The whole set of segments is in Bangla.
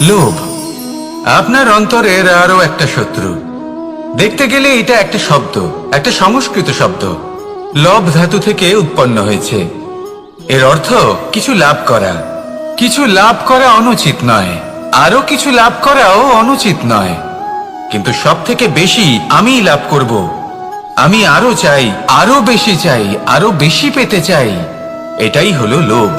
লোভ আপনার অন্তরের আরো একটা শত্রু। দেখতে গেলে এটা একটা শব্দ, একটা সংস্কৃত শব্দ। লব ধাতু থেকে উৎপন্ন হয়েছে। এর অর্থ কিছু লাভ করা। কিছু লাভ করা অনুচিত নয়, আরো কিছু লাভ করাও অনুচিত নয়, কিন্তু সব থেকে বেশি আমি লাভ করব। আমি আরো চাই, আরো বেশি চাই, আরো বেশি পেতে চাই। এটাই হলো লোভ।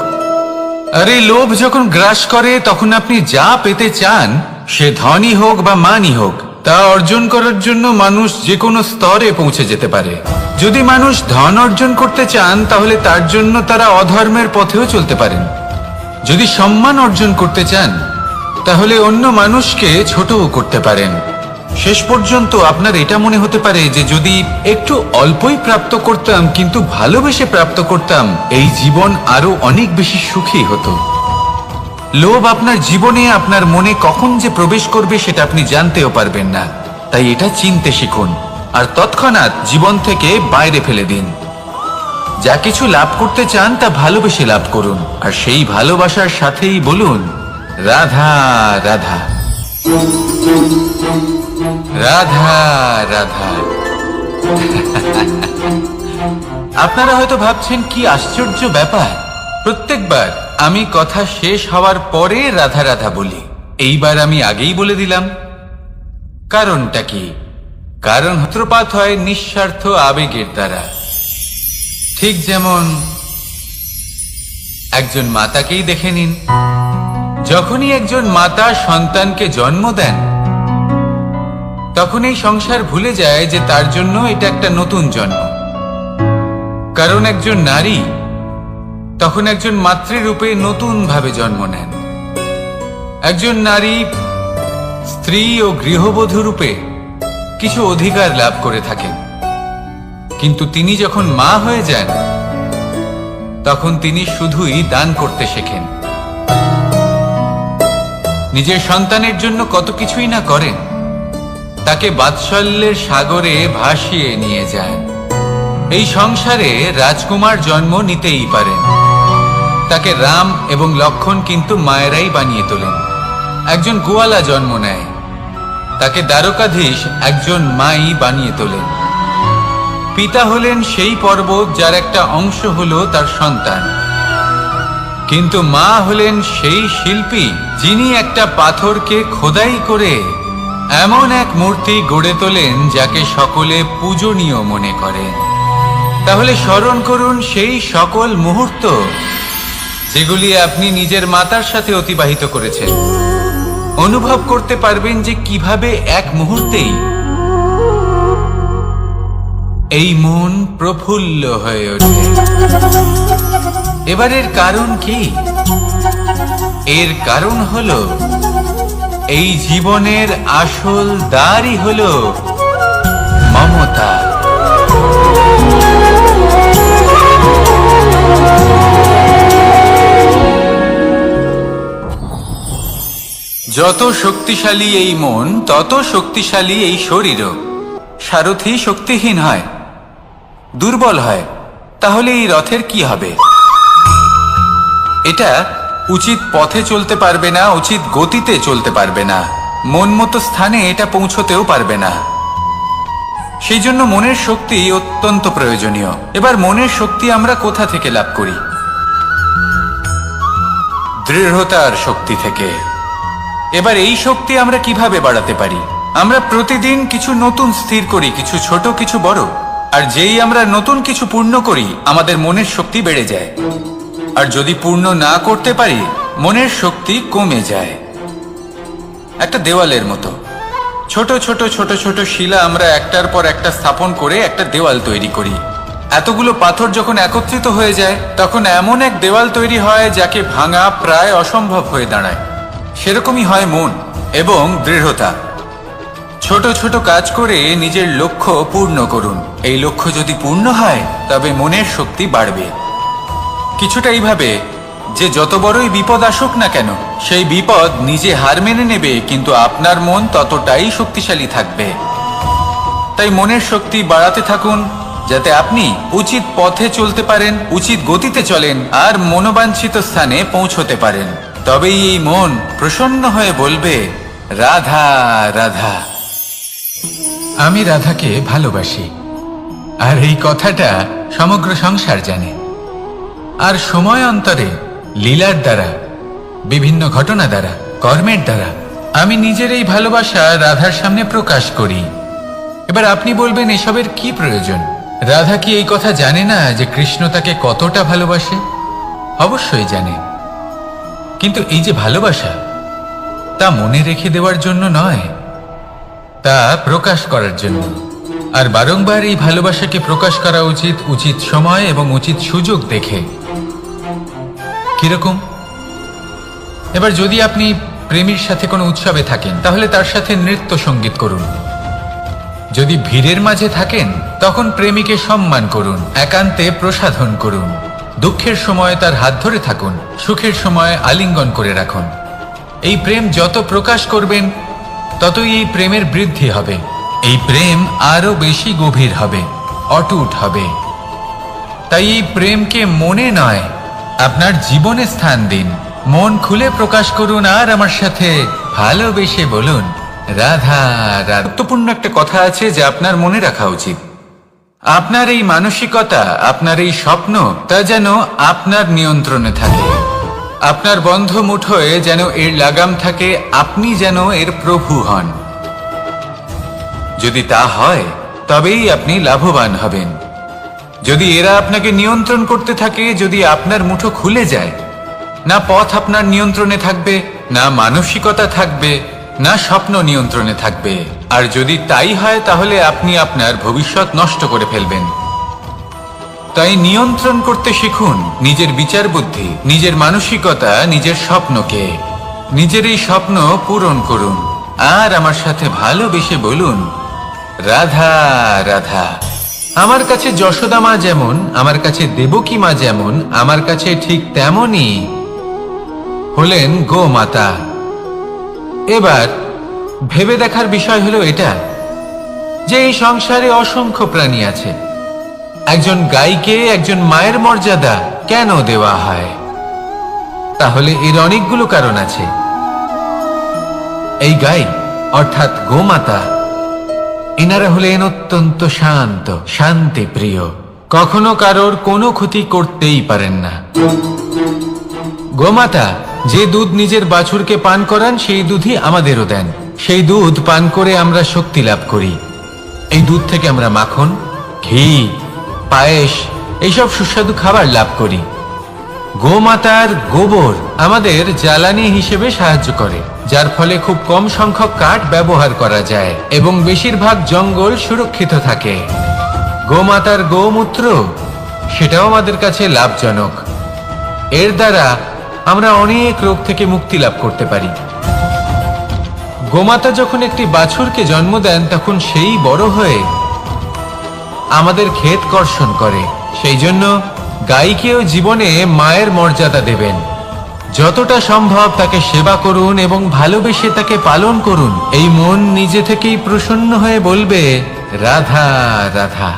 আর এই লোভ যখন গ্রাস করে তখন আপনি যা পেতে চান, সে ধনই হোক বা মানই হোক, তা অর্জন করার জন্য মানুষ যে কোনো স্তরে পৌঁছে যেতে পারে। যদি মানুষ ধন অর্জন করতে চান তাহলে তার জন্য তারা অধর্মের পথেও চলতে পারেন। যদি সম্মান অর্জন করতে চান তাহলে অন্য মানুষকে ছোটও করতে পারেন। শেষ পর্যন্ত আপনার এটা মনে হতে পারে যে যদি একটু অল্পই প্রাপ্ত করতাম, কিন্তু ভালোবেসে প্রাপ্ত করতাম, এই জীবন আরো অনেক বেশি সুখী হতো। লোভ আপনার জীবনে, আপনার মনে কখন যে প্রবেশ করবে সেটা আপনি জানতেও পারবেন না। তাই এটা চিনতে শিখুন আর তৎক্ষণাৎ জীবন থেকে বাইরে ফেলে দিন। যা কিছু লাভ করতে চান তা ভালোবেসে লাভ করুন, আর সেই ভালোবাসার সাথেই বলুন রাধা রাধা রাধা রাধা। আপনারা হয়তো ভাবছেন কি আশ্চর্য ব্যাপার, প্রত্যেকবার আমি কথা শেষ হওয়ার পরে রাধা রাধা বলি। এইবার আমি আগেই বলে দিলাম। কারণটা কি? কারণ সূত্রপাত হয় নিঃস্বার্থ আবেগের দ্বারা। ঠিক যেমন একজন মাতাকেই দেখে নিন। যখনই একজন মাতা সন্তানকে জন্ম দেন তখন এই সংসার ভুলে যায় যে তার জন্য এটা একটা নতুন জন্ম। কারণ একজন নারী তখন একজন মাতৃরূপে নতুন ভাবে জন্ম নেন। একজন নারী স্ত্রী ও গৃহবধূ রূপে কিছু অধিকার লাভ করে থাকেন, কিন্তু তিনি যখন মা হয়ে যান তখন তিনি শুধুই দান করতে শেখেন। নিজের সন্তানের জন্য কত কিছুই না করেন, তাকে বাৎসল্যের সাগরে ভাসিয়ে নিয়ে যায়। এই সংসারে রাজকুমার জন্ম নিতেই পারেন, তাকে রাম এবং লক্ষণ কিন্তু মায়েরাই বানিয়ে তোলেন। একজন গোয়ালা জন্ম নেয়, তাকে দ্বারকাধীশ একজন মাই বানিয়ে তোলেন। পিতা হলেন সেই পর্বত যার একটা অংশ হলো তার সন্তান, কিন্তু মা হলেন সেই শিল্পী যিনি একটা পাথরকে খোদাই করে এমন এক মূর্তি গড়ে তোলেন যাকে সকলে পূজনীয় মনে করেন। তাহলে স্মরণ করুন সেই সকল মুহূর্ত যেগুলি আপনি নিজের মাতার সাথে অতিবাহিত করেছেন। অনুভব করতে পারবেন যে কিভাবে এক মুহূর্তেই এই মন প্রফুল্ল হয়ে ওঠে। এবারের কারণ কি? এর কারণ হলো এই জীবনের আসল দ্বারই হলো মমতা। যত শক্তিশালী এই মন তত শক্তিশালী এই শরীরও। সারথি শক্তিহীন হয়, দুর্বল হয়, তাহলে এই রথের কি হবে? এটা উচিত পথে চলতে পারবে না, উচিত গতিতে চলতে পারবে না, মন মতো স্থানে এটা পৌঁছতেও পারবে না। সেই জন্য মনের শক্তি অত্যন্ত প্রয়োজনীয়। এবার মনের শক্তি আমরা কোথা থেকে লাভ করি? দৃঢ়তার শক্তি থেকে। এবার এই শক্তি আমরা কিভাবে বাড়াতে পারি? আমরা প্রতিদিন কিছু নতুন স্থির করি, কিছু ছোট কিছু বড়, আর যেই আমরা নতুন কিছু পূর্ণ করি আমাদের মনের শক্তি বেড়ে যায়। আর যদি পূর্ণ না করতে পারি মনের শক্তি কমে যায়। একটা দেওয়ালের মতো ছোট ছোট ছোট ছোট শিলা আমরা একটার পর একটা স্থাপন করে একটা দেওয়াল তৈরি করি। এতগুলো পাথর যখন একত্রিত হয়ে যায় তখন এমন এক দেওয়াল তৈরি হয় যাকে ভাঙা প্রায় অসম্ভব হয়ে দাঁড়ায়। সেরকমই হয় মন এবং দৃঢ়তা। ছোট ছোট কাজ করে নিজের লক্ষ্য পূর্ণ করুন। এই লক্ষ্য যদি পূর্ণ হয় তবে মনের শক্তি বাড়বে। কিছুটা এইভাবে যে যত বড়ই বিপদ আসুক না কেন সেই বিপদ নিজে হার মেনে নেবে, কিন্তু আপনার মন ততটাই শক্তিশালী থাকবে। তাই মনের শক্তি বাড়াতে থাকুন যাতে আপনি উচিত পথে চলতে পারেন, উচিত গতিতে চলেন আর মনোবাঞ্ছিত স্থানে পৌঁছতে পারেন। তবেই এই মন প্রসন্ন হয়ে বলবে, রাধা রাধা। আমি রাধাকে ভালোবাসি, আর এই কথাটা সমগ্র সংসার জানে। আর সময় অন্তরে লীলার দ্বারা, বিভিন্ন ঘটনা দ্বারা, কর্মের দ্বারা আমি নিজের এই ভালোবাসা রাধার সামনে প্রকাশ করি। এবার আপনি বলবেন, এসবের কি প্রয়োজন? রাধা কি এই কথা জানে না যে কৃষ্ণ তাকে কতটা ভালোবাসে? অবশ্যই জানে, কিন্তু এই যে ভালোবাসা, তা মনে রেখে দেওয়ার জন্য নয়, তা প্রকাশ করার জন্য। আর বারংবার এই ভালোবাসাকে প্রকাশ করা উচিত, উচিত সময় এবং উচিত সুযোগ দেখে। কিরকম? এবার যদি আপনি প্রেমীর সাথে কোনো উৎসবে থাকেন, তাহলে তার সাথে নৃত্য সঙ্গীত করুন। যদি ভিড়ের মাঝে থাকেন, তখন প্রেমীকে সম্মান করুন, একান্তে প্রসাধন করুন। দুঃখের সময় তার হাত ধরে থাকুন, সুখের সময় আলিঙ্গন করে রাখুন। এই প্রেম যত প্রকাশ করবেন, ততই এই প্রেমের বৃদ্ধি হবে। এই প্রেম আরো বেশি গভীর হবে, অটুট হবে। তাই এই প্রেমকে মনে নয়, আপনার জীবনে স্থান দিন। মন খুলে প্রকাশ করুন, আর আমার সাথে ভালোবেসে বলুন, রাধা রাধা। গুরুত্বপূর্ণ একটা কথা আছে যা আপনার মনে রাখা উচিত। আপনার এই মানসিকতা, আপনার এই স্বপ্ন, তা যেন আপনার নিয়ন্ত্রণে থাকে। আপনার বন্ধ মুঠোয় যেন এর লাগাম থাকে, আপনি যেন এর প্রভু হন। যদি তা হয়, তবেই আপনি লাভবান হবেন। যদি এরা আপনাকে নিয়ন্ত্রণ করতে থাকে, যদি আপনার মুঠো খুলে যায়, না পথ আপনার নিয়ন্ত্রণে থাকবে, না মানসিকতা থাকবে, না স্বপ্ন নিয়ন্ত্রণে থাকবে। আর যদি তাই হয়, তাহলে আপনি আপনার ভবিষ্যৎ নষ্ট করে ফেলবেন। তাই নিয়ন্ত্রণ করতে শিখুন নিজের বিচার বুদ্ধি, নিজের মানসিকতা, নিজের স্বপ্নকে। নিজের এই স্বপ্ন পূরণ করুন, আর আমার সাথে ভালোবেসে বলুন, রাধা রাধা। আমার কাছে যশোদা মা যেমন, আমার কাছে দেবকী মা যেমন, আমার কাছে ঠিক তেমনই হলেন গোমাতা। এবার ভেবে দেখার বিষয় হলো এটা, যে এই সংসারে অসংখ্য প্রাণী আছে। একজন গাইকে একজন মায়ের মর্যাদা কেন দেওয়া হয়? তাহলে এর অনেকগুলো কারণ আছে। এই গাই অর্থাৎ গোমাতা, এনারা হলেন অত্যন্ত শান্ত, শান্তি প্রিয়, কখনো কারোর কোনো ক্ষতি করতেই পারেন না। গোমাতা যে দুধ নিজের বাছুরকে পান করান, সেই দুধই আমাদেরও দেন। সেই দুধ পান করে আমরা শক্তি লাভ করি। এই দুধ থেকে আমরা মাখন, ঘি, পায়েস, এইসব সুস্বাদু খাবার লাভ করি। গোমাতার গোবর আমাদের জ্বালানি হিসেবে সাহায্য করে, যার ফলে খুব কম সংখ্যক কাঠ ব্যবহার করা যায় এবং বেশিরভাগ জঙ্গল সুরক্ষিত থাকে। গোমাতার গোমূত্র, সেটাও আমাদের কাছে লাভজনক। এর দ্বারা আমরা অনেক রোগ থেকে মুক্তি লাভ করতে পারি। গোমাতা যখন একটি বাছুরকে জন্ম দেন, তখন সেই বড় হয়ে আমাদের ক্ষেত কর্ষণ করে। সেই জন্য গাইকেও জীবনে মায়ের মর্যাদা দেবেন। যতটা সম্ভব তাকে সেবা করুন এবং ভালোবেসে তাকে পালন করুন। এই মন নিজে থেকেই প্রসন্ন হয়ে বলবে, রাধা রাধা।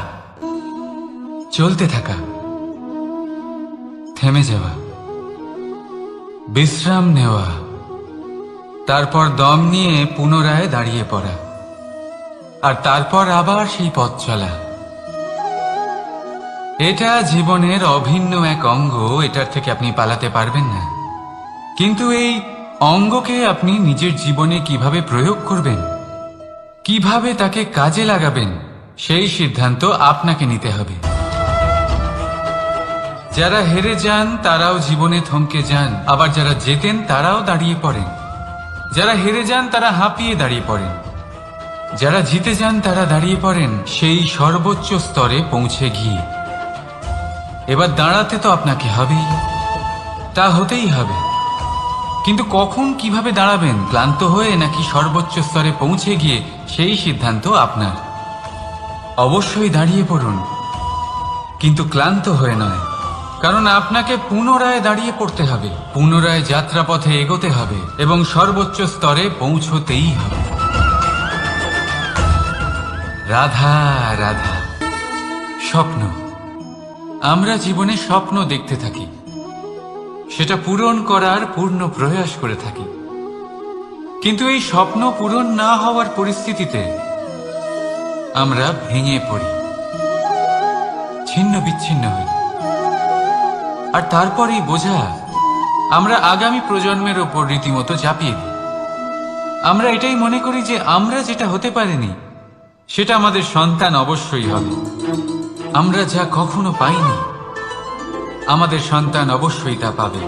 চলতে থাকা, থেমে যাওয়া, বিশ্রাম নেওয়া, তারপর দম নিয়ে পুনরায় দাঁড়িয়ে পড়া, আর তারপর আবার সেই পথ চলা। এটা জীবনের অভিন্ন এক অঙ্গ, এটার থেকে আপনি পালাতে পারবেন না। কিন্তু এই অঙ্গকে আপনি নিজের জীবনে কিভাবে প্রয়োগ করবেন, কিভাবে তাকে কাজে লাগাবেন, সেই সিদ্ধান্ত আপনাকে নিতে হবে। যারা হেরে যান তারাও জীবনে থমকে যান, আবার যারা জেতেন তারাও দাঁড়িয়ে পড়েন। যারা হেরে যান তারা হাঁপিয়ে দাঁড়িয়ে পড়েন, যারা জিতে যান তারা দাঁড়িয়ে পড়েন সেই সর্বোচ্চ স্তরে পৌঁছে গিয়ে। এবার দাঁড়াতে তো আপনাকে হবেই, তা হতেই হবে। কিন্তু কখন, কিভাবে দাঁড়াবেন, ক্লান্ত হয়ে নাকি সর্বোচ্চ স্তরে পৌঁছে গিয়ে, সেই সিদ্ধান্ত আপনার। অবশ্যই দাঁড়িয়ে পড়ুন, কিন্তু ক্লান্ত হয়ে নয়, কারণ আপনাকে পুনরায় দাঁড়িয়ে পড়তে হবে, পুনরায় যাত্রাপথে এগোতে হবে এবং সর্বোচ্চ স্তরে পৌঁছতেই হবে। রাধা রাধা। স্বপ্ন, আমরা জীবনে স্বপ্ন দেখতে থাকি। সেটা পূরণ করার পূর্ণ প্রয়াস করে থাকি। কিন্তু এই স্বপ্ন পূরণ না হওয়ার পরিস্থিতিতে আমরা ভেঙে পড়ি, ছিন্ন বিচ্ছিন্ন হই। আর তারপরেই বোঝা আমরা আগামী প্রজন্মের ওপর রীতিমতো চাপিয়ে দিই। আমরা এটাই মনে করি যে আমরা যেটা হতে পারিনি সেটা আমাদের সন্তান অবশ্যই হবে। আমরা যা কখনো পাইনি আমাদের সন্তান অবশ্যই তা পাবে।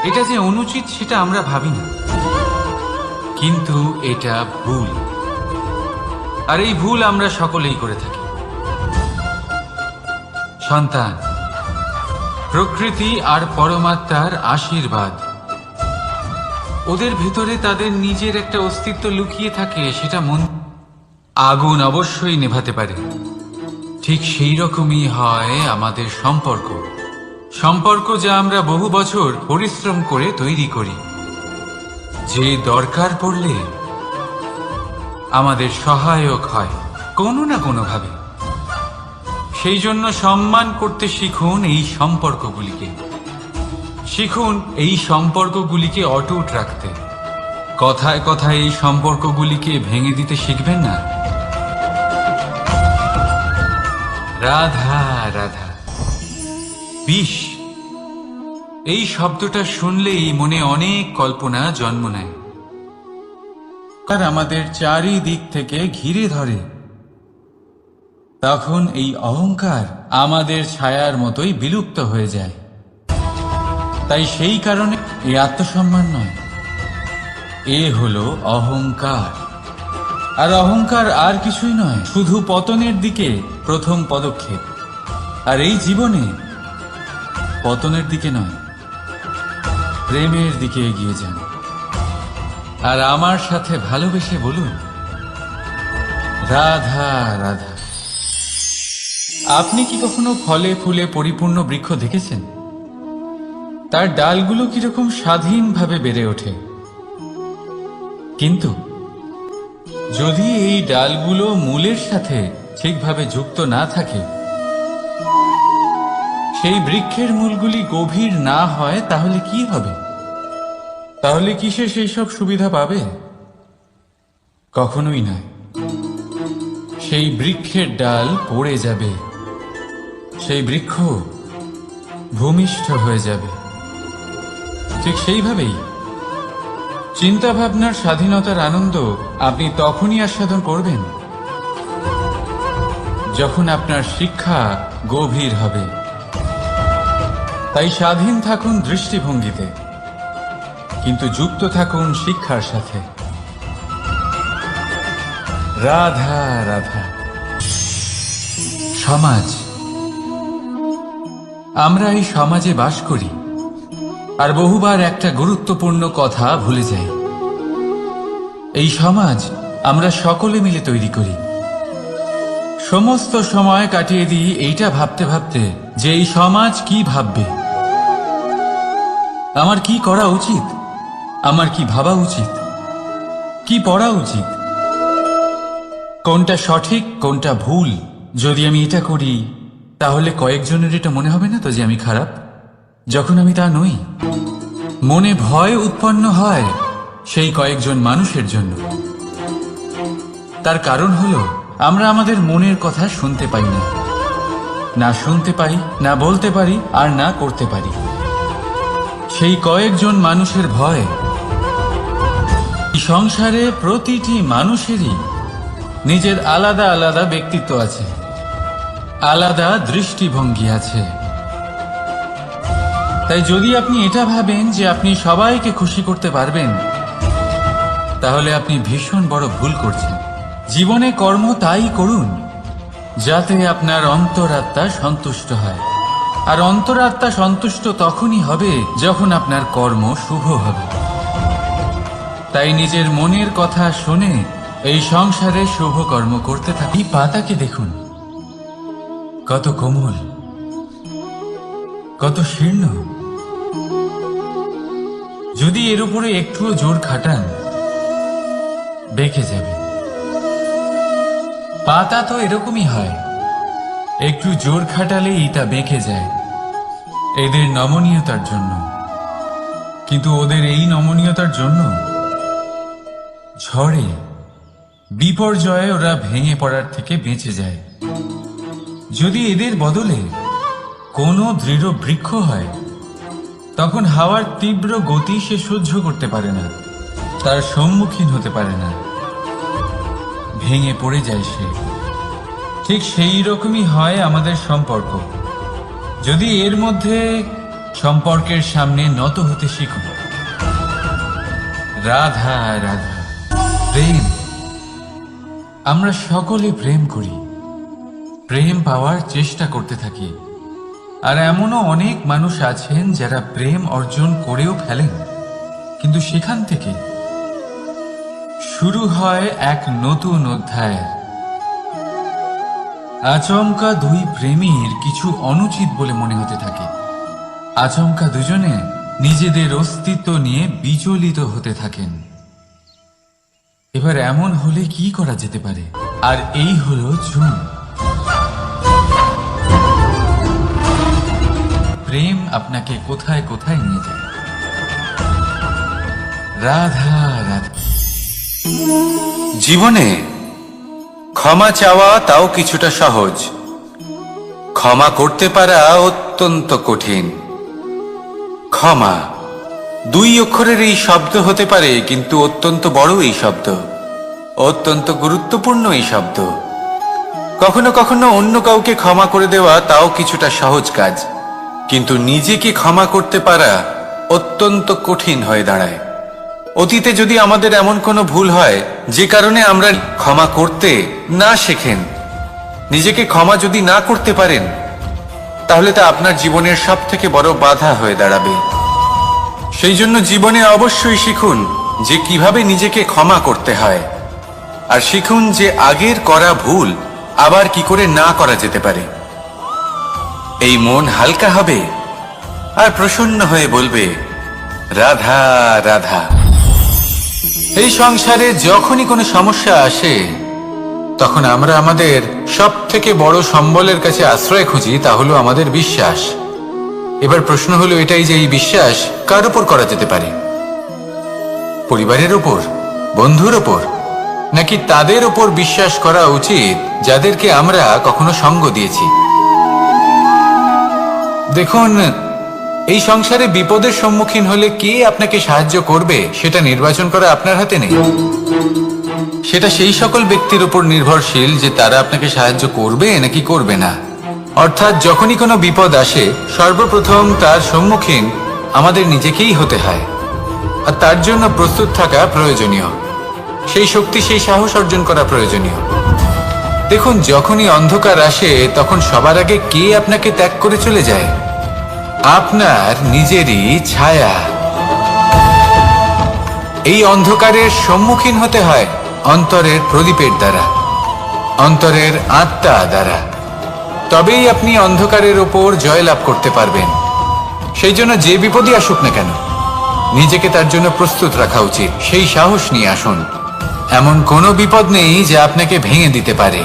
এটা যে অনুচিত সেটা আমরা ভাবি না, কিন্তু এটা ভুল। আর এই ভুল আমরা সকলেই করে থাকি। সন্তান প্রকৃতি আর পরমাত্মার আশীর্বাদ। ওদের ভেতরে তাদের নিজের একটা অস্তিত্ব লুকিয়ে থাকে, সেটা মন আগুন অবশ্যই নেভাতে পারে। ঠিক সেই রকমই হয় আমাদের সম্পর্ক। সম্পর্ক যা আমরা বহু বছর পরিশ্রম করে তৈরি করি, যে দরকার পড়লে আমাদের সহায়ক হয় কোনো না কোনোভাবে। সেই জন্য সম্মান করতে শিখুন এই সম্পর্কগুলিকে। শিখুন এই সম্পর্কগুলিকে অটুট রাখতে। কথায় কথায় এই সম্পর্কগুলিকে ভেঙে দিতে শিখবেন না। রাধা রাধা। বিষ, এই শব্দটা শুনলেই মনে অনেক কল্পনা জন্ম নেয়, আর আমাদের চারিদিক থেকে ঘিরে ধরে। তখন এই অহংকার আমাদের ছায়ার মতোই বিলুপ্ত হয়ে যায়। তাই সেই কারণে এই আত্মসম্মান নয়, এ হলো অহংকার। আর অহংকার আর কিছুই নয়, শুধু পতনের দিকে প্রথম পদক্ষেপ। আর এই জীবনে পতনের দিকে নয়, প্রেমের দিকে এগিয়ে যান। আর আমার সাথে ভালোবেসে বলুন, রাধা রাধা। আপনি কি কখনো ফলে ফুলে পরিপূর্ণ বৃক্ষ দেখেছেন? তার ডালগুলো কিরকম স্বাধীনভাবে বেড়ে ওঠে, কিন্তু যদি এই ডালগুলো মূলের সাথে ঠিকভাবে যুক্ত না থাকে, সেই বৃক্ষের মূলগুলি গভীর না হয়, তাহলে কি হবে? তাহলে কি সে সেই সব সুবিধা পাবে? কখনোই নয়। সেই বৃক্ষের ডাল পড়ে যাবে, সেই বৃক্ষ ভূমিষ্ঠ হয়ে যাবে। ঠিক সেইভাবেই চিন্তা ভাবনার স্বাধীনতার আনন্দ আপনি তখনই আস্বাদন করবেন যখন আপনার শিক্ষা গভীর হবে। তাই স্বাধীন থাকুন দৃষ্টিভঙ্গিতে, কিন্তু যুক্ত থাকুন শিক্ষার সাথে। রাধা রাধা। সমাজ, আমরা এই সমাজে বাস করি, আর বহুবার একটা গুরুত্বপূর্ণ কথা ভুলে যাই। এই সমাজ আমরা সকলে মিলে তৈরি করি। সমস্ত সময় কাটিয়ে দিই এইটা ভাবতে ভাবতে যে এই সমাজ কি ভাববে, আমার কি করা উচিত, আমার কি ভাবা উচিত, কি পড়া উচিত, কোনটা সঠিক কোনটা ভুল। যদি আমি এটা করি তাহলে কয়েকজনের এটা মনে হবে না তো যে আমি খারাপ, যখন আমি তা নই। মনে ভয় উৎপন্ন হয় সেই কয়েকজন মানুষের জন্য। তার কারণ হলো আমরা আমাদের মনের কথা শুনতে পাই না, না শুনতে পারি, না বলতে পারি, আর না করতে পারি। সেই কয়েকজন মানুষের ভয়। সংসারে প্রতিটি মানুষেরই নিজের আলাদা আলাদা ব্যক্তিত্ব আছে, আলাদা দৃষ্টিভঙ্গি আছে। তাই যদি আপনি এটা ভাবেন যে আপনি সবাইকে খুশি করতে পারবেন, তাহলে আপনি ভীষণ বড় ভুল করছেন। জীবনে কর্ম তাই করুন যাতে আপনার অন্তরাত্মা সন্তুষ্ট হয়। আর অন্তরাত্মা সন্তুষ্ট তখনই হবে যখন আপনার কর্ম শুভ হবে। তাই নিজের মনের কথা শুনে এই সংসারে শুভ কর্ম করতে থাকি। পাতাকে দেখুন, কত কোমল, কত শীর্ণ। যদি এর উপরে একটুও জোর খাটান, বেঁকে যাবে। পাতা তো এরকমই হয়, একটু জোর খাটালেই তা বেঁকে যায়। এদের নমনীয়তার জন্য। কিন্তু ওদের এই নমনীয়তার জন্য ঝড়ে বিপর্যয়ে ওরা ভেঙে পড়ার থেকে বেঁচে যায়। যদি এদের বদলে কোনো দৃঢ় বৃক্ষ হয়, তখন হাওয়ার তীব্র গতি সে সহ্য করতে পারে না, তার সম্মুখীন হতে পারে না, ভেঙে পড়ে যায় সে। ঠিক সেই রকমই হয় আমাদের সম্পর্ক। যদি এর মধ্যে সম্পর্কের সামনে নত হতে শিখো, রাধা রাধা, প্রেম। আমরা সকলে প্রেম করি, প্রেম পাওয়ার চেষ্টা করতে থাকি। আর এমনও অনেক মানুষ আছেন যারা প্রেম অর্জন করেও ফেলেন, কিন্তু সেখান থেকে শুরু হয় এক নতুন অধ্যায়। আচমকা দুই প্রেমীর কিছু অনুচিত বলে মনে হতে থাকে। আচমকা দুজনে নিজেদের অস্তিত্ব নিয়ে বিচলিত হতে থাকেন। এবার এমন হলে কি করা যেতে পারে? আর এই হলো জুন। প্রেম আপনাকে কোথায় কোথায় নিয়ে যায়। রাধা রাধা। জীবনে ক্ষমা চাওয়া তাও কিছুটা সহজ, ক্ষমা করতে পারা অত্যন্ত কঠিন। ক্ষমা দুই অক্ষরের এই শব্দ হতে পারে, কিন্তু অত্যন্ত বড় এই শব্দ, অত্যন্ত গুরুত্বপূর্ণ এই শব্দ। কখনো কখনো অন্য কাউকে ক্ষমা করে দেওয়া তাও কিছুটা সহজ কাজ, কিন্তু নিজেকে ক্ষমা করতে পারা অত্যন্ত কঠিন হয়ে দাঁড়ায়। অতীতে যদি আমাদের এমন কোনো ভুল হয় যে কারণে আমরা ক্ষমা করতে না শেখেন, নিজেকে ক্ষমা যদি না করতে পারেন, তাহলে তা আপনার জীবনের সবথেকে বড় বাধা হয়ে দাঁড়াবে। সেই জন্য জীবনে অবশ্যই শিখুন যে কিভাবে নিজেকে ক্ষমা করতে হয়, আর শিখুন যে আগের করা ভুল আবার কি করে না করা যেতে পারে। এই মন হালকা হবে আর প্রসন্ন হয়ে বলবে, রাধা রাধা। এই সংসারে যখনই কোনো সমস্যা আসে, তখন আমরা আমাদের সব থেকে বড় সম্বলের কাছে আশ্রয় খুঁজি, তা হলো আমাদের বিশ্বাস। এবার প্রশ্ন হলো এটাই যে এই বিশ্বাস কার উপর করা যেতে পারে? পরিবারের উপর, বন্ধুর উপর, নাকি তাদের উপর বিশ্বাস করা উচিত যাদেরকে আমরা কখনো সঙ্গ দিয়েছি? দেখুন, এই সংসারে বিপদের সম্মুখীন হলে কে আপনাকে সাহায্য করবে সেটা নির্বাচন করা আপনার হাতে নেই। সেটা সেই সকল ব্যক্তির উপর নির্ভরশীল যে তারা আপনাকে সাহায্য করবে নাকি করবে না। অর্থাৎ যখনই কোনো বিপদ আসে, সর্বপ্রথম তার সম্মুখীন আমাদের নিজেকেই হতে হয়, আর তার জন্য প্রস্তুত থাকা প্রয়োজনীয়। সেই শক্তি, সেই সাহস অর্জন করা প্রয়োজনীয়। দেখুন, যখনই অন্ধকার আসে, তখন সবার আগে কে আপনাকে ত্যাগ করে চলে যায়? আপনার নিজেরই ছায়া। এই অন্ধকারের সম্মুখীন হতে হয় অন্তরের প্রদীপের দ্বারা, অন্তরের আত্মা দ্বারা। তবেই আপনি অন্ধকারের ওপর জয়লাভ করতে পারবেন। সেই জন্য যে বিপদই আসুক না কেন, নিজেকে তার জন্য প্রস্তুত রাখা উচিত। সেই সাহস নিয়ে আসুন। এমন কোনো বিপদ নেই যা আপনাকে ভেঙে দিতে পারে।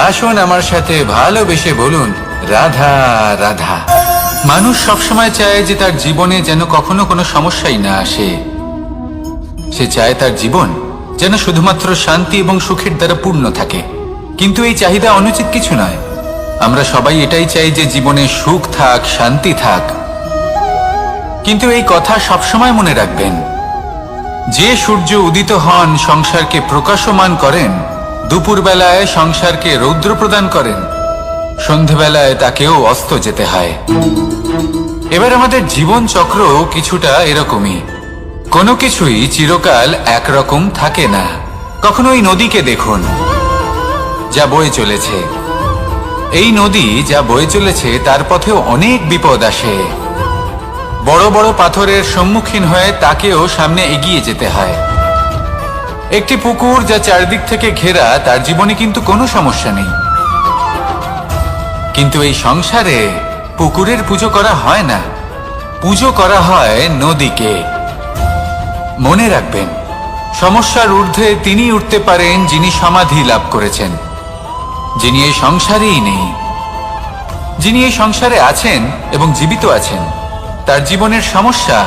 আসুন আমার সাথে ভালোবেসে বলুন, রাধা রাধা। মানুষ সবসময় চায় যে তার জীবনে যেন কখনো কোনো সমস্যাই না আসে। সে চায় তার জীবন যেন শুধুমাত্র শান্তি এবং সুখের দ্বারা পূর্ণ থাকে। কিন্তু এই চাহিদা অনুচিত কিছু নয়। আমরা সবাই এটাই চাই যে জীবনে সুখ থাক, শান্তি থাক। কিন্তু এই কথা সবসময় মনে রাখবেন, যে সূর্য উদিত হন সংসারকে প্রকাশমান করেন, দুপুরবেলায় সংসারকে রৌদ্র প্রদান করেন, সন্ধেবেলায় তাকেও অস্ত যেতে হয়। এবার আমাদের জীবন চক্র কিছুটা এরকমই। কোনো কিছুই চিরকাল একরকম থাকে না। কখনো এই নদীকে দেখুন, যা বয়ে চলেছে। এই নদী যা বয়ে চলেছে, তার পথেও অনেক বিপদ আসে। বড় বড় পাথরের সম্মুখীন হয়ে তাকেও সামনে এগিয়ে যেতে হয়। একটি পুকুর যা চারদিক থেকে ঘেরা, তার জীবনে কিন্তু কোনো সমস্যা নেই। কিন্তু এই সংসারে পুকুরের পুজো করা হয় না, পুজো করা হয় নদীকে। মনে রাখবেন, সমস্যার ঊর্ধ্বে তিনি উঠতে পারেন যিনি সমাধি লাভ করেছেন, যিনি এই সংসারেই নেই। যিনি এই সংসারে আছেন এবং জীবিত আছেন, তার জীবনের সমস্যা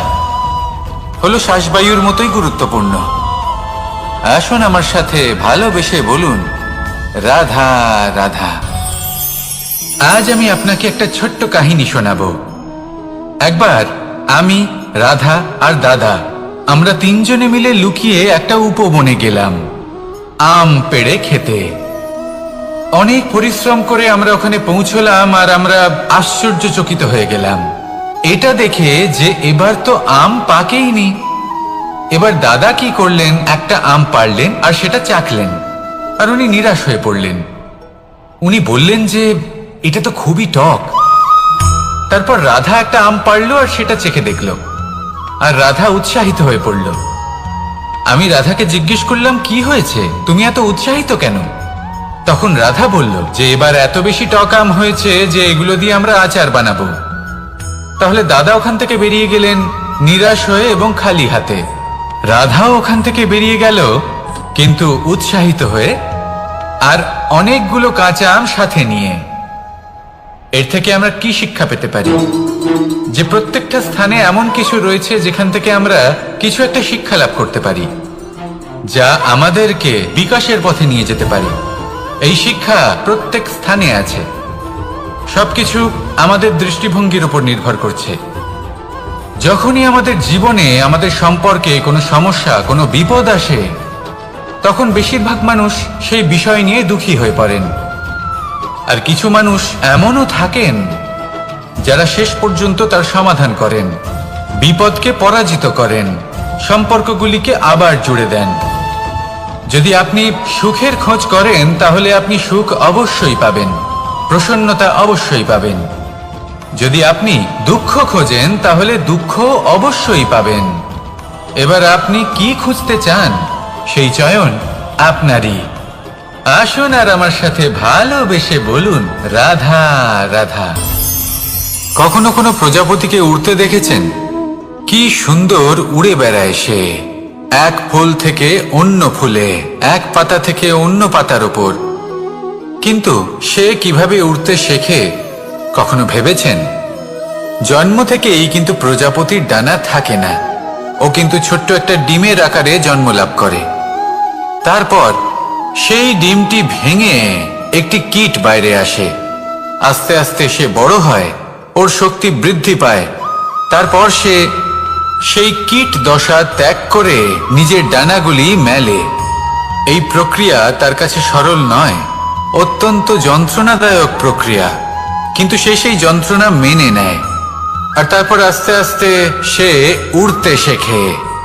হলো শ্বাসবায়ুর মতোই গুরুত্বপূর্ণ। আসুন আমার সাথে ভালোবেসে বলুন, রাধা রাধা। আজ আমি আপনাকে একটা ছোট্ট কাহিনী শোনাবো। একবার আমি, রাধা আর দাদা, আমরা তিনজনে মিলে লুকিয়ে একটা উপবনে গেলাম আম পেড়ে খেতে। অনেক পরিশ্রম করে আমরা ওখানে পৌঁছলাম আর আমরা আশ্চর্যচকিত হয়ে গেলাম এটা দেখে যে এবার তো আম পাকেইনি। এবার দাদা কি করলেন, একটা আম পাড়লেন আর সেটা চাখলেন, আর উনি নিরাশ হয়ে পড়লেন। উনি বললেন যে এটা তো খুবই টক। তারপর রাধা একটা আম পাড়লো আর সেটা চেখে দেখলো, আর রাধা উৎসাহিত হয়ে পড়ল। আমি রাধাকে জিজ্ঞেস করলাম, কি হয়েছে, তুমি এত উৎসাহিত কেন? তখন রাধা বলল যে এবার এত বেশি টক আম হয়েছে যে এগুলো দিয়ে আমরা আচার বানাবো। তাহলে দাদা ওখান থেকে বেরিয়ে গেলেন নিরাশ হয়ে এবং খালি হাতে। রাধাও ওখান থেকে বেরিয়ে গেল কিন্তু উৎসাহিত হয়ে, আর অনেকগুলো কাঁচা আম সাথে নিয়ে। এর থেকে আমরা কি শিক্ষা পেতে পারি? যে প্রত্যেকটা স্থানে এমন কিছু রয়েছে যেখান থেকে আমরা কিছু একটা শিক্ষা লাভ করতে পারি, যা আমাদেরকে বিকাশের পথে নিয়ে যেতে পারে। এই শিক্ষা প্রত্যেক স্থানে আছে। সবকিছু আমাদের দৃষ্টিভঙ্গির উপর নির্ভর করছে। যখনই আমাদের জীবনে, আমাদের সম্পর্কে কোনো সমস্যা, কোনো বিপদ আসে, তখন বেশিরভাগ মানুষ সেই বিষয় নিয়ে দুঃখী হয়ে পড়েন। আর কিছু মানুষ এমনও থাকেন যারা শেষ পর্যন্ত তার সমাধান করেন, বিপদকে পরাজিত করেন, সম্পর্কগুলিকে আবার জুড়ে দেন। যদি আপনি সুখের খোঁজ করেন তাহলে আপনি সুখ অবশ্যই পাবেন, প্রসন্নতা অবশ্যই পাবেন। যদি আপনি দুঃখ খোঁজেন তাহলে দুঃখ অবশ্যই পাবেন। এবার আপনি কি খুঁজতে চান, সেই চয়ন আপনারই। আসুন আর আমার সাথে ভালোবেসে বলুন, রাধা রাধা। কখনো কোনো প্রজাপতিকে উড়তে দেখেছেন? কি সুন্দর উড়ে বেড়ায় সে, এক ফুল থেকে অন্য ফুলে, এক পাতা থেকে অন্য পাতার উপর। কিন্তু সে কিভাবে উড়তে শেখে কখনো ভেবেছেন? জন্ম থেকেই কিন্তু প্রজাপতির ডানা থাকে না। ও কিন্তু ছোট্ট একটা ডিমের আকারে জন্ম লাভ করে। তারপর সেই ডিমটি ভেঙে একটি কীট বাইরে আসে। আস্তে আস্তে সে বড় হয়, ওর শক্তি বৃদ্ধি পায়। তারপর সে সেই কীট দশা ত্যাগ করে নিজের ডানাগুলি মেলে। এই প্রক্রিয়া তার কাছে সরল নয়, অত্যন্ত যন্ত্রণাদায়ক প্রক্রিয়া, কিন্তু সে সেই যন্ত্রণা মেনে নেয়। আর তারপর আস্তে আস্তে সে উড়তে শেখে।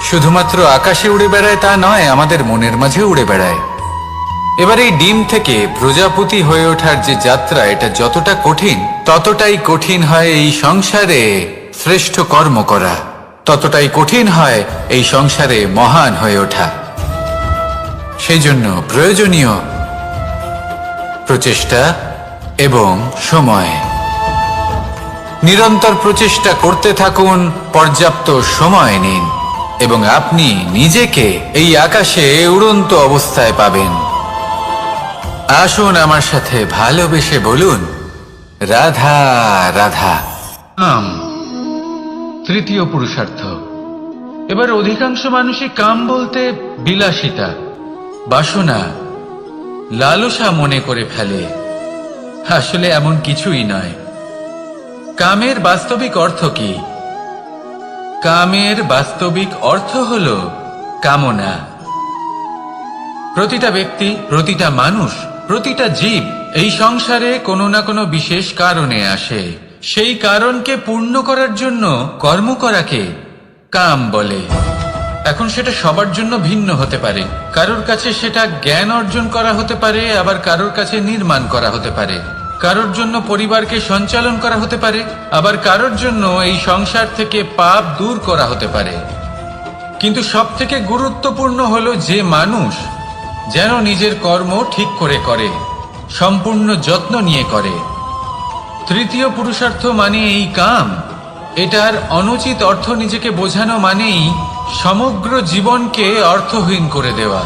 শুধুমাত্র আকাশে উড়ে বেড়ায় তা নয়, আমাদের মনের মাঝে উড়ে বেড়ায়। এবার এই ডিম থেকে প্রজাপতি হয়ে ওঠার যে যাত্রা, এটা যতটা কঠিন, ততটাই কঠিন হয় এই সংসারে শ্রেষ্ঠ কর্ম করা, ততটাই কঠিন হয় এই সংসারে মহান হয়ে ওঠা। সেই জন্য প্রয়োজনীয় প্রচেষ্টা এবং সময়। নিরন্তর প্রচেষ্টা করতে থাকুন, পর্যাপ্ত সময় নিন, এবং আপনি নিজেকে এই আকাশে উড়ন্ত অবস্থায় পাবেন। আসুন আমার সাথে ভালোবেসে বলুন, রাধা রাধা। তৃতীয় পুরুষার্থ। এবার অধিকাংশ মানুষই কাম বলতে বিলাসিতা, বাসনা, লালসা মনে করে ফেলে। আসলে এমন কিছুই নয়। কামের বাস্তবিক অর্থ কি? কামের বাস্তবিক অর্থ হল কামনা। প্রতিটা ব্যক্তি, প্রতিটা মানুষ, প্রতিটা জীব এই সংসারে কোনো না কোনো বিশেষ কারণে আসে। সেই কারণকে পূর্ণ করার জন্য কর্ম করাকে কাম বলে। এখন সেটা সবার জন্য ভিন্ন হতে পারে। কারোর কাছে সেটা জ্ঞান অর্জন করা হতে পারে, আবার কারোর কাছে নির্মাণ করা হতে পারে। কারোর জন্য পরিবারকে সঞ্চালন করা হতে পারে, আবার কারোর জন্য এই সংসার থেকে পাপ দূর করা হতে পারে। কিন্তু সবথেকে গুরুত্বপূর্ণ হলো যে মানুষ যেন নিজের কর্ম ঠিক করে করে, সম্পূর্ণ যত্ন নিয়ে করে। তৃতীয় পুরুষার্থ মানে এই কাম। এটার অনুচিত অর্থ নিজেকে বোঝানো মানেই সমগ্র জীবনকে অর্থহীন করে দেওয়া।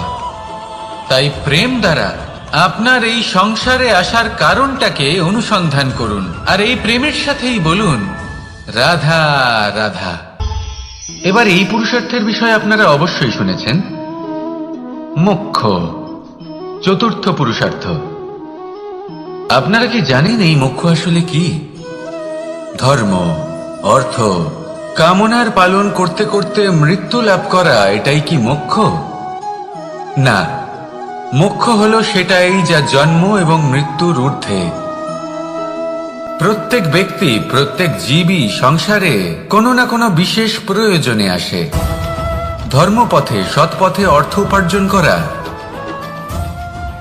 তাই প্রেম দ্বারা আপনার এই সংসারে আসার কারণটাকে অনুসন্ধান করুন, আর এই প্রেমের সাথেই বলুন রাধা রাধা। এবার এই পুরুষার্থের বিষয়ে আপনারা অবশ্যই শুনেছেন, মোক্ষ, চতুর্থ পুরুষার্থ। আপনারা কি জানেন এই মোক্ষ আসলে কি? ধর্ম, অর্থ, কামনার পালন করতে করতে মৃত্যু লাভ করা, এটাই কি মোক্ষ? না, মোক্ষ হলো সেটাই যা জন্ম এবং মৃত্যুর ঊর্ধ্বে। প্রত্যেক ব্যক্তি, প্রত্যেক জীবই সংসারে কোনো না কোনো বিশেষ প্রয়োজনে আসে। ধর্মপথে, সৎপথে অর্থ উপার্জন করা,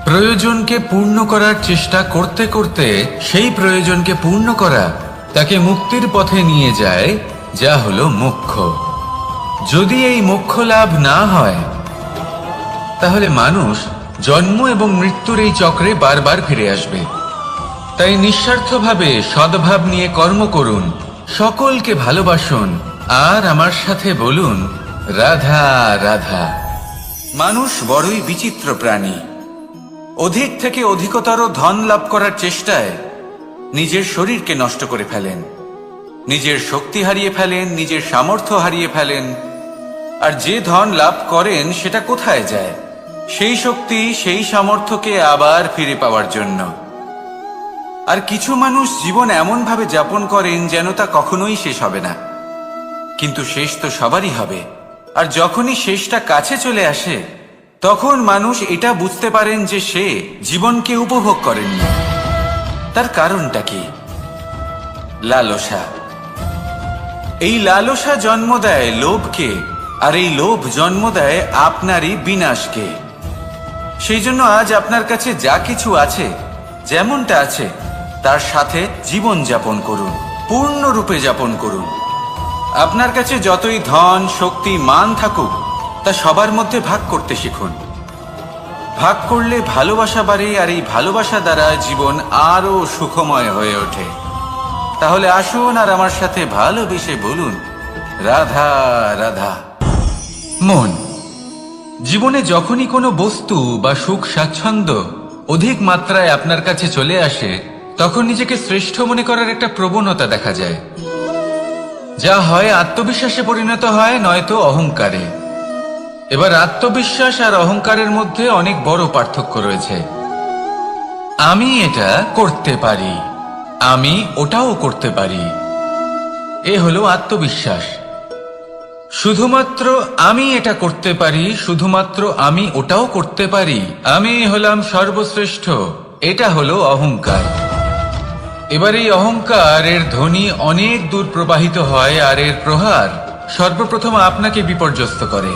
প্রয়োজনকে পূর্ণ করার চেষ্টা করতে করতে সেই প্রয়োজনকে পূর্ণ করা তাকে মুক্তির পথে নিয়ে যায়, যা হলো মোক্ষ। যদি এই মোক্ষ লাভ না হয়, তাহলে মানুষ জন্ম এবং মৃত্যুর এই চক্রে বারবার ফিরে আসবে। তাই নিঃস্বার্থভাবে সদ্ভাব নিয়ে কর্ম করুন, সকলকে ভালোবাসুন, আর আমার সাথে বলুন রাধা রাধা। মানুষ বড়ই বিচিত্র প্রাণী। অধিক থেকে অধিকতর ধন লাভ করার চেষ্টায় নিজের শরীরকে নষ্ট করে ফেলেন, নিজের শক্তি হারিয়ে ফেলেন, নিজের সামর্থ্য হারিয়ে ফেলেন। আর যে ধন লাভ করেন সেটা কোথায় যায়? সেই শক্তি, সেই সামর্থ্যকে আবার ফিরে পাওয়ার জন্য। আর কিছু মানুষ জীবন এমন ভাবে যাপন করেন যেন তা কখনোই শেষ হবে না, কিন্তু শেষ তো সবারই হবে। আর যখনই শেষটা কাছে চলে আসে, তখন মানুষ এটা বুঝতে পারেন যে সে জীবনকে উপভোগ করেননি। তার কারণটা কি? লালসা। এই লালসা জন্ম দেয় লোভকে, আর এই লোভ জন্ম দেয় আপনারই বিনাশকে। সেই জন্য আজ আপনার কাছে যা কিছু আছে, যেমনটা আছে, তার সাথে জীবন যাপন করুন, পূর্ণরূপে যাপন করুন। আপনার কাছে যতই ধন, শক্তি, মান থাকুক, তা সবার মধ্যে ভাগ করতে শিখুন। ভাগ করলে ভালোবাসা বাড়ে, আর এই ভালোবাসা দ্বারা জীবন আরো সুখময় হয়ে ওঠে। তাহলে আসুন আর আমার সাথে ভালোবেসে বলুন রাধা রাধা। মন, জীবনে যখনই কোনো বস্তু বা সুখ স্বাচ্ছন্দ্য অধিক মাত্রায় আপনার কাছে চলে আসে, তখন নিজেকে শ্রেষ্ঠ মনে করার একটা প্রবণতা দেখা যায়, যা হয় আত্মবিশ্বাসে পরিণত হয়, নয়তো অহংকারে। এবার আত্মবিশ্বাস আর অহংকারের মধ্যে অনেক বড় পার্থক্য রয়েছে। আমি এটা করতে পারি, আমি ওটাও করতে পারি, এ হলো আত্মবিশ্বাস। শুধুমাত্র আমি এটা করতে পারি, শুধুমাত্র আমি ওটাও করতে পারি, আমি হলাম সর্বশ্রেষ্ঠ, এটা হলো অহংকার। এবার এই অহংকার, এর ধ্বনি অনেক দূর প্রবাহিত হয়, আর এর প্রহার সর্বপ্রথম আপনাকে বিপর্যস্ত করে।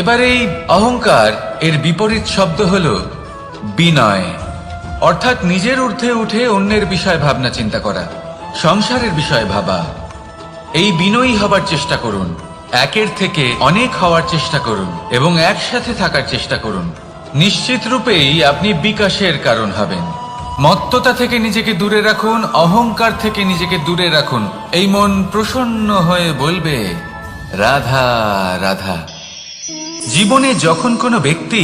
এবার এই অহংকার, এর বিপরীত শব্দ হলো বিনয়, অর্থাৎ নিজের ঊর্ধ্বে উঠে অন্যের বিষয়ে ভাবনা চিন্তা করা, সংসারের বিষয়ে ভাবা। এই বিনয়ী হবার চেষ্টা করুন, একের থেকে অনেক হওয়ার চেষ্টা করুন, এবং একসাথে থাকার চেষ্টা করুন। নিশ্চিত রূপেই আপনি বিকাশের কারণ হবেন। মত্ততা থেকে নিজেকে দূরে রাখুন, অহংকার থেকে নিজেকে দূরে রাখুন। এই মন প্রসন্ন হয়ে বলবে রাধা রাধা। জীবনে যখন কোনো ব্যক্তি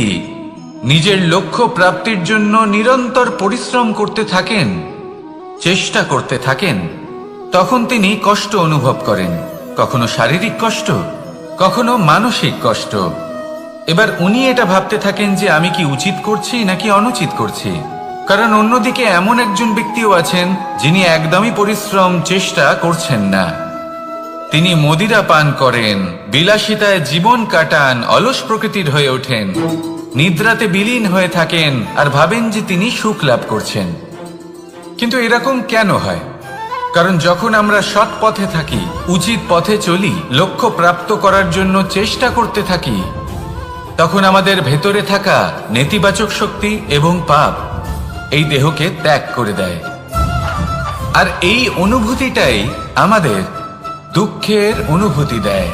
নিজের লক্ষ্য প্রাপ্তির জন্য নিরন্তর পরিশ্রম করতে থাকেন, চেষ্টা করতে থাকেন, তখন তিনি কষ্ট অনুভব করেন, কখনো শারীরিক কষ্ট, কখনো মানসিক কষ্ট। এবার উনি এটা ভাবতে থাকেন যে আমি কি উচিত করছি নাকি অনুচিত করছি। কারণ অন্যদিকে এমন একজন ব্যক্তিও আছেন যিনি একদমই পরিশ্রম, চেষ্টা করছেন না। তিনি মদিরা পান করেন, বিলাসিতায় জীবন কাটান, অলস প্রকৃতির হয়ে ওঠেন, নিদ্রাতে বিলীন হয়ে থাকেন, আর ভাবেন যে তিনি সুখ লাভ করছেন। কিন্তু এরকম কেন হয়? কারণ যখন আমরা সৎ পথে থাকি, উচিত পথে চলি, লক্ষ্য প্রাপ্ত করার জন্য চেষ্টা করতে থাকি, তখন আমাদের ভেতরে থাকা নেতিবাচক শক্তি এবং পাপ এই দেহকে ত্যাগ করে দেয়। আর এই অনুভূতিটাই আমাদের দুঃখের অনুভূতি দেয়,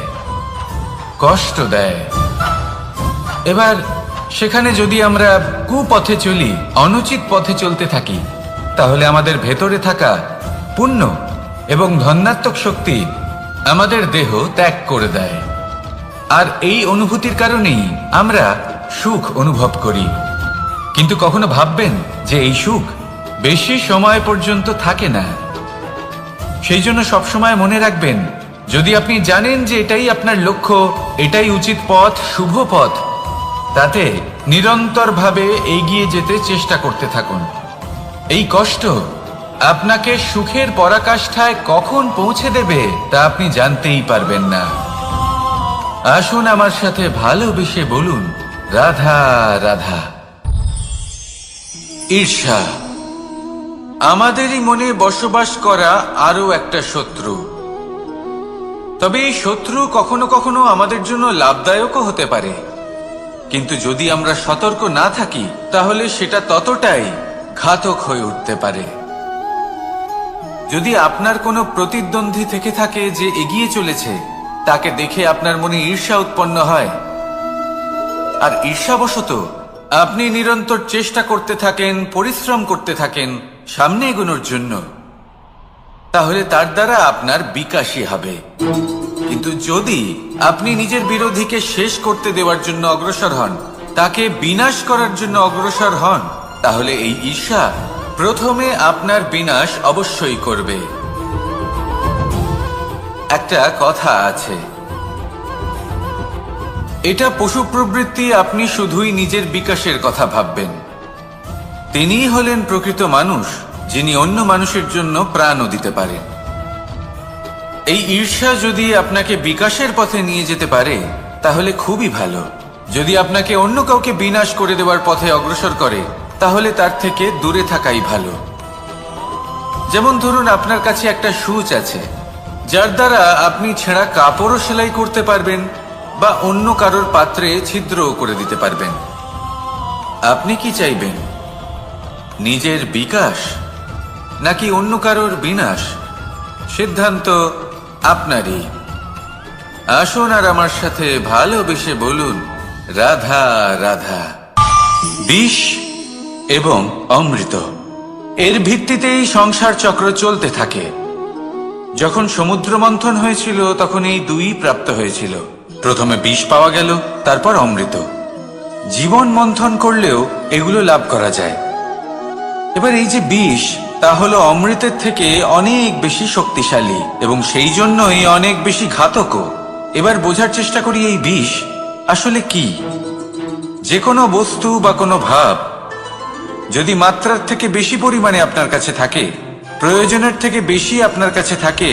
কষ্ট দেয়। এবার সেখানে যদি আমরা কুপথে চলি, অনুচিত পথে চলতে থাকি, তাহলে আমাদের ভেতরে থাকা পুণ্য এবং ধনাত্মক শক্তি আমাদের দেহ ত্যাগ করে দেয়। আর এই অনুভূতির কারণেই আমরা সুখ অনুভব করি। কিন্তু কখনো ভাববেন যে এই সুখ বেশি সময় পর্যন্ত থাকে না। সেই জন্য সবসময় মনে রাখবেন, যদি আপনি জানেন যে এটাই আপনার লক্ষ্য, এটাই উচিত পথ, শুভ পথ, তাতে নিরন্তরভাবে এগিয়ে যেতে চেষ্টা করতে থাকুন। এই কষ্ট আপনাকে সুখের পরাকাষ্ঠায় কখন পৌঁছে দেবে তা আপনি জানতেই পারবেন না। আসুন আমার সাথে ভালোবেসে বলুন, রাধা রাধা। ঈর্ষা আমাদেরই মনে বসবাস করা আরো একটা শত্রু। তবে এই শত্রু কখনো কখনো আমাদের জন্য লাভদায়কও হতে পারে, কিন্তু যদি আমরা সতর্ক না থাকি তাহলে সেটা ততটাই ঘাতক হয়ে উঠতে পারে। যদি আপনার কোনো প্রতিদ্বন্দ্বী থেকে থাকে যে এগিয়ে চলেছে, তাকে দেখে আপনার মনে ঈর্ষা উৎপন্ন হয়, আর ঈর্ষাবশত আপনি নিরন্তর চেষ্টা করতে থাকেন, পরিশ্রম করতে থাকেন সামনে এগোনোর জন্য, তাহলে তার দ্বারা আপনার বিকাশই হবে। কিন্তু যদি আপনি নিজের বিরোধীকে শেষ করতে দেওয়ার জন্য অগ্রসর হন, তাকে বিনাশ করার জন্য অগ্রসর হন, তাহলে এই ঈর্ষা প্রথমে আপনার বিনাশ অবশ্যই করবে। একটা কথা আছে, এটা পশু প্রবৃত্তি, আপনি শুধুই নিজের বিকাশের কথা ভাববেন। তিনিই হলেন প্রকৃত মানুষ, যিনি অন্য মানুষের জন্য প্রাণও দিতে পারেন। এই ঈর্ষা যদি আপনাকে বিকাশের পথে নিয়ে যেতে পারে তাহলে খুবই ভালো। যদি আপনাকে অন্য কাউকে বিনাশ করে দেওয়ার পথে অগ্রসর করে, তাহলে তার থেকে দূরে থাকাই ভালো। যেমন ধরুন, আপনার কাছে একটা সূচ আছে, যার দ্বারা আপনি ছেঁড়া কাপড়ও সেলাই করতে পারবেন বা অন্য কারোর পাত্রে ছিদ্রও করে দিতে পারবেন। আপনি কি চাইবেন, নিজের বিকাশ নাকি অন্য কারোর বিনাশ? সিদ্ধান্ত আপনারই। আসুন আর আমার সাথে ভালোবেসে বলুন, রাধা রাধা। বিষ এবং অমৃত, এর ভিত্তিতেই সংসার চক্র চলতে থাকে। যখন সমুদ্র মন্থন হয়েছিল তখন এই দুই প্রাপ্ত হয়েছিল। প্রথমে বিষ পাওয়া গেল, তারপর অমৃত। জীবন মন্থন করলেও এগুলো লাভ করা যায়। এবার এই যে বিষ, তা হলো অমৃতের থেকে অনেক বেশি শক্তিশালী এবং সেই জন্যই অনেক বেশি ঘাতকও। এবার বোঝার চেষ্টা করি এই বিষ আসলে কি। যে কোনো বস্তু বা কোনো ভাব যদি মাত্রার থেকে বেশি পরিমাণে আপনার কাছে থাকে, প্রয়োজনের থেকে বেশি আপনার কাছে থাকে,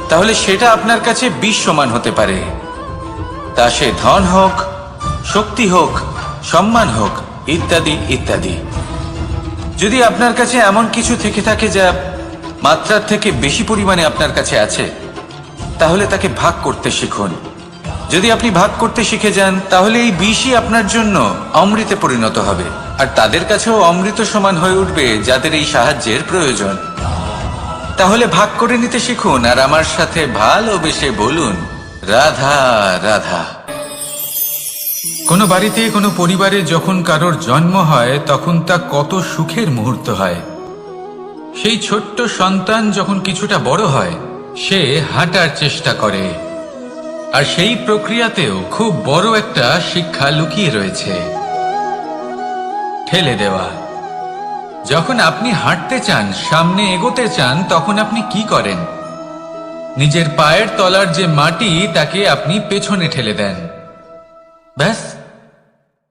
তাহলে সেটা আপনার কাছে বিষ সমান হতে পারে। তা সে ধন হোক, শক্তি হোক, সম্মান হোক, ইত্যাদি ইত্যাদি। যদি আপনার কাছে এমন কিছু থেকে থাকে যা মাত্রার থেকে বেশি পরিমাণে আপনার কাছে আছে, তাহলে তাকে ভাগ করতে শিখুন। যদি আপনি ভাগ করতে শিখে যান, তাহলে এই বিষই আপনার জন্য অমৃতে পরিণত হবে, আর তাদের কাছেও অমৃত সমান হয়ে উঠবে যাদের এই সাহায্যের প্রয়োজন। তাহলে ভাগ করে নিতে শিখুন আর আমার সাথে ভালোবেসে বলুন, রাধা রাধা। কোনো বাড়িতে, কোনো পরিবারে যখন কারোর জন্ম হয়, তখন তা কত সুখের মুহূর্ত হয়। সেই ছোট্ট সন্তান যখন কিছুটা বড় হয়, সে হাঁটার চেষ্টা করে, আর সেই প্রক্রিয়াতেও খুব বড় একটা শিক্ষা লুকিয়ে রয়েছে, ঠেলে দেওয়া। যখন আপনি হাঁটতে চান, সামনে এগোতে চান, তখন আপনি কি করেন? নিজের পায়ের তলার যে মাটি, তাকে আপনি পেছনে ঠেলে দেন। ব্যাস,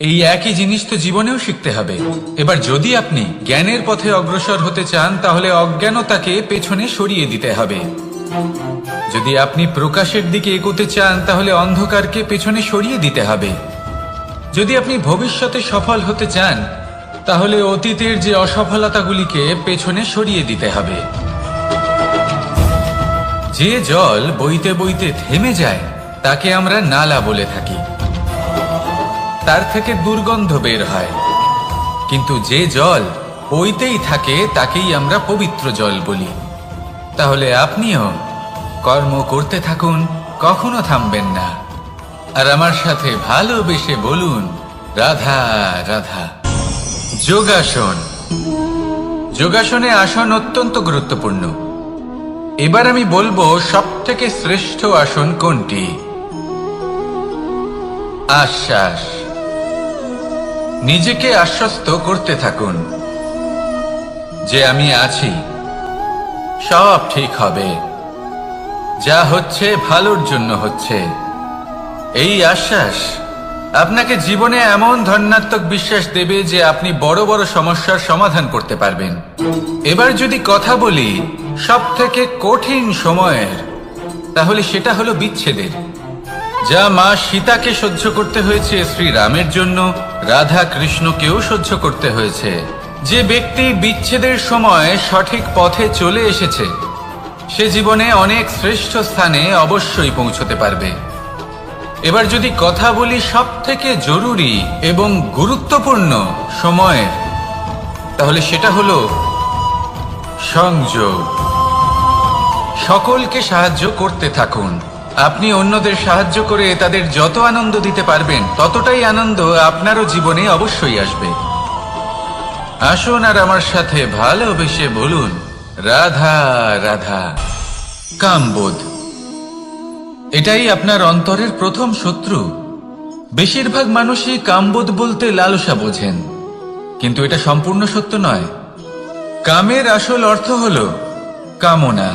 এই একই জিনিস তো জীবনেও শিখতে হবে। এবার যদি আপনি জ্ঞানের পথে অগ্রসর হতে চান, তাহলে অজ্ঞানতাকে পেছনে সরিয়ে দিতে হবে। যদি আপনি প্রকাশের দিকে এগোতে চান, তাহলে অন্ধকারকে পেছনে সরিয়ে দিতে হবে। যদি আপনি ভবিষ্যতে সফল হতে চান, তাহলে অতীতের যে অসফলতাগুলিকে পেছনে সরিয়ে দিতে হবে। যে জল বইতে বইতে থেমে যায়, তাকে আমরা নালা বলে থাকি। তার থেকে দুর্গন্ধ বের হয়। কিন্তু যে জল বইতেই থাকে, তাকেই আমরা পবিত্র জল বলি। তাহলে আপনিও কর্ম করতে থাকুন, কখনো থামবেন না। আর আমার সাথে ভালোবেসে বলুন, রাধা রাধা। যোগাসন। যোগাসনে আসন অত্যন্ত গুরুত্বপূর্ণ। এবার আমি বলবো সবথেকে শ্রেষ্ঠ আসন কোনটি। আশ্বাস। নিজেকে আশ্বস্ত করতে থাকুন যে আমি আছি, সব ঠিক হবে, যা হচ্ছে ভালোর জন্য হচ্ছে। এই আশ্বাস আপনাকে জীবনে এমন ধনাত্মক বিশ্বাস দেবে যে আপনি বড় বড় সমস্যার সমাধান করতে পারবেন। এবার যদি কথা বলি সব থেকে কঠিন সময়ের, তাহলে সেটা হলো বিচ্ছেদের। যা মা সীতাকে সহ্য করতে হয়েছে শ্রীরামের জন্য, রাধা কৃষ্ণকেও সহ্য করতে হয়েছে। যে ব্যক্তি বিচ্ছেদের সময় সঠিক পথে চলে এসেছে, সে জীবনে অনেক শ্রেষ্ঠ স্থানে অবশ্যই পৌঁছতে পারবে। এবার যদি কথা বলি সব থেকে জরুরি এবং গুরুত্বপূর্ণ সময়ের, তাহলে সেটা হলো সংযোগ। সকলকে সাহায্য করতে থাকুন। আপনি অন্যদের সাহায্য করে তাদের যত আনন্দ দিতে পারবেন, ততটাই আনন্দ আপনারও জীবনে অবশ্যই আসবে। আসুন আর আমার সাথে ভালোবেসে বলুন, রাধা রাধা। কামবোধ, এটাই আপনার অন্তরের প্রথম শত্রু। বেশিরভাগ মানুষই কামবোধ বলতে লালসা বোঝেন, কিন্তু এটা সম্পূর্ণ সত্য নয়। কামের আসল অর্থ হলো কামনা।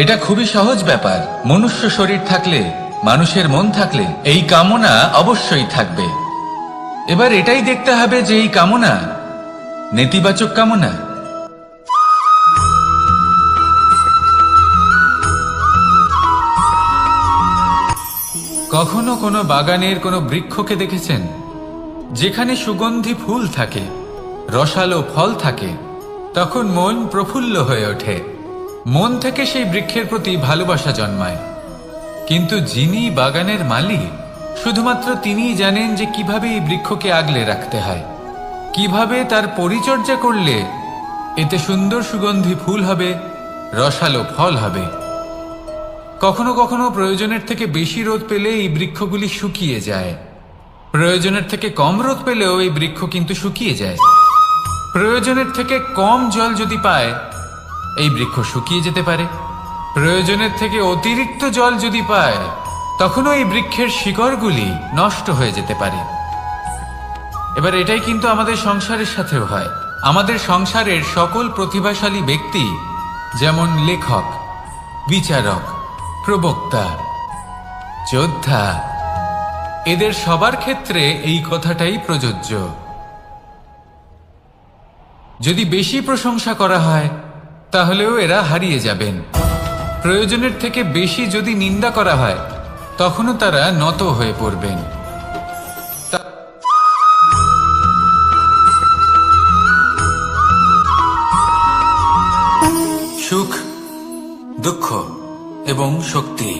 এটা খুবই সহজ ব্যাপার। মনুষ্য শরীর থাকলে, মানুষের মন থাকলে এই কামনা অবশ্যই থাকবে। এবার এটাই দেখতে হবে যে এই কামনা নেতিবাচক কামনা। কখনো কোনো বাগানের কোনো বৃক্ষকে দেখেছেন যেখানে সুগন্ধি ফুল থাকে, রসালো ফল থাকে? তখন মন প্রফুল্ল হয়ে ওঠে, মন থেকে সেই বৃক্ষের প্রতি ভালোবাসা জন্মায়। কিন্তু যিনি বাগানের মালিক, শুধুমাত্র তিনিই জানেন যে কিভাবে এই বৃক্ষকে আগলে রাখতে হয়, কিভাবে তার পরিচর্যা করলে এতে সুন্দর সুগন্ধি ফুল হবে, রসালো ফল হবে। কখনো কখনো প্রয়োজনের থেকে বেশি রোদ পেলে এই বৃক্ষগুলি শুকিয়ে যায়, প্রয়োজনের থেকে কম রোদ পেলেও এই বৃক্ষ কিন্তু শুকিয়ে যায়। প্রয়োজনের থেকে কম জল যদি পায়, এই বৃক্ষ শুকিয়ে যেতে পারে। প্রয়োজনের থেকে অতিরিক্ত জল যদি পায়, তখনও এই বৃক্ষের শিকড়গুলি নষ্ট হয়ে যেতে পারে। এবার এটাই কিন্তু আমাদের সংসারের সাথেও হয়। আমাদের সংসারের সকল প্রতিভাশালী ব্যক্তি, যেমন লেখক, বিচারক, প্রবক্তা, যোদ্ধা, এদের সবার ক্ষেত্রে এই কথাটাই প্রযোজ্য। যদি বেশি প্রশংসা করা হয়, তাহলেও এরা হারিয়ে যাবেন। প্রয়োজনের থেকে বেশি যদি নিন্দা করা হয়, তখনও তারা নত হয়ে পড়বেন। সুখ, দুঃখ এবং শক্তি,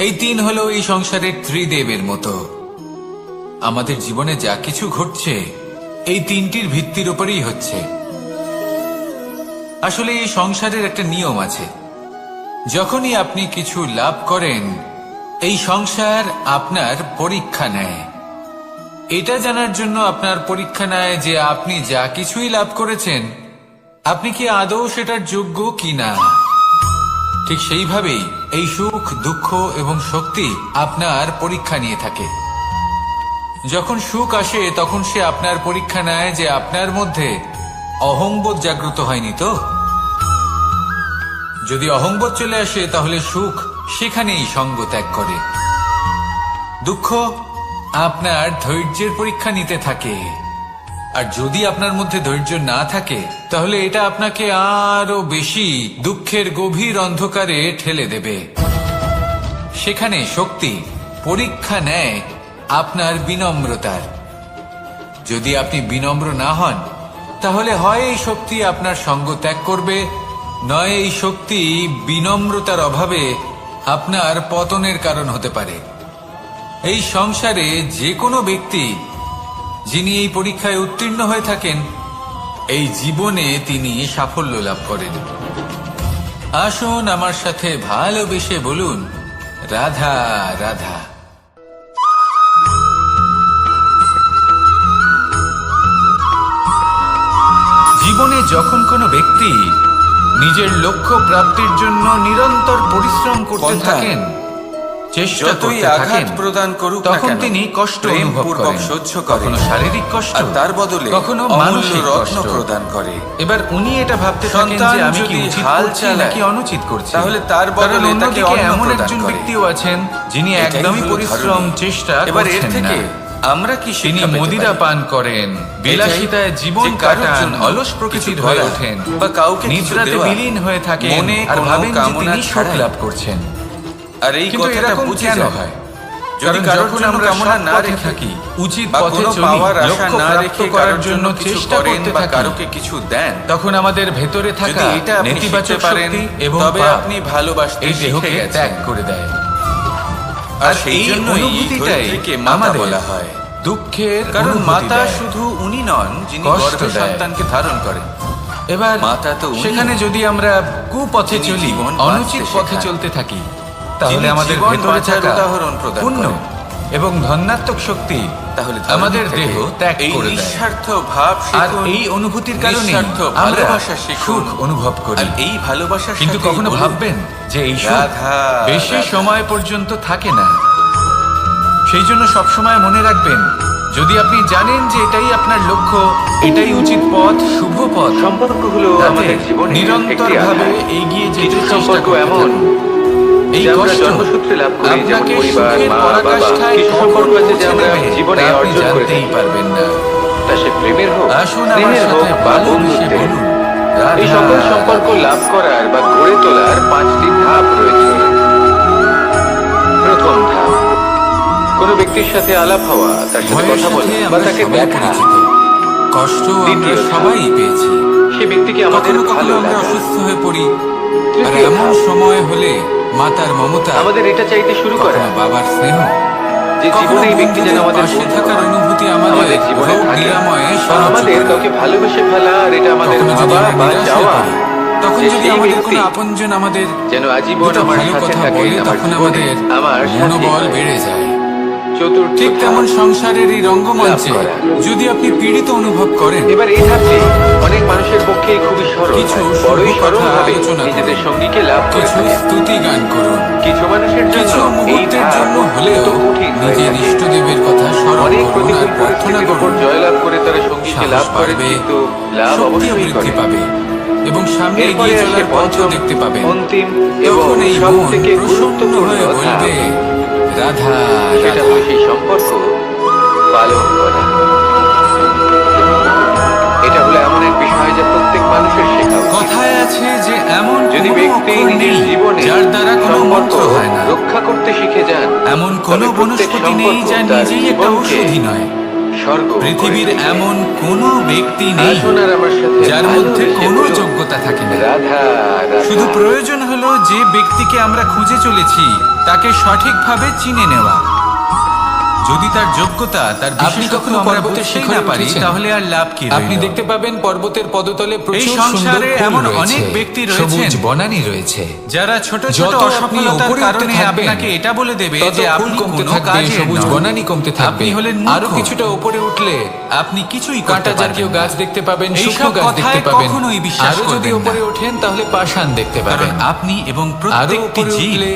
এই তিন হলো এই সংসারের ত্রিদেবের মতো। আমাদের জীবনে যা কিছু ঘটছে এই তিনটির ভিত্তির উপরেই হচ্ছে। আসলে এই সংসারের একটা নিয়ম আছে, যখনই আপনি কিছু লাভ করেন, এই সংসার আপনার পরীক্ষা নেয়। এটা জানার জন্য আপনার পরীক্ষা নেয় যে আপনি যা কিছুই লাভ করেছেন, আপনি কি আদৌ সেটার যোগ্য কিনা। ঠিক সেইভাবেই এই সুখ, দুঃখ এবং শক্তি আপনার পরীক্ষা নিয়ে থাকে। যখন সুখ আসে, তখন সে আপনার পরীক্ষা নেয় যে আপনার মধ্যে অহংবোধ জাগ্রত হয়নি তো। যদি অহংবোধ চলে আসে, তাহলে সুখ সেখানেই সঙ্গ ত্যাগ করে। দুঃখ আপনার ধৈর্যের পরীক্ষা নিতে থাকে, আর যদি আপনার মধ্যে ধৈর্য না থাকে, তাহলে এটা আপনাকে আরো বেশি দুঃখের গভীর অন্ধকারে ঠেলে দেবে। সেখানে শক্তি পরীক্ষা নেয় আপনার বিনম্রতার। যদি আপনি বিনম্র না হন, তাহলে হয় এই শক্তি আপনার সঙ্গ ত্যাগ করবে, নয় এই শক্তি বিনম্রতার অভাবে আপনার পতনের কারণ হতে পারে। এই সংসারে যে কোনো ব্যক্তি যিনি এই পরীক্ষায় উত্তীর্ণ হয়ে থাকেন, এই জীবনে তিনি সাফল্য লাভ করেন। আসুন আমার সাথে ভালোবেসে বলুন, রাধা রাধা। জীবনে যখন কোনো ব্যক্তি নিজের লক্ষ্য প্রাপ্তির জন্য নিরন্তর পরিশ্রম করতে থাকেন, চেষ্টা যতই করতে আঘাত থাকেন প্রদান করুক না তখন কেন, তিনি কষ্ট অনুভব প্রেমপূর্বক করেন, সহ্য করেন। কখনো শারীরিক কষ্ট, আর তার বদলে কখনো অমূল্য মানসিক রত্ন কষ্ট প্রদান করে। এবার উনি এটা ভাবতে থাকেন সন্তান যে আমি কি যদি উচিত হাল করছি চালায়, নাকি অনুচিত করছি, তাহলে তার কারণ বদলে তাকে অন্যদিকে অন্ন এমন প্রদান একজন করে। ব্যক্তিও আছেন যিনি এটাই একদমই হলো পরিশ্রম ধর্মী। চেষ্টা এবার এর করছেন থেকে না। আমরা কি তিনি শিক্ষা পেতে মদিরা পারি? পান করেন, বিলাসিতায় জীবন যে কারোর কাটান, জন্য অলস প্রকৃতির কিছু হয়ে করা ওঠেন বা কাউকে কিছু নিদ্রাতে দেওয়া, বিলীন হয়ে থাকেন মনে আর কোনো ভাবেন যে কামনা তিনি সুখ ছাড়াই। লাভ করছেন। আর এই কিন্তু কথাটা এরকম বুঝে কেন যায় হয়? যদি কারণ কারোর যখন জন্য আমরা কামনা সৎ না পথে রেখে থাকি, উচিত বা পথে কোনো চলি, পাওয়ার আশা লক্ষ্য না প্রাপ্ত রেখে করার কারোর জন্য জন্য কিছু চেষ্টা করেন করতে বা থাকি, কারোকে কিছু দেন, তখন আমাদের ভেতরে থাকা যদি এটা আপনি নেতিবাচক শিখতে পারেন, শক্তি এবং তবে পাপ আপনি ভালোবাসতে এই দেহকে শিখে ত্যাগ গেছেন। করে দেয়। আর সেই জন্যই অনুভূতিটাই ধরিত্রীকে মাতা আমাদের বলা হয়। দুঃখের কারণ অনুভূতি মাতা দেয়। শুধু উনি নন যিনি কষ্ট গর্ভে দেয়। সন্তানকে ধারণ করেন। এবার মাতা তো উনি। সেখানে যদি আমরা কুপথে যিনি চলি, জীবন অনুচিত বাঁচতে পথে শেখান। চলতে থাকি, তাহলে যিনি আমাদের জীবন ভেতরে বাঁচার থাকা উদাহরণ প্রদান পুণ্য করেন। এবং ধন্যাত্মক শক্তি তাহলে আমাদের দেহ ত্যাগ এই করে দেয়। নিঃস্বার্থ ভাব আর শিখুন, এই অনুভূতির কারণে নিঃস্বার্থ আমরা ভালোবাসা শিখুন। সুখ অনুভব করি। আর এই ভালোবাসার কিন্তু সাথেই কখনো বলুন, ভাববেন যে এই সুখ রাধা, বেশি রাধা। সময় পর্যন্ত থাকে না। সেই জন্য সবসময় মনে রাখবেন, যদি আপনি জানেন যে এটাই আপনার লক্ষ্য, এটাই উচিত পথ, শুভ পথ, সম্পর্ক হলো তাতে আমাদের জীবনে নিরন্তরভাবে এগিয়ে যেতে কিছু চেষ্টা সম্পর্ক করতে এমন থাকুন। এই যা আমরা কষ্ট জন্মসূত্রে লাভ করি, যেমন আপনাকে পরিবার, সুখের মা, পরাকাষ্ঠায় বাবা। কিছু কখন সম্পর্ক আছে পৌঁছে যা আমরা দেবে জীবনে তা আপনি অর্জন করে জানতেই থাকি। পারবেন না। তা সে প্রেমের হোক, আসুন আমার স্নেহের হোক সাথে বা ভালোবেসে বন্ধুত্বের। বলুন, এই রাধা, সকল সম্পর্ক রাধা। লাভ করার বা গড়ে তোলার 5টি ধাপ রয়েছে। প্রথম ধাপ, কোনো ব্যক্তির সাথে আলাপ হওয়া, তার সাথে ভয়ের কথা বলা সাথে বা আমরা তাকে সবাই দেখা। পরিচিত। কষ্ট আমরা দ্বিতীয় ধাপ, সবাই পেয়েছি। সে ব্যক্তিকে আমাদের কখনো ভালো কখনো আমরা লাগা। অসুস্থ হয়ে পড়ি, আর তৃতীয় এমন ধাপ, সময় হলে মাতার মমতা, আমাদের এটা চাইতে শুরু করা কখনো বাবার স্নেহ, যে কখনো জীবনে এই ব্যক্তি যেন বন্ধুদের আমাদের পাশে বন্ধু থাকার হয়। অনুভূতি আমাদের আমাদের জীবনে রোগ থাকে। নিরাময়ে বা সাহায্য আমাদের করে। কাউকে ভালোবেসে ফেলা, আর এটা আমাদের কখনো যদি ভাবা আমরা বা নিরাশ হয়ে চাওয়া পড়ি, তখন যে যদি সেই আমাদের ব্যক্তি কোনো আপনজন আমাদের যেন আজীবন দুটো আমার ভালো সাথে কথা থাকে, বলে, আমার তখন জীবনে আমাদের আমার সাথী মনোবল হয়। বেড়ে যায়। চতুর্থ ঠিক ধাপ, তেমন সংসারের এই রঙ্গমঞ্চে লাভ করা। যদি আপনি পীড়িত অনুভব করেন, এবার এই ধাপটি অনেক মানুষের পক্ষে খুবই সরল কিছু হয়। শুভ বড়ই কথা সরল ভাবে আলোচনা নিজেদের করুন। সঙ্গীকে লাভ করে কিছু থাকে। স্তুতি গান করুন, কিছু মানুষের জন্য কিছু এই মুহূর্তের ধাপ জন্য হলেও অত্যন্ত কঠিন হয়ে নিজের থাকে। ইষ্টদেবের কথা স্মরণ অনেক করুন প্রতিকূল আর প্রার্থনা পরিস্থিতির উপর করুন। জয়লাভ করে তারা সঙ্গীকে সাহস লাভ করে, বাড়বে, কিন্তু লাভ শক্তিও অবশ্যই বৃদ্ধি করে। পাবে এবং সামনে এরপরে এগিয়ে আসে চলার পথও পঞ্চম, দেখতে পাবেন। অন্তিম এবং তখন এই সব মন থেকে প্রসন্ন গুরুত্বপূর্ণ হয়ে ধাপ, বলবে, রাধা, সেটা রাধা। হলো সেই সম্পর্ক পালন করা। এটা হলো এমন এক বিষয় যা প্রত্যেক মানুষের শেখা উচিত। কথায় আছে যে এমন যদি কোনো ব্যক্তি অক্ষর নিজের নেই জীবনে যার দ্বারা কোনো সম্পর্ক মন্ত্র হয় না, রক্ষা করতে শিখে যান, এমন কোনো তবে প্রত্যেক বনস্পতি নেই সম্পর্ক যা তার নিজেই একটা জীবনকে ঔষধি নয়। স্বর্গ করে পৃথিবীর তোলে। এমন কোনো ব্যক্তি নেই আসুন আর আমার সাথে যার মধ্যে ভালোবেসে কোনো বলুন, যোগ্যতা থাকে না। রাধা, রাধা। শুধু প্রয়োজন হলো যে ব্যক্তিকে আমরা খুঁজে চলেছি তাকে সঠিকভাবে চিনে নেওয়া। যদি তার যোগ্যতা, তার আপনি বিশেষত্ব কখনো আমরা পর্বতের বুঝতেই শিখরে না পারি, উঠেছেন? তাহলে আর লাভ কি আপনি রইল? দেখতে পাবেন পর্বতের পদতলে এই প্রচুর সুন্দর সংসারে ফুল এমন রয়েছে, অনেক ব্যক্তি রয়েছেন সবুজ বনানী রয়েছে। যারা ছোট ছোট যত আপনি অসফলতার উপরে উঠতে কারণে থাকবেন, আপনাকে এটা বলে দেবে তত যে ফুল আপনি কমতে কোনো থাকবে, কাজের সবুজ নন। বনানী কমতে থাকবে। আপনি হলেন আরো মূর্খ। কিছুটা উপরে উঠলে আপনি কিছুই করতে কাঁটা জাতীয় পারবেন না। গাছ দেখতে পাবেন, এইসব শুকনো গাছ দেখতে কথায় পাবেন। কখনোই বিশ্বাস আরো যদি করবেন না। উপরে ওঠেন তাহলে পাষাণ দেখতে কারণ পাবেন। আপনি এবং আরো প্রত্যেকটি উপরে জীব উঠলে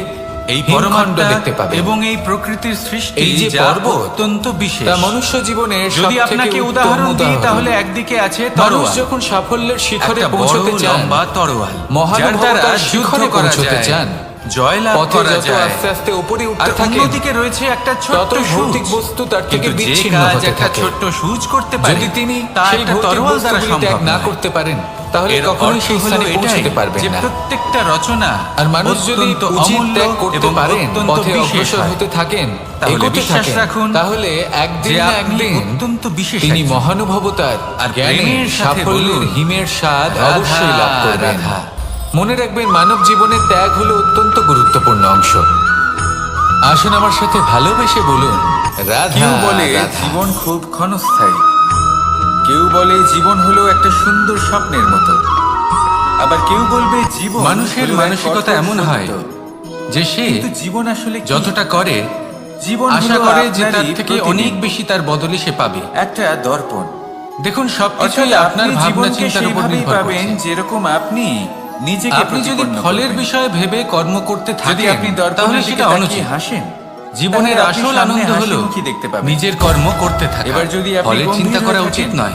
এই হিমখণ্ড পরমাত্মা দেখতে পাবেন। এবং এই প্রকৃতির সৃষ্টি এই যে যা পর্বত, অত্যন্ত বিশেষ। তা মনুষ্য জীবনের যদি সবথেকে আপনাকে উত্তম উদাহরণ দিই উদাহরণ। তাহলে একদিকে আছে মানুষ তরোয়াল, যখন সাফল্যের শিখরে একটা বড় পৌঁছতে চান, লম্বা তরোয়াল, যার মহানুভবতার দ্বারা শিখরে যুদ্ধ করা পৌঁছতে যায়, চান, জয়লাভ পথে করা যত যায়। আস্তে আস্তে উপরে আর উঠতে থাকেন, অন্যদিকে রয়েছে একটা ছোট্ট ততই ভৌতিক সূচ। বস্তু তার থেকে কিন্তু যে বিচ্ছিন্ন কাজ হতে একটা থাকে। ছোট্ট সূচ করতে পারে, যদি তিনি তা সেই একটা ভৌতিক তরোয়াল দ্বারা বস্তুগুলি ত্যাগ সম্ভব না নয়। করতে পারেন, তাহলে এর কখনোই অর্থ সেই হলো স্থানে এটাই পৌঁছতে পারবেন যে না। প্রত্যেকটা রচনা আর মানুষ যদি অত্যন্ত উচিত অমূল্য ত্যাগ করতে এবং পারেন, অত্যন্ত পথে বিশেষ অগ্রসর হয়। হতে থাকেন, তাহলে এগোতে বিশ্বাস থাকেন, রাখুন তাহলে একদিন যে না আপনি একদিন অত্যন্ত বিশেষ তিনি একজন। মহানুভবতার আর জ্ঞানের প্রেমের সাথে সাফল্যের বলুন, হিমের স্বাদ রাধা, অবশ্যই লাভ করবেন। রাধা। মনে রাখবেন, মানব জীবনে ত্যাগ হলো অত্যন্ত গুরুত্বপূর্ণ অংশ। আসুন আমার সাথে ভালোবেসে বলুন, রাধা, কেউ বলে রাধা। জীবন খুব ক্ষণস্থায়ী, কেউ বলে জীবন হলো একটা সুন্দর স্বপ্নের মতো, আবার কেউ বলবে জীবন মানুষের হলো এক মানসিকতা কঠোর এমন হয় সত্য। যে সে কিন্তু জীবন আসলে কি? যতটা করে জীবন আশা হলো করে যে তার আপনারই থেকে প্রতিদিন অনেক বেশি তার বদলে সে পাবে। একটা দর্পণ। দেখুন, অর্থাৎ সবকিছুই আপনার আপনি ভাবনা জীবনকে চিন্তার উপর সেইভাবেই নির্ভর পাবেন করছে। যেরকম আপনি নিজেকে আপনি যদি প্রতিপন্ন ফলের করবেন। বিষয়ে ভেবে কর্ম করতে যদি থাকেন আপনি তাহলে দর্পণের দিকে সেটা তাকিয়ে অনুচিত। হাসেন, জীবনের তাহলে আপনি আসল সামনে আনন্দ হলো হাসিমুখী দেখতে পাবেন। নিজের কর্ম করতে থাকা। এবার যদি আপনি ফলের গম্ভীর চিন্তা হয়ে করা থাকেন, উচিত নয়।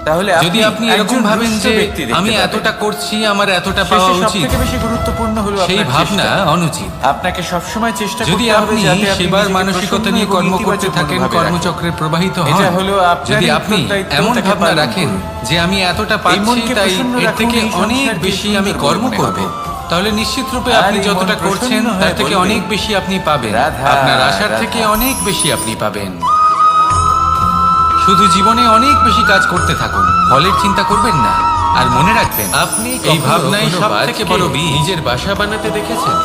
তাহলে যদি আপনি এরকম একজন ভাবেন দুষ্ট যে ব্যক্তি দেখতে আমি পাবেন। এতটা করছি আমার এতটা শেষে পাওয়া উচিত, সবথেকে বেশি গুরুত্বপূর্ণ হলো সেই আপনার ভাবনা চেষ্টা। অনুচিত। আপনাকে সবসময় চেষ্টা যদি করতে হবে আপনি যাতে আপনি সেবার নিজেকে মানসিকতা প্রসন্ন নিয়ে এবং কর্ম করতে ইতিবাচক থাকেন, মনোভাবে কর্মচক্রে প্রবাহিত হন, এটা হলো আপনারই যদি আপনি উত্তরদায়িত্ব, এমন তাকে ভাবনা পালন রাখেন করুন। যে আমি এতটা এই পাচ্ছি মনকে তাই প্রসন্ন এর রাখুন, থেকে এই অনেক সংসারকে বেশি সুন্দর আমি বলে কর্ম মনে করব, হবে। তাহলে নিশ্চিত রূপে আর আপনি এই মন যতটা প্রসন্ন করছেন হয়ে তার থেকে বলবে, অনেক বেশি আপনি পাবেন, রাধা, আপনার আশার রাধা। থেকে অনেক বেশি আপনি পাবেন। শুধু জীবনে অনেক বেশি কাজ করতে থাকুন, ফলের চিন্তা করবেন না। আর মনে রাখবেন আপনি এই কখনো ভাবনাই কোনো সব থেকে বড় বাজকে বীজ। নিজের বাসা বানাতে দেখেছেন?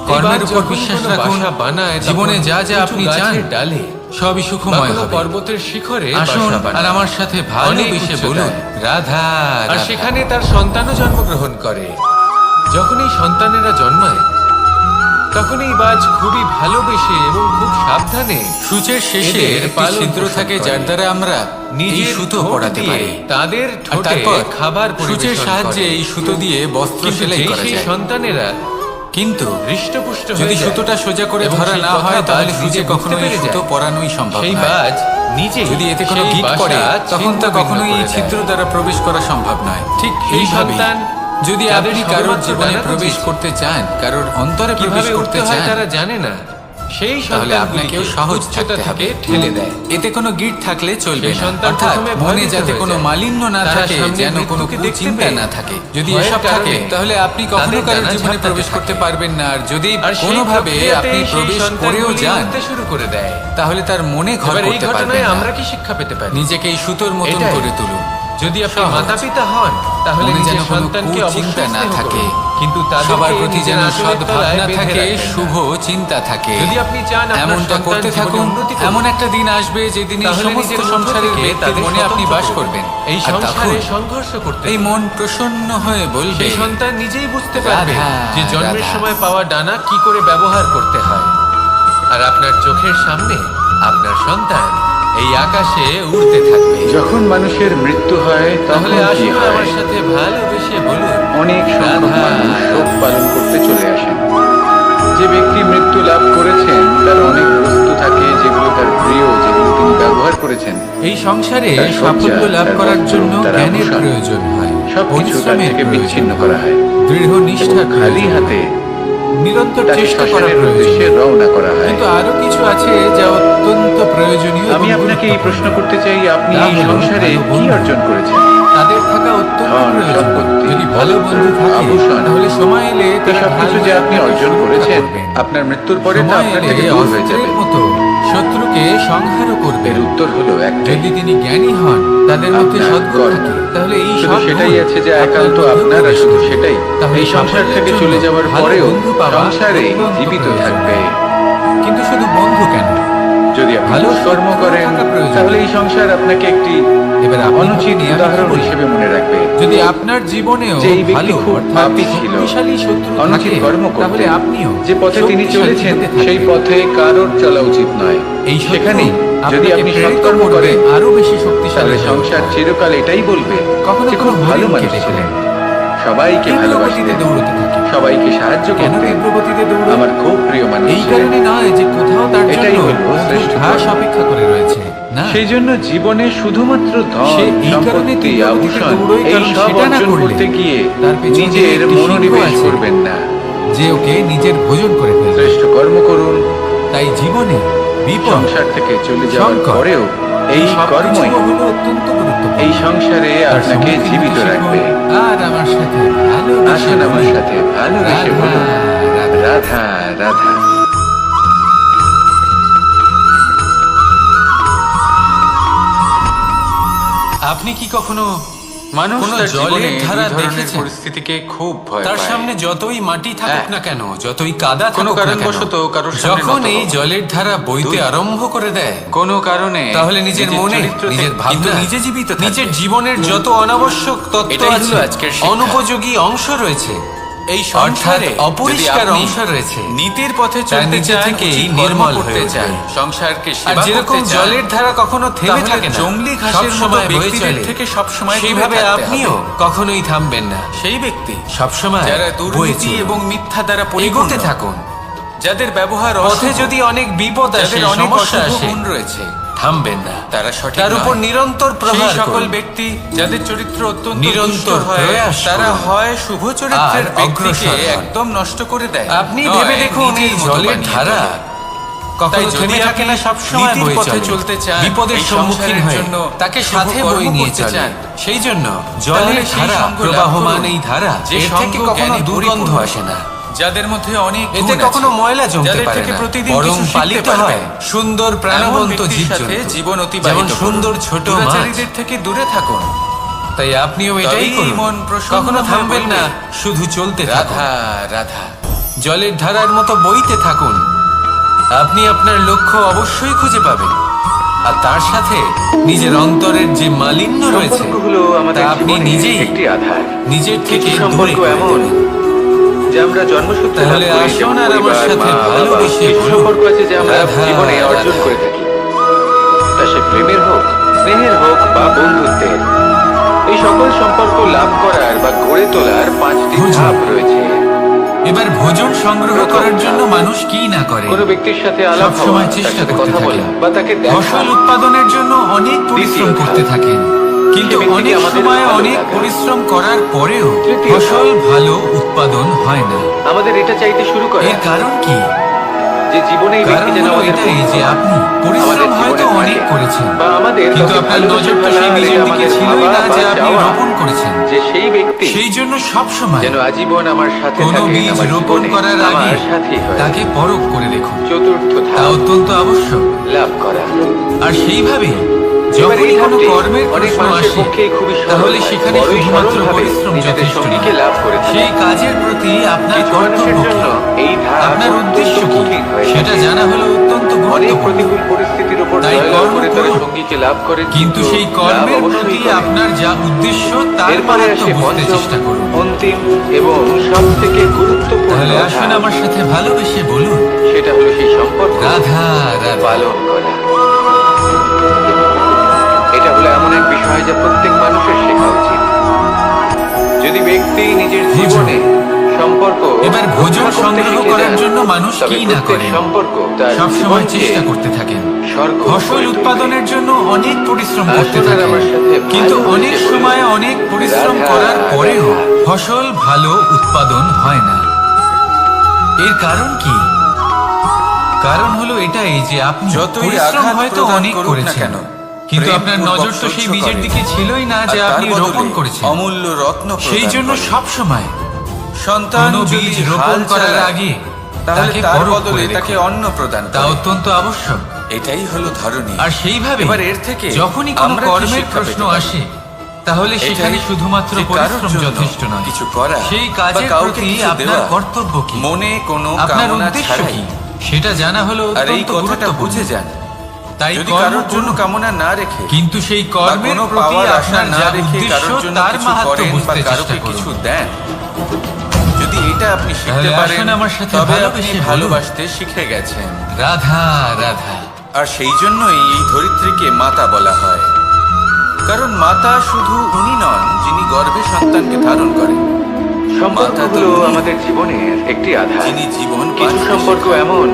কর্মের এই উপর বাজ বিশ্বাস যখন কোনো রাখুন, বাসা বানায় জীবনে তখন যা যা উঁচু আপনি গাছের চান ডালে সবই বা সুখময় কোনো হবে। পর্বতের শিখরে আসুন বাসা আর বানায়। আমার সাথে অনেক ভালোবেসে উচ্চতায়। বলুন রাধা আর রাধা। সেখানে তার সন্তানও জন্মগ্রহণ করে। যখন এই সন্তানেরা জন্মায় তখন এই বাজ খুবই ভালোবেসে এবং খুব সাবধানে সূচের শেষে এদের একটি পালন ছিদ্র পোষণ থাকে করে। যার দ্বারা আমরা এই নিজের সুতো ঠোঁট পরাতে দিয়ে পারি। তাদের আর ঠোঁটে তারপর খাবার সূচের পরিবেশন সাহায্যে করে। এই সুতো দিয়ে বস্ত্র কিন্তু সেলাই যেই করা সেই যায়। সন্তানেরা কিন্তু হৃষ্টপুষ্ট যদি হয়ে যায় সুতোটা সোজা করে এবং ধরা সেই না কথা হয় তাহলে বাজ সূচে নিজে কখনো বুঝতে এই পেরে সুতো যায়। পরানোই সম্ভব সেই নয়। বাজ নিজে যদি এতে কোনো সেই গিট বাসা পড়ে তখন তা ছিন্ন কখনোই ভিন্ন এই করে দেয়। ছিদ্র দ্বারা প্রবেশ করা সম্ভব নয়। ঠিক এই এইভাবেই সন্তান যদি যাদের আপনি কারোর সবেমাত্র জীবনে ডানা প্রবেশ গজিয়েছে, করতে চান, কারোর অন্তরে প্রবেশ কিভাবে করতে উঠতে হয় চান, তারা জানে না, সেই তাহলে সন্তানগুলিকে আপনাকেও সহজ উচ্চতা থাকতে হবে। থেকে ঠেলে দেয়। এতে কোনো গিট থাকলে চলবে সেই না। সন্তান অর্থাৎ প্রথমে মনে ভয়ভীত যাতে হয়ে কোনো যায়। মালিন্য না তারা থাকে, সামনে যেন কোনো মৃত্যুকে দেখতে কুচিন্তা পেয়ে না থাকে। যদি ভয়ের এসব থাকে কারণে তাহলে আপনি কখনো তাদের কারোর ডানা জীবনে ঝাপটাতে প্রবেশ করতে থাকে। পারবেন না। আর যদি আর সেই কোনোভাবে আপনি প্রক্রিয়াতেই সেই প্রবেশ করেও সন্তানগুলি যান উঠতে শুরু করে দেয়। তাহলে তার মনে ঘর এবার এই করতে পারবেন ঘটনায় না। আমরা কি শিক্ষা পেতে পারি? নিজেকে এই সুতোর মতন এটাই। করে তুলুন। যদি আপনি সহজ। মাতাপিতা হন তাহলে মনে নিজের যেন কোনো সন্তানকে কুচিন্তা অবশ্যই না স্নেহ থাকে, করুন। কিন্তু তাদেরকে সবার প্রতি নিজের যেন আঁচলের সৎ তলায় ভাবনা বেঁধে থাকে, রাখবেন না। শুভ চিন্তা থাকে। যদি আপনি চান আপনার এমনটা সন্তান করতে জীবনে থাকুন, উন্নতি করুক, এমন একটা দিন আসবে যেদিন এই তাহলে সমস্ত নিজের সংসারের থেকে ব্যক্তির তাদের মনে আপনি স্বতন্ত্র বাস করুন। করবেন। এই আর সংসারে তখন সংঘর্ষ করতে এই মন প্রসন্ন হয়ে বলবে সেই সন্তান নিজেই বুঝতে পারবে রাধা, যে জন্মের রাধা। সময় পাওয়া ডানা কি করে ব্যবহার করতে হয়। আর আপনার চোখের সামনে আপনার সন্তান এই আকাশে উড়তে থাকবে। যখন মানুষের মৃত্যু হয় তাহলে তখন কি আসুন হয়? আমার সাথে ভালোবেসে বলুন অনেক সংখ্যক রাধা, মানুষ শোক রাধা। পালন করতে চলে আসেন। যে ব্যক্তি মৃত্যু লাভ করেছেন তার অনেক বস্তু থাকে যেগুলো তার প্রিয়, যেগুলো তিনি ব্যবহার করেছেন। এই সংসারে তার শয্যা, সাফল্য লাভ তার করার বস্ত্র, জন্য তার জ্ঞানের আভূষণ, প্রয়োজন হয়, সবকিছু তার পরিশ্রমের থেকে প্রয়োজন বিচ্ছিন্ন হয়, করা হয়। দৃঢ় নিষ্ঠার এবং খালি প্রয়োজন হাতে হয়, নিরন্তর তাকে চেষ্টা করার শ্মশানের প্রয়োজন উদ্দেশ্যে হয়। রওনা করা হয়। কিন্তু আরো কিছু আছে যা অত্যন্ত প্রয়োজনীয় আমি এবং আপনাকে এই প্রশ্ন গুরুত্বপূর্ণ। করতে চাই, আপনি তা এই হলো সংসারে ভালো কি বন্ধু। অর্জন করেছেন? তাদের থাকা অত্যন্ত ধন, প্রয়োজন। সম্পত্তি, যদি ভালো বস্ত্র, বন্ধু থাকে আভূষণ, তাহলে সময় এলে এই তারা সবকিছু ঢাল যে হয়ে আপনি আপনাকে অর্জন সুরক্ষা করেছেন করবেন। আপনার মৃত্যুর পরে তা সময় আপনার এলে থেকে দূর হয়ে যাবে। অস্ত্রের মতো শত্রুকে সংহারও করবেন। এর উত্তর হলো একটাই, যদি তিনি জ্ঞানী হন, তাদের মধ্যে আপনার সদ্গুণ কর্ম। থাকে, তাহলে এই শুধু সৎ সেটাই গুণ আছে যে আপনার একান্ত মধ্যেও আপনার, আর প্রবেশ শুধু করবে। সেটাই তাহলে এই সংসার সাফল্যের থেকে জন্য চলে যাওয়ার ভালো পরেও বন্ধু পাওয়া সংসারে অত্যন্ত জীবিত প্রয়োজন। থাকবে। কিন্তু শুধু বন্ধু কেন, যদি আপনি ভালো কর্ম শত্রু করেন থাকা প্রয়োজন। তাহলে এই সংসার আপনাকে একটি এবার আপনি অনুচিত ভাবুন, আমি কি উদাহরণ বলি? হিসেবে মনে রাখবে। যদি আপনার জীবনেও যে এই ব্যক্তি ভালো খুব অর্থাৎ পাপী ছিল, শক্তিশালী শত্রু অনুচিত থাকে, কর্ম তাহলে করতেন, আপনিও যে পথে তিনি শক্তিশালী চলেছেন হতে থাকবেন। সেই পথে কারোর চলা উচিত নয়। এই শত্রু সেখানেই যদি আপনাকে আপনি প্রেরিত সৎকর্ম করবে করেন আরো বেশি শক্তিশালী তাহলে হয়ে সংসার ওঠা। চিরকাল এটাই বলবে কখনো যে কোনো খুব ভালো হরিণকে মানুষ ছিলেন, সবাইকে তীব্র গতিতে ভালোবাসতেন, দৌড়তে থাকে। সবাইকে সাহায্য কেন করতেন। তীব্র গতিতে দৌড়ে? আমার খুব প্রিয় মানুষ এই ছিলেন। কারণে নয় যে কোথাও তার এটাই জন্য হলো মধুর শ্রেষ্ঠ ঘাস কর্ম। অপেক্ষা করে রয়েছে না, সেই জন্য জীবনে শুধুমাত্র ধন, সে এই কারণে সম্পত্তি, তীব্র গতিতে আভূষণ দৌড়োয়, এই কারণ সব সেটা না অর্জন করলে করতে গিয়ে তার পেছনে নিজের একটি সিংহ মনোনিবেশ আছে, করবেন না। যে ওকে নিজের ভোজন করে ফেলবে। শ্রেষ্ঠ কর্ম করুন। তাই জীবনে বিপদ, সংসার থেকে চলে যাওয়ার সংকট, পরেও এই সবকিছু কর্মই হলো অত্যন্ত গুরুত্বপূর্ণ। এই সংসারে তার আপনাকে সম্মুখীন জীবিত হতে রাখবে। শিখুন। আর আমার সাথে ভালোবেসে আসুন আমার বলুন, সাথে ভালোবেসে রাধা, বলুন রাধা। রাধা রাধা। আপনি কি কখনো মানুষ কোনো তার জলের জীবনে ধারা এই ধরনের দেখেছেন? পরিস্থিতিকে খুব ভয় তার পায়। সামনে যতই মাটি থাকুক হ্যাঁ। না কেন, যতই কাদা কোনো থাকুক না কেন, কারণবশত কারোর সামনে যখন নত এই হও। জলের ধারা বইতে দুই। আরম্ভ করে দেয়, কোনো কারণে তাহলে নিজের মনে, চরিত্র থেকে- নিজের কিন্তু ভাবনা, নিজে জীবিত থাকবে। নিজের জীবনের যত অনাবশ্যক তত্ত্ব এটাই আছে, হলো আজকের শিক্ষা। অনুপযোগী অংশ রয়েছে, এই অর্থাৎ সংসারে অপরিষ্কার যদি আপনি অংশ রয়েছে নীতির পথে তা চলতে নিজে চান, থেকেই উচিত নির্মল কর্ম করতে হয়ে চান, উঠবে। সংসারকে আর সেবা যেরকম করতে চান, জলের ধারা কখনো থেমে তাহলে থাকে না, জংলি ঘাসের মতো সবসময় বয়ে ব্যক্তিদের চলে, থেকে সবসময় দূরে সেইভাবে থাকতে আপনিও হবে। কখনোই থামবেন না, সেই ব্যক্তি সবসময় যারা বয়ে দুর্নীতি চলুন। এবং মিথ্যা দ্বারা এগোতে পরিপূর্ণ, থাকুন। যাদের ব্যবহার পথে অশুভ, যদি অনেক বিপদ আসে, যাদের অনেক সমস্যা অশুভ আসে, গুণ রয়েছে, থামবেন না, তারা সঠিক তার উপর নয়। নিরন্তর সেই প্রহার সকল করুন। ব্যক্তি যাদের চরিত্র অত্যন্ত নিরন্তর দুষ্ট হয়, প্রয়াস তারা করুন। হয় শুভ চরিত্রের আর ব্যক্তিকে অগ্রসর হন। একদম নষ্ট করে দেয়, আপনি নয় ভেবে দেখুন, নিজের এই মতো জলের বানিয়ে ধারা তোলে। কখনো তাই যদি থেমে থাকে না, আপনি সবসময় নীতির বয়ে পথে চলে। চলতে চান, বিপদের এই সম্মুখীন সংসারের হয়ে জন্য তাকে শুভ সাথে কর্ম বয়ে নিয়ে করতে চলে। চান, সেই জন্য তাহলে জলের সেই ধারা, সঙ্গ লাভ প্রবাহমান করুন, এই ধারা, যে এর থেকে সঙ্গ কখনো জ্ঞানে দুর্গন্ধ পরিপূর্ণ, আসে না, যাদের মধ্যে অনেক এতে গুণ কখনো আছে, ময়লা জমতে যাদের পারে থেকে না, প্রতিদিন বরং কিছু শিখতে পালিত পারবেন। হয় সুন্দর প্রাণবন্ত এমন ব্যক্তির সাথে জীবজন্তু, জীবন অতিবাহিত যেমন করুন। সুন্দর ছোট মাছ। দুরাচারীদের থেকে দূরে থাকুন। তাই আপনিও এটাই তবেই করুন, মন প্রসন্ন কখনো হয়ে থামবেন বলবে, না, শুধু চলতে থাকুন। রাধা রাধা। জলের ধারার মতো বইতে থাকুন, আপনি আপনার লক্ষ্য অবশ্যই খুঁজে পাবেন। আর তার সাথে নিজের অন্তরের যে মালিন্য রয়েছে, সম্পর্ক হলো আমাদের তা আপনি জীবনের নিজেই একটি আধার। নিজের থেকে কিছু দূরে সম্পর্ক করে এমন দেবেন। যে আমরা জন্মসূত্রে তাহলে লাভ করি, আসুন যেমন আর আমার পরিবার, সাথে মা, বাবা। ভালোবেসে কিছু বলুন, সম্পর্ক আছে যে আমরা রাধা, জীবনে অর্জন রাধা। করে থাকি, তা সে প্রেমের হোক, স্নেহের হোক বা বন্ধুত্বের। এই সকল সম্পর্ক লাভ করার বা গড়ে তোলার 5টি বুঝুন। ধাপ রয়েছে। এবার ভোজন সংগ্রহ প্রথম করার জন্য ধাপ। মানুষ কি না করে, কোনো ব্যক্তির সাথে আলাপ হওয়া, সবসময় তার চেষ্টা সাথে করতে কথা বলা থাকেন, বা তাকে দেখা। ফসল উৎপাদনের জন্য অনেক পরিশ্রম দ্বিতীয় করতে ধাপ। থাকেন, কিন্তু সে ব্যক্তিকে অনেক আমাদের সময় ভালো অনেক লাগা। পরিশ্রম করার পরেও তৃতীয় ফসল ধাপ। ভালো উৎপাদন হয় না। আমাদের এটা চাইতে শুরু করে এর কারণ কি? যে জীবনে এই কারণ ব্যক্তি যেন হলো আমাদের এটাই বন্ধু যে হয়। আপনি আমাদের পরিশ্রম হয়তো জীবনে অনেক থাকে। করেছেন, বা আমাদের কিন্তু কাউকে আপনার ভালোবেসে নজরটা ফেলা, সেই এটা বীজের দিকে আমাদের ছিলই ভাবা না বা যে আপনি চাওয়া। রোপণ করেছেন। যে সেই ব্যক্তি সেই জন্য সব সময় যেন আজীবন আমার সাথে কোনো থাকে, বীজ আমার রোপণ জীবনে করার আগে আমার সাথী হয়। তাকে পরখ করে দেখুন, চতুর্থ তা ধাপ, অত্যন্ত আবশ্যক। লাভ করা। আর সেইভাবেই এবার এই যখনই কোনো ধাপটি কর্মের অনেক প্রশ্ন মানুষের আসে, পক্ষেই খুবই সরল তাহলে হয়। সেখানে বড়ই শুধুমাত্র সরলভাবে পরিশ্রম নিজেদের যথেষ্ট সঙ্গীকে নয়। লাভ করে থাকে। সেই কাজের প্রতি আপনার কিছু কর্তব্য মানুষের কি, জন্য এই ধাপ আপনার অত্যন্ত উদ্দেশ্য কি, কঠিন হয়ে সেটা থাকে। জানা হলো অত্যন্ত অনেক গুরুত্বপূর্ণ। প্রতিকূল পরিস্থিতির উপর তাই জয়লাভ কর্ম করে তারা করুন। সঙ্গীকে লাভ করে, কিন্তু সেই লাভ কর্মের অবশ্যই প্রতি করে। আপনার যা উদ্দেশ্য তার এরপরে মাহাত্ম্য আসে বুঝতে পঞ্চম, চেষ্টা করুন। অন্তিম এবং সব থেকে গুরুত্বপূর্ণ তাহলে আসুন ধাপ। আমার সাথে ভালোবেসে বলুন, সেটা হলো সেই সম্পর্ক রাধা রাধা। পালন করা। এটা হলো এমন এক বিষয় যা প্রত্যেক মানুষের শেখা উচিত। যদি ব্যক্তি নিজের জীবনে সম্পর্ক এবার ভোজন রক্ষা করতে সংগ্রহ শিখে করার যান, জন্য মানুষ তবে কি না প্রত্যেক করে, সম্পর্ক তার সবসময় জীবনকে চেষ্টা করতে থাকেন, স্বর্গ ফসল করে তুলবে। উৎপাদনের জন্য অনেক পরিশ্রম করতে আসুন আর থাকেন, আমার সাথে কিন্তু ভালোবেসে অনেক বলুন, সময় অনেক পরিশ্রম রাধা, করার পরেও রাধা। ফসল ভালো উৎপাদন হয় না। এর কারণ কি? কারণ হলো এটাই যে আপনি যতই পরিশ্রম আঘাত হয়তো প্রদান অনেক করুক না করেছেন, কেন, কিন্তু প্রেম আপনার পূর্বক নজর তো সেই সহ্য বীজের করে। দিকে ছিলই না যে আর তার আপনি বদলে রোপণ করেছেন। অমূল্য রত্ন সেই প্রদান জন্য করে। সব সময় সন্তান কোনো যদি বীজ রোপণ হাল করার চালায়, আগে তাহলে তাকে তার পরখ বদলে করে তাকে দেখুন। অন্ন প্রদান তা করে। অত্যন্ত আবশ্যক। এটাই হলো ধরনী। আর সেইভাবে এবার এর থেকে যখনই কোনো আমরা কি কর্মের শিক্ষা প্রশ্ন পেতে পারি? আসে, তাহলে সেখানে এটাই শুধুমাত্র যে কারোর পরিশ্রম জন্য যথেষ্ট নয়, কিছু করা সেই বা কাজের কাউকে প্রতি কিছু আপনার দেওয়া, কর্তব্য কি, মনে কোনো আপনার কামনা উদ্দেশ্য ছাড়াই। কি, সেটা জানা হলো আর এই অত্যন্ত কথাটা গুরুত্বপূর্ণ। বুঝে যান, তাই যদি কর্ম কারোর জন্য করুন, কামনা না রেখে কিন্তু সেই বা কর্মের কোনো প্রতি পাওয়ার আশা আপনার না যা রেখে উদ্দেশ্য কারোর জন্য তার কিছু মাহাত্ম্য করেন বা বুঝতে চেষ্টা কারোকে করুন। কিছু দেন, যদি এটা আপনি শিখতে তাহলে পারেন, আসুন আমার সাথে তবে আপনি ভালোবেসে বলুন, ভালোবাসতে শিখে গেছেন। রাধা রাধা। আর সেই জন্যই এই ধরিত্রীকে মাতা বলা হয়, কারণ মাতা শুধু উনি নন যিনি গর্ভে সন্তানকে ধারণ করেন। সম্পর্ক মাতা তো হলো উনি, আমাদের জীবনের একটি আধার। যিনি জীবন কিছু বাঁচাতে সম্পর্ক শেখান, এমন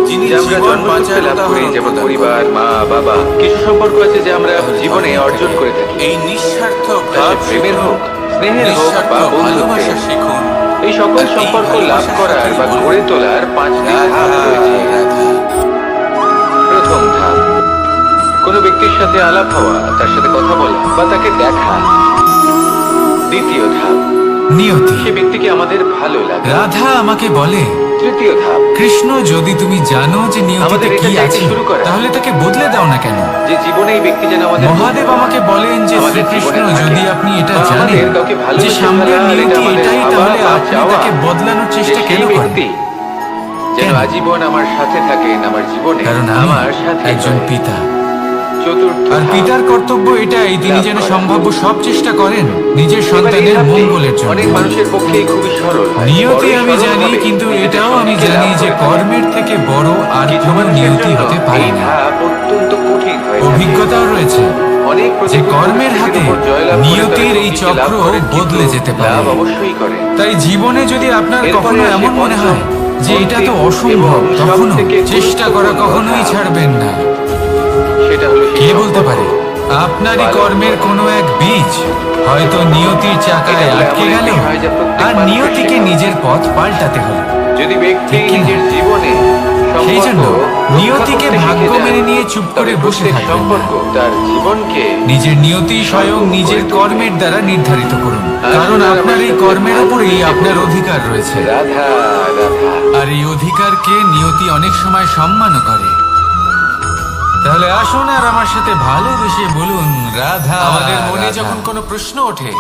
যিনি যে আমরা জীবন জন্মসূত্রে বাঁচার লাভ করি, উদাহরণ যেমন প্রদান পরিবার, করেন। মা, বাবা। কিছু সম্পর্ক আছে যে আমরা তাহলে জীবনে ধর্ম অর্জন থেকে করে থাকি। এই নিঃস্বার্থ তা ভাব সে প্রেমের শিখুন, হোক, স্নেহের হোক নিঃস্বার্থ বা ভালোবাসা বন্ধুত্বের। শিখুন। এই সকল আর এই সম্পর্ক লাভ ভালোবাসার করার সাথেই বা বলুন, গড়ে তোলার 5টি রাধা ধাপ রয়েছে। রাধা। প্রথম ধাপ, কোনো ব্যক্তির সাথে আলাপ হওয়া, তার সাথে কথা বলা বা তাকে দেখা। দ্বিতীয় ধাপ, নিয়তি। সে ব্যক্তিকে আমাদের ভালো লাগে। রাধা আমাকে বলে, তৃতীয় ধাপ, কৃষ্ণ যদি তুমি জানো যে নিয়তিতে আমাদের এটা কি চাইতে আছে, শুরু করা। তাহলে তাকে বদলে দাও না কেন? যে জীবনে এই ব্যক্তি যেন আমাদের মহাদেব আমাকে বলেন যে আমাদের শ্রীকৃষ্ণ জীবনে থাকে। যদি আপনি এটা বা জানেন আমাদের কাউকে ভালোবেসে যে সামনের ফেলা, আর এটা নিয়তি আমাদের এটাই, ভাবা তাহলে বা আপনি চাওয়া, তাকে বদলানোর যে চেষ্টা সেই কেন করেন? ব্যক্তি যেন কেন? আজীবন আমার সাথে থাকেন, আমার জীবনে কারণ আমি আমার সাথে একজন হয়। পিতা। চতুর্থ আর ধাপ। পিতার কর্তব্য এটাই তিনি যেন লাভ করা। সম্ভাব্য সব চেষ্টা করেন নিজের এবার এই সন্তানের ধাপটি মঙ্গলের জন্য। অনেক মানুষের পক্ষেই খুবই সরল হয়। নিয়তি বড়ই আমি সরল জানি, হবে কিন্তু নিজের এটাও আমি সন্তানকে জানি লাভ যে করা। কর্মের থেকে বড় আর কিছু কোনো মানুষের নিয়তি জন্য হতে পারে এই না। ধাপ অত্যন্ত কঠিন হয়ে থাকে। অভিজ্ঞতাও রয়েছে অনেক যে প্রতিকূল কর্মের পরিস্থিতির হাতে উপর জয়লাভ করে নিয়তির তারা এই নিজেকে লাভ চক্র করেন, বদলে কিন্তু যেতে পারে। লাভ অবশ্যই করে। তাই জীবনে যদি আপনার এরপরে কখনো আসে এমন মনে হয় যে পঞ্চম, এটা তো অন্তিম অসম্ভব, এবং তখনও সবথেকে চেষ্টা করা গুরুত্বপূর্ণ কখনোই ধাপ। ছাড়বেন না। সেটা হলো সেই কে বলতে সম্পর্ক। পারে আপনারই পালন কর্মের করা। কোনো এক বীজ হয়তো নিয়তির চাকায় এটা হলো আটকে এমন গেল, একটি বিষয় যা প্রত্যেক আর মানুষের নিয়তিকে শেখা নিজের উচিত। পথ পাল্টাতে হলো। যদি ব্যক্তি ঠিক কি না? নিজের জীবনে সেই জন্য সম্পর্ক নিয়তিকে রক্ষা করতে ভাগ্য শিখে মেনে যায়, নিয়ে চুপ তবে করে বসে প্রত্যেক থাকবেন না। সম্পর্ক তার জীবনকে নিজের নিয়তি স্বয়ং নিজের কর্মের দ্বারা নির্ধারিত করুন, কারণ আপনার এই কর্মের উপরেই আপনার অধিকার রয়েছে। রাধা রাধা। আর এই অধিকারকে নিয়তি অনেক সময় সম্মানও করে। তাহলে আসুন আর আমার সাথে ভালোবেসে বলুন রাধা। আমাদের মনে রাধা। যখন কোনো প্রশ্ন ওঠে,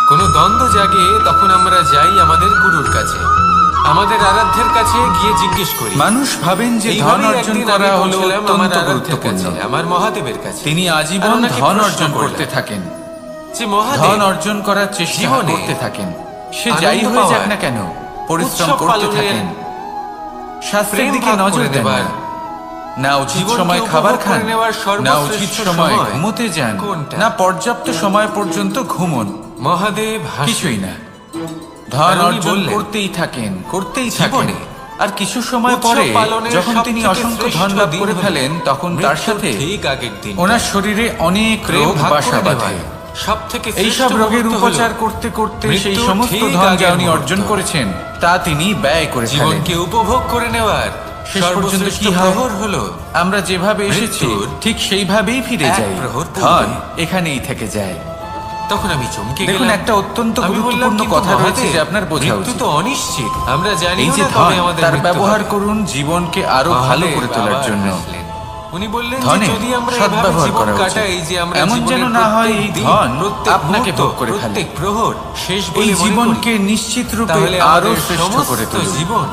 কোনো দ্বন্দ্ব জাগে, তখন আমরা যাই আমাদের গুরুর কাছে, আমাদের আরাধ্যের কাছে গিয়ে জিজ্ঞেস করি। মানুষ ভাবেন যে ধন এইভাবেই অর্জন একদিন করা আমি হলো পৌঁছলাম আমার অত্যন্ত আরাধ্যের গুরুত্বপূর্ণ। কাছে, আমার মহাদেবের কাছে। তিনি আর আজীবন ওনাকে ধন প্রশ্ন অর্জন করলাম করতে থাকেন, যে মহাদেব, ধন অর্জন করার চেষ্টা জীবনে করতে থাকেন। সে আনন্দ যাই হয়ে যাক পাওয়ার, না কেন, পরিশ্রম উৎসব করতে পালনের, থাকেন। স্বাস্থ্যের প্রেম দিকে ভাগ নজর করে দেন দেবার, না। না উচিত জীবনকে সময় উপভোগ খাবার করে খান, নেওয়ার না সর্বশ্রেষ্ঠ উচিত সময় সময় ঘুমোতে যান, কোনটা? না পর্যাপ্ত সময় পর্যন্ত ঘুমন। মহাদেব হাসি। কিছুই না। ধন আর উনি অর্জন বললেন, করতেই থাকেন, করতেই থাকেন। জীবনে আর কিছু সময় উৎসব পরে পালনের যখন তিনি সবথেকে অসংখ্য শ্রেষ্ঠ ধন লাভ দিন করে হলো ফেলেন, তখন তার মৃত্যুর সাথে ঠিক আগের দিন ওনার শরীরে অনেক প্রেম রোগ ভাগ বাসা করে বাঁধে। নেওয়ার সবথেকে এইসব শ্রেষ্ঠ রোগের মুহূর্ত উপচার হলো করতে করতে সেই মৃত্যুর সমস্ত ঠিক ধন যা আগের উনি মুহূর্ত। অর্জন করেছেন তা তিনি ব্যয় করে ফেলেন। জীবনকে উপভোগ করে নেওয়ার শেষ পর্যন্ত সর্বশ্রেষ্ঠ কি হয়? প্রহর হলো আমরা যেভাবে এসেছি মৃত্যুর ঠিক সেইভাবেই ফিরে এক যাই। প্রহর পূর্বে। ধন এখানেই থেকে যায়। তখন আমি চমকে দেখুন, গেলাম। একটা অত্যন্ত আমি বললাম, গুরুত্বপূর্ণ কিন্তু কথা রয়েছে মহাদেব, যে আপনার বোঝা মৃত্যু উচিত। তো অনিশ্চিত, আমরা জানি এই যে না ধন, কবে আমাদের তার মৃত্যু ব্যবহার হবে। করুন জীবনকে আরো ভালো মহাদেব করে তোলার আবার জন্য। হাসলেন। উনি বললেন যে ধনে যদি আমরা এভাবে সদ্ব্যবহার জীবন করা উচিত। কাটাই যে আমরা এমন যেন জীবনের না হয় এই প্রত্যেক দিন, ধন প্রত্যেক আপনাকে মুহূর্ত, ভোগ করে ফেলে। প্রত্যেক প্রহর শেষ এই বলে মনে জীবনকে করি, নিশ্চিত রূপে তাহলে আরো আমাদের শ্রেষ্ঠ করে সমস্ত তুলুন। জীবন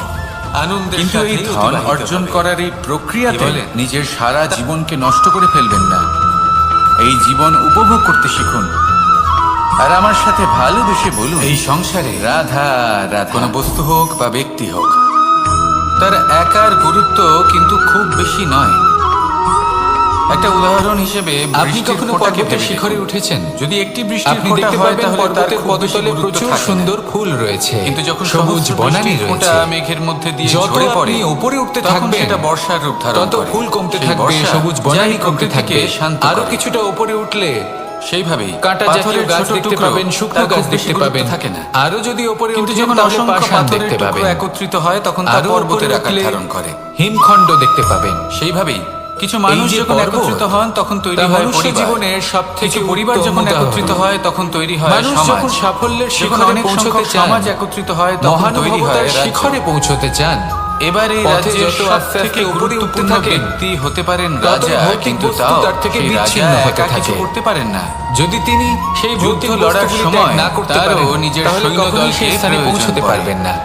আনন্দের কিন্তু এই সাথেই ধন অতিবাহিত অর্জন হবে। করার এই প্রক্রিয়াতে কি বলেন? নিজের সারা জীবনকে নষ্ট করে ফেলবেন না। এই জীবন উপভোগ করতে শিখুন। আর আমার সাথে ভালোবেসে বলুন, এই সংসারে রাধা রাধা। কোনো বস্তু হোক বা ব্যক্তি হোক, তার একার গুরুত্ব কিন্তু খুব বেশি নয়। একটা উদাহরণ হিসেবে আপনি বৃষ্টির কখনো ফোঁটাকে পর্বতের ভেবে শিখরে দেখুন। উঠেছেন? যদি একটি বৃষ্টির আপনি ফোঁটা দেখতে হয় পাবেন তাহলে তার পর্বতের খুব বেশি পদতলে গুরুত্ব প্রচুর থাকে না। সুন্দর ফুল রয়েছে, কিন্তু যখন সবুজ সহস্র বনানী বৃষ্টির ফোঁটা রয়েছে। মেঘের মধ্যে দিয়ে যত ঝরে পড়ে, আপনি উপরে উঠতে তখন থাকবেন, সেটা বর্ষার রূপ ধারণ তত করে। ফুল কমতে সেই থাকবে, বর্ষা সবুজ বনানী যাই কমতে থাকবে। প্রকৃতিকে শান্ত আরো করে। কিছুটা উপরে উঠলে সেইভাবেই কাঁটা জাতীয় পাথরের গাছ ছোট দেখতে টুকরো, পাবেন, শুকনো তার গাছ খুব বেশি দেখতে গুরুত্ব পাবেন। থাকে না। আরো যদি উপরে কিন্তু উঠেন যখন তাহলে অসংখ্য পাষাণ পাথরের দেখতে টুকরো পাবেন। একত্রিত হয় তখন তা আরো পর্বতের উপরে আকার উঠলে ধারণ করে। হিমখণ্ড দেখতে পাবেন। সেইভাবেই কিছু মানুষ এই যে যখন পর্বত, একত্রিত হন তখন তৈরি তা হয় মনুষ্য পরিবার। জীবনের সবথেকে কিছু পরিবার উত্তম যখন একত্রিত উদাহরণ। হয় তখন তৈরি হয় মানুষ সমাজ। যখন সাফল্যের যখন শিখরে অনেক পৌঁছতে সংখ্যক চান, সমাজ একত্রিত হয় তখন তৈরি হয় মহানুভবতার রাজ্য। শিখরে পৌঁছতে চান, এবার এই পথে রাজ্যের যত আস্তে সবথেকে আস্তে উপরে উঠতে গুরুত্বপূর্ণ থাকেন, ব্যক্তি হতে পারেন তত রাজা, ভৌতিক কিন্তু বস্তু তাও তার থেকে সেই রাজা বিচ্ছিন্ন হতে একা কিছু থাকে। করতে পারেন না। যদি তিনি সেই যুদ্ধ ভৌতিক লড়ার বস্তুগুলি সময় ত্যাগ না করতে তারও পারেন, নিজের তাহলে কখনোই সৈন্যদলকে সেই স্থানে প্রয়োজন পৌঁছতে পড়ে। পারবেন না।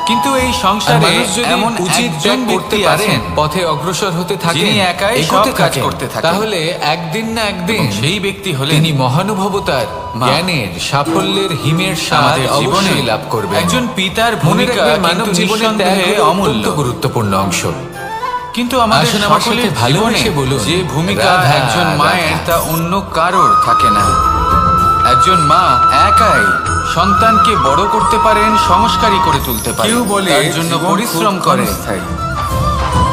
কিন্তু এই আর সংসারে মানুষ যদি এমন উচিত একজন ত্যাগ করতে ব্যক্তি পারেন, আছেন পথে অগ্রসর হতে থাকেন, যিনি একাই এগোতে সব কাজ থাকেন, করতে থাকেন। তাহলে একদিন না একদিন এবং সেই ব্যক্তি হলেন তিনি মহানুভবতার, মা। জ্ঞানের, সাফল্যের হিমের স্বাদ আমাদের জীবনে অবশ্যই লাভ করবেন। একজন পিতার মনে ভূমিকা রাখবেন, মানব কিন্তু জীবনের ত্যাগ নিঃসন্দেহে হলো অমূল্য। অত্যন্ত গুরুত্বপূর্ণ অংশ। কিন্তু আমাদের আসুন আমার সকলের সাথে ভালোবেসে জীবনে বলুন, যে ভূমিকা রাধা, একজন মায়ের রাধা। তা অন্য কারোর থাকে না। একজন মা একাই সন্তানকে বড় করতে পারেন, সংস্কারী করে তুলতে পারেন। কেউ বলে তার জন্য জীবন পরিশ্রম খুব করে। ক্ষণস্থায়ী।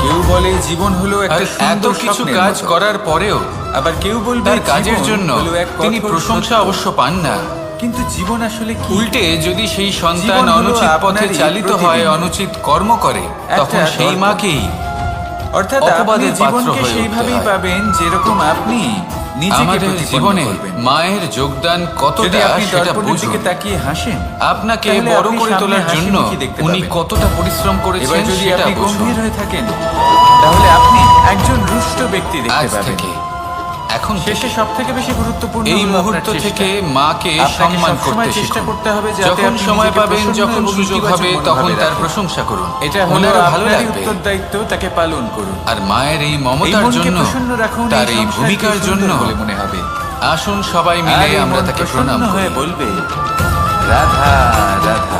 কেউ বলে জীবন হলো আর একটা এত সুন্দর কিছু স্বপ্নের কাজ মতো। করার পরেও আবার কেউ বলবে তার কাজের জীবন জন্য হলো এক তিনি কঠোর প্রশংসা সত্য। অবশ্য পান না। কিন্তু জীবন আসলে কি? উল্টে যদি সেই সন্তান জীবন হলো অনুচিত পথে আপনারই চালিত হয়, প্রতিদিন। অনুচিত কর্ম করে, তখন একটা সেই দর্পণ। মাকেই অর্থাৎ আপনি অপবাদের পাত্র জীবনকে হয়ে উঠতে সেইভাবেই হয়। পাবেন যেরকম আপনি নিজেকে আমাদের প্রতিপন্ন জীবনে করবেন। মায়ের যোগদান যদি কতটা আপনি সেটা দর্পণের বুঝুন। দিকে তাকিয়ে হাসেন, আপনাকে তাহলে বড় আপনি করে সামনে তোলার হাসি জন্য মুখী দেখতে উনি পাবেন। কতটা পরিশ্রম এবার করেছেন যদি সেটা আপনি বুঝুন। গম্ভীর হয়ে থাকেন, তাহলে আপনি একজন রুষ্ট ব্যক্তি দেখতে আজ পাবেন। থেকে এখন শেষে সব থেকে বেশি গুরুত্বপূর্ণ এই হলো মুহূর্ত আপনার চেষ্টা। থেকে মাকে আপনাকে সম্মান সবসময় করতে চেষ্টা শিখুন। করতে হবে যাতে যখন আপনি সময় নিজেকে পাবেন, প্রসন্ন যখন এবং সুযোগ ইতিবাচক হবে, মনোভাবে তখন তার রাখুন। প্রশংসা করুন। এটা হলো ওনারও ভালো আপনারই লাগবে। উত্তরদায়িত্ব, তাকে পালন করুন। আর মায়ের এই এই মমতার মনকে জন্য, প্রসন্ন রাখুন, তার এই সংসারকে ভূমিকার সুন্দর জন্য বলে মনে হবে। আসুন সবাই আর মিলে এই আমরা মন তাকে প্রসন্ন প্রণাম হয়ে করি বলবে, রাধা রাধা।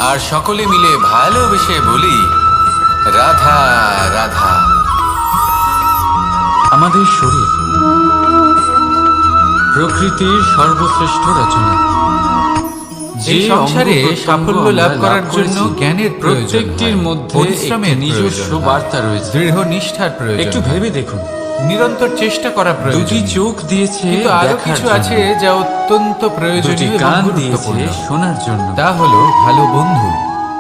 আর সকলে মিলে ভালোবেসে বলি, রাধা রাধা। আমাদের শরীর প্রকৃতির সর্বশ্রেষ্ঠ রচনা। এই যে সংসারে অঙ্গ-প্রত্যঙ্গ সাফল্য লাভ আমরা করার জন্য করেছি, জ্ঞানের প্রয়োজন প্রত্যেকটির হয়, মধ্যে পরিশ্রমের একটি নিজস্ব প্রয়োজন হয়, বার্তা রয়েছে। দৃঢ় নিষ্ঠার প্রয়োজন একটু হয়, ভেবে দেখুন, নিরন্তর চেষ্টা করা দুটি প্রয়োজন। চোখ দিয়েছে কিন্তু আরো দেখার কিছু জন্য, আছে যা অত্যন্ত দুটি প্রয়োজনীয় এবং কান দিয়েছে গুরুত্বপূর্ণ। শোনার জন্য, তা হলো ভালো বন্ধু।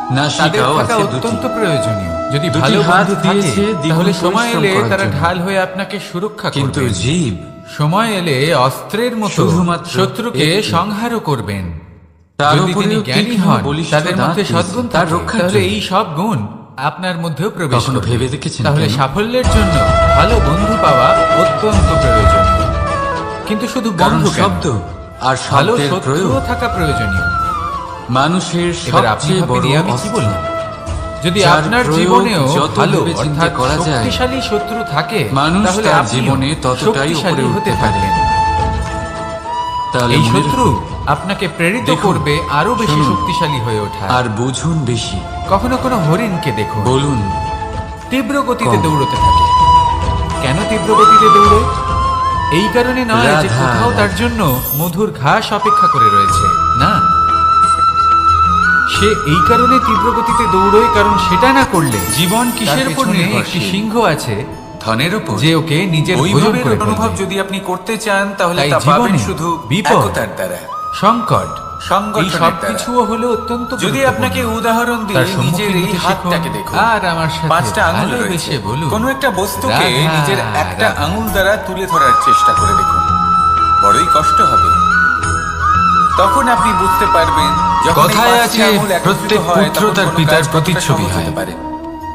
তাদের নাসিকাও থাকা আছে অত্যন্ত দুটি। প্রয়োজনীয়। যদি দুটি ভালো হাত বন্ধু থাকে দিয়েছে দ্বিগুণ তাহলে সময় পরিশ্রম এলে করার তারা জন্য। ঢাল হয়ে আপনাকে সুরক্ষা কিন্তু করবে। জীব সময় এলে অস্ত্রের মতো শুধুমাত্র শত্রুকে একটি। সংহারও করবেন। তার যদি তিনি উপরেও জ্ঞানী তীক্ষ্ণ হন, বলিষ্ঠ তাদের দাঁত মধ্যে দিয়েছে, সদ্গুণ তার থাকে, রক্ষার তাহলে জন্য। এই সব গুণ আপনার মধ্যেও প্রবেশ কখনো করবে। ভেবে দেখেছেন তাহলে কেন? সাফল্যের জন্য ভালো বন্ধু পাওয়া অত্যন্ত প্রয়োজনীয়। কিন্তু শুধু কারণ বন্ধু কেন, শব্দ আর ভালো শব্দের শত্রুও প্রয়োগ থাকা প্রয়োজনীয়। মানুষের এবার আপনি সবচেয়ে বড় ভাবিয়ে আমি কি অস্ত্র। বললাম, যদি যার আপনার প্রয়োগ জীবনেও যত ভালো ভেবেচিন্তে অর্থাৎ করা যায়, শক্তিশালী শত্রু থাকে, মানুষ তাহলে তার আপনিও জীবনে ততটাই শক্তিশালী উপরে হতে উঠতে থাকবেন। তাহলে এই মনে শত্রু রাখুন, আপনাকে প্রেরিত দেখুন, করবে আরো বেশি শুনুন, শক্তিশালী হয়ে ওঠা। আর বুঝুন বেশি। কখনো কোনো হরিণকে দেখুন, বলুন, তীব্র গতিতে কম। দৌড়তে থাকে। কেন তীব্র গতিতে দৌড়ে? এই কারণে নয় যে রাধা, কোথাও তার জন্য মধুর ঘাস অপেক্ষা করে রয়েছে, না, সে এই কারণে তীব্র গতিতে দৌড়োয় কারণ সেটা না করলে জীবন কিসের তার উপর পেছনে একটি নির্ভরশীল? সিংহ আছে ধনের উপর। যে ওকে নিজের ভোজন ওইভাবের করে অনুভব ফেলবে। যদি আপনি করতে চান তাহলে তাই তা পাবেন জীবনে শুধু বিপদ, একতার দ্বারা, সংকট, সংগঠনের এই সব দ্বারা। কিছুও হলো অত্যন্ত যদি গুরুত্বপূর্ণ। আপনাকে উদাহরণ তার দিয়ে সম্মুখীন নিজের এই হতে হাতটাকে শিখুন, দেখুন, আর আমার সাথে 5টা আঙুল ভালোবেসে রয়েছে। বলুন, কোনো একটা বস্তুকে রাধা, নিজের একটা রাধা। আঙুল দ্বারা তুলে ধরার চেষ্টা করে দেখুন, বড়ই কষ্ট হবে। তখন আপনি বুঝতে পারবেন যখন এই কথায় 5টি আছে, আঙুল একত্রিত প্রত্যেক হয়, পুত্র তখন তার কোনো পিতার কাজ কতটা প্রতিচ্ছবি সহজ হয়। হতে পারে।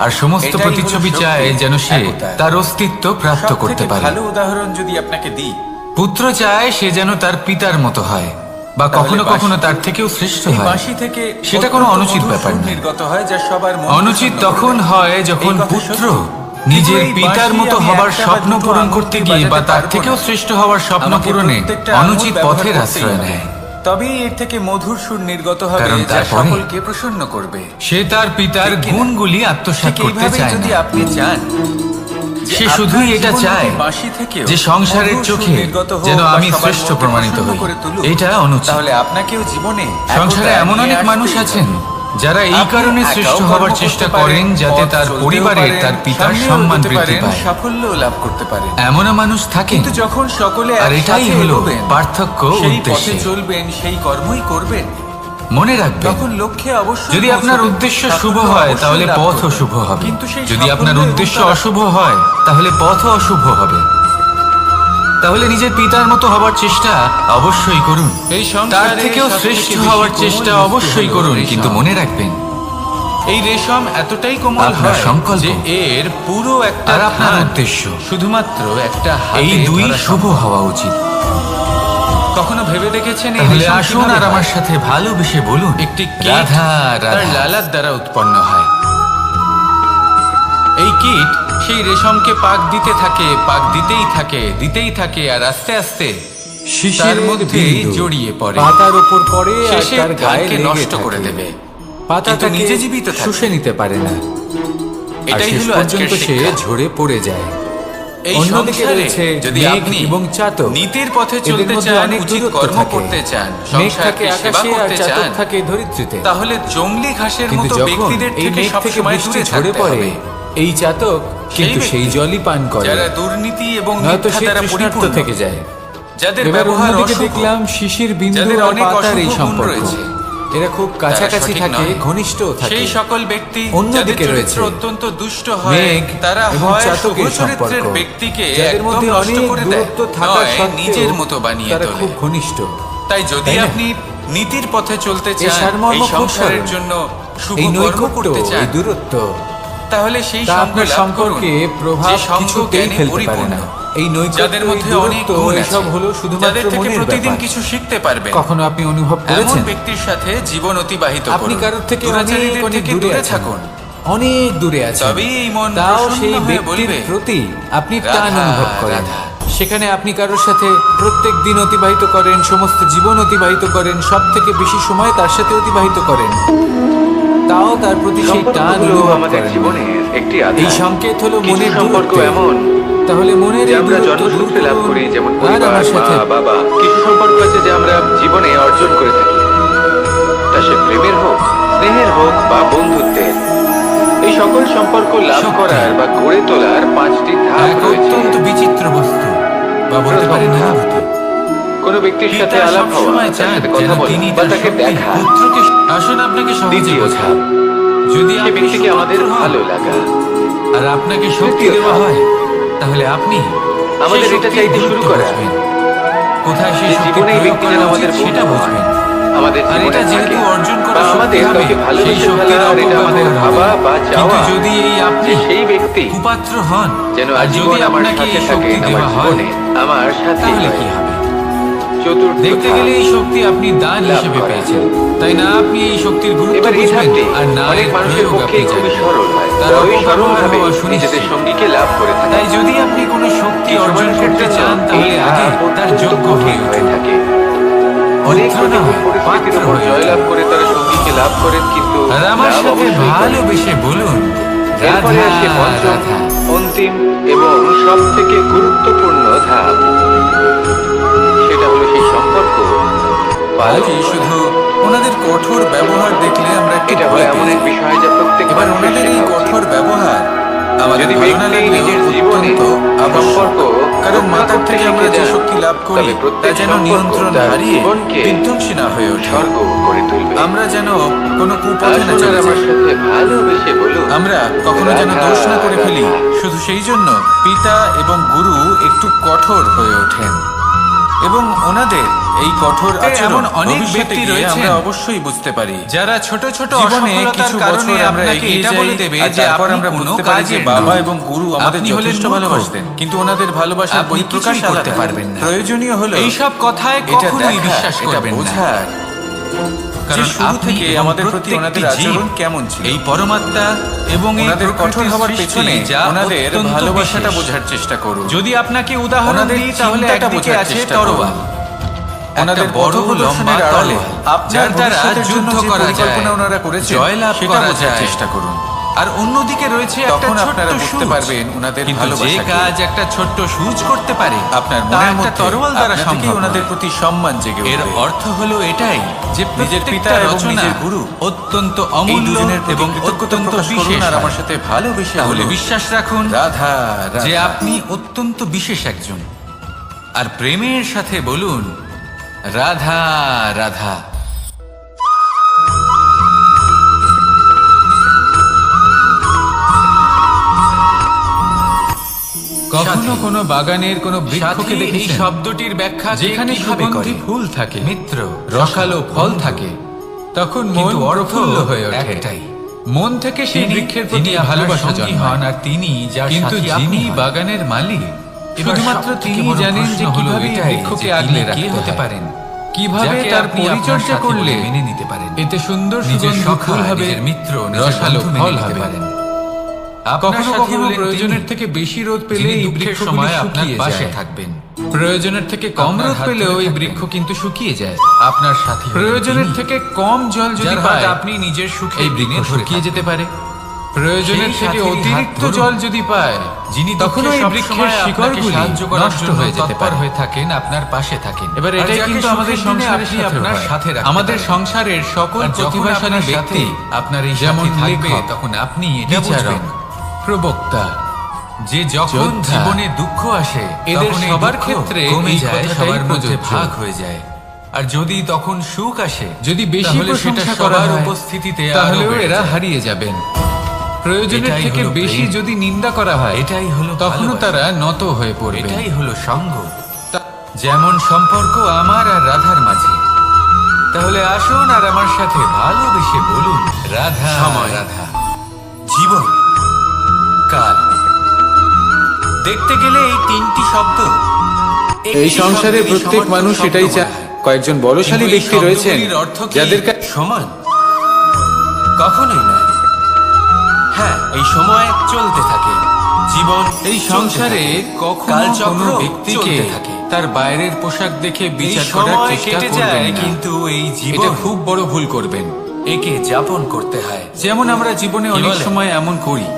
আর সমস্ত এটাই হলো প্রতিচ্ছবি শক্তি, চায় যেন সে একতা। তার অস্তিত্ব প্রাপ্ত করতে সবথেকে পারে। ভালো উদাহরণ যদি আপনাকে দিই, পুত্র চায় সে যেন তার পিতার মতো হয়, বা কখনো তাহলে কখনো বাঁশি- তার থেকেও শ্রেষ্ঠ এই হয়। বাঁশি থেকে সেটা কোনো অত্যন্ত অনুচিত মধুর ব্যাপার সুর না। নির্গত হয় যা সবার মন অনুচিত প্রসন্ন তখন করে দেয়। হয় যখন এই কথা পুত্র সত্যি। নিজের কিন্তু এই পিতার বাঁশি মতো আমি হবার একটা বা স্বপ্ন দুটো পূরণ আঙুল করতে দিয়ে গিয়ে বা বাজাতে তার পারবো থেকেও না। শ্রেষ্ঠ হওয়ার স্বপ্ন আমাকে পূরণে প্রত্যেকটা আঙুল অনুচিত ব্যবহার পথের করতেই আশ্রয় হবে। নেয়। তবেই এর থেকে মধুর সুর নির্গত হবে কারণ যা তারপরে সকলকে প্রসন্ন করবে। সে তার পিতার ঠিক কিনা? গুণগুলি আত্মসাৎ ঠিক করতে এইভাবেই চায় যদি না। আপনি চান যে সে আপনার শুধুই এটা জীবনরূপী চায় বাঁশি থেকেও যে সংসারের মধুর সুর চোখে নির্গত হোক যেন বা আমি সবার শ্রেষ্ঠ মনকে প্রমাণিত প্রসন্ন হই। করে তুলুক, এটা অনুচিত। তাহলে আপনাকেও জীবনে সংসারে একতা এমন নিয়ে অনেক মানুষ আসতেই আছেন হবে। যারা এই আপনি কারণে একাও শ্রেষ্ঠ কর্ম হবার করতে চেষ্টা পারেন, করেন যাতে পথ তার চলতেও পরিবারে পারেন, তার পিতার সামনেও সম্মান এগোতে বৃদ্ধি পারেন, পায়। সাফল্যও লাভ করতে পারেন। এমনও মানুষ থাকে, কিন্তু যখন সকলে আর এটাই একসাথে হলো এগোবেন, পার্থক্য সেই উদ্দেশ্যে। পথে চলবেন, সেই কর্মই করবেন, মনে রাখবেন, তখন লক্ষ্যে অবশ্যই যদি আপনার পৌঁছবেন। উদ্দেশ্য সাফল্য শুভ হয় অবশ্যই তাহলে লাভ পথও করবেন। শুভ হবে, কিন্তু সেই যদি আপনার সাফল্য এবং উদ্দেশ্য তার অশুভ হয় তাহলে পথও অশুভ হবে। তাহলে নিজের পিতার মতো হবার চেষ্টা অবশ্যই করুন, এই তার সংসারে থেকেও সবথেকে শ্রেষ্ঠ বেশি হওয়ার কোমল চেষ্টা বস্তু অবশ্যই হলো করুন, রেশম। কিন্তু মনে রাখবেন এই রেশম এতটাই কোমল আপনার হয় সংকল্প যে এর পুরো একটা আর আপনার ধান উদ্দেশ্য শুধুমাত্র একটা এই হাতে দুই ধরা শুভ সম্ভব। হওয়া উচিত। কখনো ভেবে দেখেছেন এই তাহলে রেশম আসুন কিভাবে আর আমার হয়? সাথে ভালোবেসে বলুন, একটি কীট রাধা তার রাধা। লালার দ্বারা উৎপন্ন হয়। এই কীট সেই রেশমকে পাক দিতে থাকে, পাক দিতেই থাকে আর আস্তে আস্তে তার মধ্যে জড়িয়ে পড়ে, পাতার উপর পড়ে আর শেষে তার গায়ে ধানকে লেগে নষ্ট থাকে। করে দেবে। পাতা কিন্তু তাকে নিজে জীবিত থাকে। শুষে নিতে পারে না, আর এটাই শেষ হলো আজকের পর্যন্ত সে শিক্ষা। ঝরে পড়ে যায়। এই অন্যদিকে সংসারে রয়েছে যদি মেঘ আপনি এবং চাতক। নীতির পথে এদের চলতে মধ্যে চান, অনেক উচিত দূরত্ব কর্ম থাকে। করতে চান, মেঘ থাকে সংসারকে সেবা আকাশে আর করতে চাতক চান, থাকে ধরিত্রীতে। তাহলে জংলি ঘাসের কিন্তু মতো যখন ব্যক্তিদের এই থেকে মেঘ থেকে সবসময় বৃষ্টি দূরে ঝরে থাকতে পড়ে, হবে। এই চাতক কিন্তু ব্যক্তি সেই জলই পান করে, যারা দুর্নীতি এবং নয়তো মিথ্যা সে দ্বারা তৃষ্ণার্ত পরিপূর্ণ, থেকে যায়। যাদের এবার ব্যবহার অন্যদিকে অশুভ, দেখলাম শিশির বিন্দু যাদের আর অনেক পাতার এই অশুভ গুণ সম্পর্ক। রয়েছে, এরা খুব কাছাকাছি সঠিক থাকে, নয়। ঘনিষ্ঠও থাকে। সেই সকল ব্যক্তি অন্যদিকে যাদের রয়েছে চরিত্র অত্যন্ত দুষ্ট হয়, মেঘ তারা এবং হয় শুভ চাতকের চরিত্রের সম্পর্ক, ব্যক্তিকে যাদের একদম মধ্যে নষ্ট অনেক করে দেয়, দূরত্ব থাকা নয় সত্ত্বেও নিজের মতো বানিয়ে তারা তোলে। খুব ঘনিষ্ঠ। তাই যদি তাই না? আপনি নীতির পথে চলতে এই চান, সারমর্ম এই খুব সংসারের সরল। জন্য শুভ এই কর্ম নৈকট্য, করতে চান, এই দূরত্ব তাহলে সেই তা সঙ্গ আপনার লাভ করুন সম্পর্কে প্রভাব যে সঙ্গ কিছুতেই জ্ঞানে ফেলতে পারে পরিপূর্ণ। না। এই নৈকট্য, যাদের মধ্যে এই অনেক দূরত্ব, গুণ আছে, এসব হলো শুধুমাত্র যাদের থেকে মনের প্রতিদিন ব্যাপার। কিছু শিখতে পারবেন। কখনো আপনি অনুভব এমন করেছেন ব্যক্তির সাথে জীবন অতিবাহিত আপনি করুন। কারোর থেকে দুরাচারীদের অনেক থেকে দূরে দূরে আছেন, থাকুন। অনেক দূরে আছেন, তবেই এই মন তাও প্রসন্ন সেই হয়ে ব্যক্তির বলবে, প্রতি আপনি টান রাধা, অনুভব করেন। রাধা। সেখানে আপনি কারোর সাথে প্রত্যেক দিন অতিবাহিত করেন, সমস্ত জীবন অতিবাহিত করেন, সব থেকে বেশি সময় তার সাথে অতিবাহিত করেন, তাও তার প্রতি সেই টান সম্পর্কগুলো অনুভব আমাদের করেন না। জীবনের একটি এই আধার। সংকেত হলো কিছু মনের সম্পর্ক দূরত্ব। এমন তাহলে মনের যে এই আমরা দূরত্ব দূর জন্মসূত্রে লাভ করি, যেমন আর পরিবার, আমার মা, সাথে বাবা। কিছু সম্পর্ক আছে যে আমরা জীবনে অর্জন করে থাকি, তা সে প্রেমের হোক, স্নেহের হোক বা বন্ধুত্বের। এই সকল সম্পর্ক লাভ সত্যি। করার বা গড়ে তোলার 5টি ধাপ এক রয়েছে। অত্যন্ত বিচিত্র বস্তু, বা বলতে প্রথম পারেন ধাপ, অনুভূতি। কোনো ব্যক্তির সাথে পিতা আলাপ হওয়া, সবসময় তার চান সাথে যেন কথা বলা তিনি বা তার তাকে সত্যি দেখা। পুত্রকে, আসুন আপনাকে সহজে দ্বিতীয় বোঝাই। ধাপ, যদি সে আপনি ব্যক্তিকে আমাদের সুপুত্র হন ভালো লাগা। আর আপনাকে শক্তি তৃতীয় দেওয়া ধাপ, হয়, তাহলে আপনি আমাদের সেই এটা শক্তির চাইতে শুরু গুরুত্ব করা। বুঝবেন। কোথায় সেই যে শক্তি জীবনে এই প্রয়োগ ব্যক্তি করা যেন উচিত আমাদের সেটা বন্ধু বুঝবেন। হয়, আমাদের আর জীবনে এটা যেহেতু থাকে, অর্জন বা করা আমাদের শক্তি হবে, কাউকে সেই ভালোবেসে শক্তির ফেলা, আর এটা আমাদের অপব্যবহার ভাবা হবে। বা কিন্তু চাওয়া যদি এই আপনি যে সেই ব্যক্তি কুপাত্র হন, যেন আর আজীবন যদি আমার আপনাকে সাথে এই থাকেন, শক্তি আমার দেওয়া হয়, জীবনে আমার সাথে তাহলে হয়। কি হবে? চতুর্থ দেখতে ধাপ, গেলে এই শক্তি আপনি দান লাভ হিসেবে করা। পেয়েছেন, তাই না? আপনি এই শক্তির গুরুত্ব এবার এই বুঝবেন ধাপটি আর না অনেক এর মানুষের প্রয়োগ পক্ষে আপনি খুবই জানবেন। সরল হয়, তার বড়ই সরল অপব্যবহার ভাবে হওয়া নিজেদের সুনিশ্চিত। সঙ্গীকে লাভ করে থাকে। তাই যদি আপনি কোনো শক্তি কিছু অর্জন মানুষের করতে জন্য চান, এই তাহলে আগে ধাপ তার অত্যন্ত যোগ্য কঠিন হয়ে হয়ে উঠুন। থাকে। অনেক পুত্র প্রতিকূল নয়, পরিস্থিতির পাত্র উপর হয়ে জয়লাভ উঠুন। করে তারা সঙ্গীকে লাভ করেন, কিন্তু আর আমার লাভ সাথে অবশ্যই করেন। ভালোবেসে বলুন, এরপরে রাধা, আসে পঞ্চম, রাধা। অন্তিম এবং সব থেকে গুরুত্বপূর্ণ ধাপ। সেটা হলো সেই সম্পর্ক পালন আজই করা। শুধু ওনাদের কঠোর ব্যবহার দেখলে আমরা একটু এটা হলো ভয় এমন পেয়ে এক যাই। বিষয় যা প্রত্যেক এবার মানুষের ওনাদের এই শেখা উচিত। কঠোর ব্যবহার আমাদের যদি ভালো না ব্যক্তি লাগলেও নিজের জীবনে অত্যন্ত আবশ্যক। সম্পর্ক কারণ রক্ষা মাতার করতে থেকে আমরা শিখে যে যান, শক্তি লাভ করি তবে তা প্রত্যেক যেন সম্পর্ক নিয়ন্ত্রণ তার হারিয়ে জীবনকে বিধ্বংসী না হয়ে ওঠে। স্বর্গ করে তুলবে। আমরা যেন কোনো কুপথে না আসুন চলে আর আমার যাই। সাথে ভালোবেসে বলুন, আমরা কখনো যেন রাধা, দোষ না করে ফেলি। রাধা। শুধু সেই জন্য পিতা এবং গুরু একটু কঠোর হয়ে ওঠেন, এবং ওনাদের এই কঠোর আচরণ এমন অনেক ভবিষ্যতে ব্যক্তি গিয়ে রয়েছেন আমরা অবশ্যই বুঝতে পারি, যারা ছোট ছোট জীবনে অসফলতার কিছু কারণে বছর আমরা আপনাকে এগিয়ে এটা যাই, বলে দেবে আর যে তারপর আপনি আমরা কোনো বুঝতে পারি যে কাজের বাবা নন। এবং গুরু আমাদের আপনি হলেন যথেষ্ট মূর্খ। ভালোবাসতেন, কিন্তু ওনাদের ভালোবাসার আপনি বহিঃপ্রকাশ কিছুই করতে আলাদা। পারবেন না। প্রয়োজনীয় হলো এইসব কথায় এটা কখনোই দেখা, বিশ্বাস এটা করবেন না। বোঝার যে কারণ শুরু আপনি থেকে এবং আমাদের প্রতি প্রত্যেকটি ওনাদের জীব আচরণ কেমন ছিল, এই পরমাত্মা এবং এই ওনাদের কঠোর প্রকৃতির হওয়ার সৃষ্টি পেছনে যা ওনাদের অত্যন্ত ভালোবাসাটা বিশেষ। বোঝার চেষ্টা করুন। যদি আপনাকে উদাহরণ ওনাদের দিই, তাহলে চিন্তাটা একদিকে বোঝার আছে চেষ্টা তরোয়াল, করুন। একটা ওনাদের বড় পথপ্রদর্শনের লম্বা আড়ালে তলোয়ার, আপনার যার দ্বারা ভবিষ্যতের জন্য যুদ্ধ যে করা পরিকল্পনা যায়, ওনারা করেছেন, জয়লাভ সেটা করা বোঝার যায়। চেষ্টা করুন। আর অন্যদিকে রয়েছে একটা তখন ছোট্ট আপনারা বুঝতে সূচ। পারবেন ওনাদের কিন্তু যে ভালোবাসাকে। কাজ একটা ছোট্ট সূচ করতে পারে, আপনার তা মনের একটা মধ্যে তরোয়াল দ্বারা আপনা থেকেই সম্ভব ওনাদের নয়। প্রতি সম্মান জেগে এর উঠবে। অর্থ হলো এটাই যে নিজের পিতা প্রত্যেকটা এবং রচনা নিজের গুরু অত্যন্ত এই অমূল্য দুজনের প্রতি এবং কৃতজ্ঞতা অত্যন্ত প্রকাশ করুন বিশেষ আর আমার হয়। সাথে ভালোবেসে তাহলে বলুন, বিশ্বাস রাখুন রাধা, রাধা। যে আপনি অত্যন্ত বিশেষ একজন, আর প্রেমের সাথে বলুন, রাধা, রাধা। কখনো কোনো বাগানের কোনো বৃক্ষকে সাথী, এই দেখেছেন শব্দটির ব্যাখ্যা যেখানে কিভাবে সুগন্ধি করে? ফুল থাকে, মিত্র, রসালো ফল থাকে, তখন মন কিন্তু অর্থ প্রফুল্ল হয়ে ওঠে। একটাই। মন থেকে সেই তিনি- বৃক্ষের যিনি প্রতি আপনার ভালোবাসা সঙ্গী জন্মায়। হন, আর তিনি যার কিন্তু সাথী আপনি যিনি হন। বাগানের মালিক, এবার শুধুমাত্র সবথেকে তিনি বড় জানেন যে প্রশ্ন হলো কিভাবে এই এটাই বৃক্ষকে যে আগলে তিনি কে রাখতে হতে হয়। পারেন, কিভাবে যাকে তার আপনি আপনার পরিচর্যা সাথী করলে বলে মেনে নিতে পারেন। এতে সুন্দর নিজের সুগন্ধি সখা, ফুল হবে, নিজের মিত্র, নিজের রসালো বন্ধু মেনে ফল নিতে হবে। পারেন। কখনো সাথী কখনো হলেন প্রয়োজনের তিনি, থেকে বেশি রোদ পেলে যিনি এই দুঃখের বৃক্ষগুলি সময় আপনার শুকিয়ে পাশে যায়। থাকবেন। প্রয়োজনের থেকে কম আপনার রোদ হাত পেলেও ধরে এই থাকবেন। বৃক্ষ কিন্তু শুকিয়ে যায়। আপনার সাথী হলেন প্রয়োজনের তিনি, থেকে কম জল যদি যার হাত পায়, আপনি নিজের সুখে এই বৃক্ষ শুকিয়ে যেতে পারে। প্রয়োজনের সেই থেকে সাথীরই হাত অতিরিক্ত ধরুন, জল যদি পায়, যিনি তখন ওই বৃক্ষের শিকড়গুলি সাহায্য করার নষ্ট জন্য হয়ে যেতে তৎপর পারে। হয়ে থাকেন, আপনার পাশে থাকেন। এবার আর এটাই যাকে কিন্তু আমাদের সুখের দিনে সংসারের আপনি সাথে আপনার হয়। সাথে রাখতে আমাদের পারেন। সংসারের সকল আর যখন প্রতিভাশালী আপনার ব্যক্তি, সাথে আপনার এই যেমন সাথী থাকবে, লেখক, তখন আপনি এটা বিচারক, বুঝবেন প্রবক্তা, যে যখন যোদ্ধা, জীবনে দুঃখ আসে, এদের তখন এই সবার দুঃখ ক্ষেত্রে কমে এই যায়, কথাটাই সবার মধ্যে প্রযোজ্য। ভাগ হয়ে যায়। আর যদি তখন সুখ আসে, যদি বেশি তাহলে সেটা প্রশংসা করা সবার হয়, উপস্থিতিতে আরো তাহলেও বেড়ে এরা যায়। হারিয়ে যাবেন। প্রয়োজনের এটাই থেকে হলো বেশি প্রেম। যদি নিন্দা করা হয়, এটাই হলো তখনও ভালোবাসা। তারা নত হয়ে পড়বে। এটাই হলো সঙ্গ, যেমন সম্পর্ক আমার আর রাধার মাঝে। তাহলে আসুন আর আমার সাথে ভালোবেসে বলুন, রাধা, সময়, রাধা। জীবন, কাল, দেখতে গেলে এই তিনটি শব্দ এই সংসারে প্রত্যেক মানুষ এটাই চায়। কয়েকজন বলশালী ব্যক্তি রয়েছেন যাদের কাছে সমান কখনোই নয়। হ্যাঁ, এই সময় চলতে থাকে, জীবন এই সংসারে কখনো কালচক্র কোনো ব্যক্তিকে চলতে থাকে। তার বাইরের পোশাক দেখে এই বিচার করার সময় চেষ্টা কেটে করবেন যায়, না। কিন্তু এই এটা জীবন খুব বড় ভুল করবেন। একে যাপন করতে হয়। যেমন আমরা জীবনে কি অনেক বলেন? সময় এমন করি,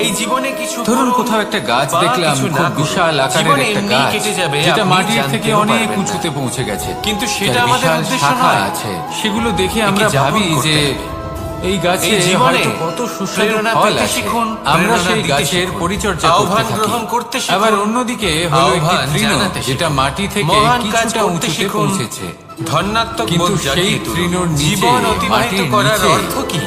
এই জীবনে কিছু ধরুন করুন কোথাও একটা গাছ বা দেখলাম, কিছু না খুব করুন, বিশাল আকারের জীবনে একটা এমনিই গাছ কেটে যাবে, যেটা আপনি মাটির থেকে জানতেও অনেক পারবেন না। উঁচুতে পৌঁছে গেছে, কিন্তু সেটা যার আমাদের বিশাল উদ্দেশ্য শাখা নয়। আছে। সেগুলো দেখে আমরা একে যাপন ভাবি করতে যে হবে। এই গাছে এই জীবনে হয়তো কত সুস্বাদু প্রেরণা ফল পেতে আছে। শিখুন, আমরা প্রেরণা সেই দিতে গাছের শিখুন, পরিচর্যা করতে আহ্বান থাকি। গ্রহণ করতে শিখুন, আবার অন্যদিকে হলো একটি আহ্বান তৃণ, জানাতে যেটা শিখুন, মাটি থেকে মহান কাজ কিছুটা করতে উঁচুতে শিখুন, পৌঁছেছে। ধন্যাত্মক কিন্তু বোধ সেই জাগিয়ে তুলুন। তৃণর নিচে, জীবন অতিবাহিত মাটির করার নিচে অর্থ কি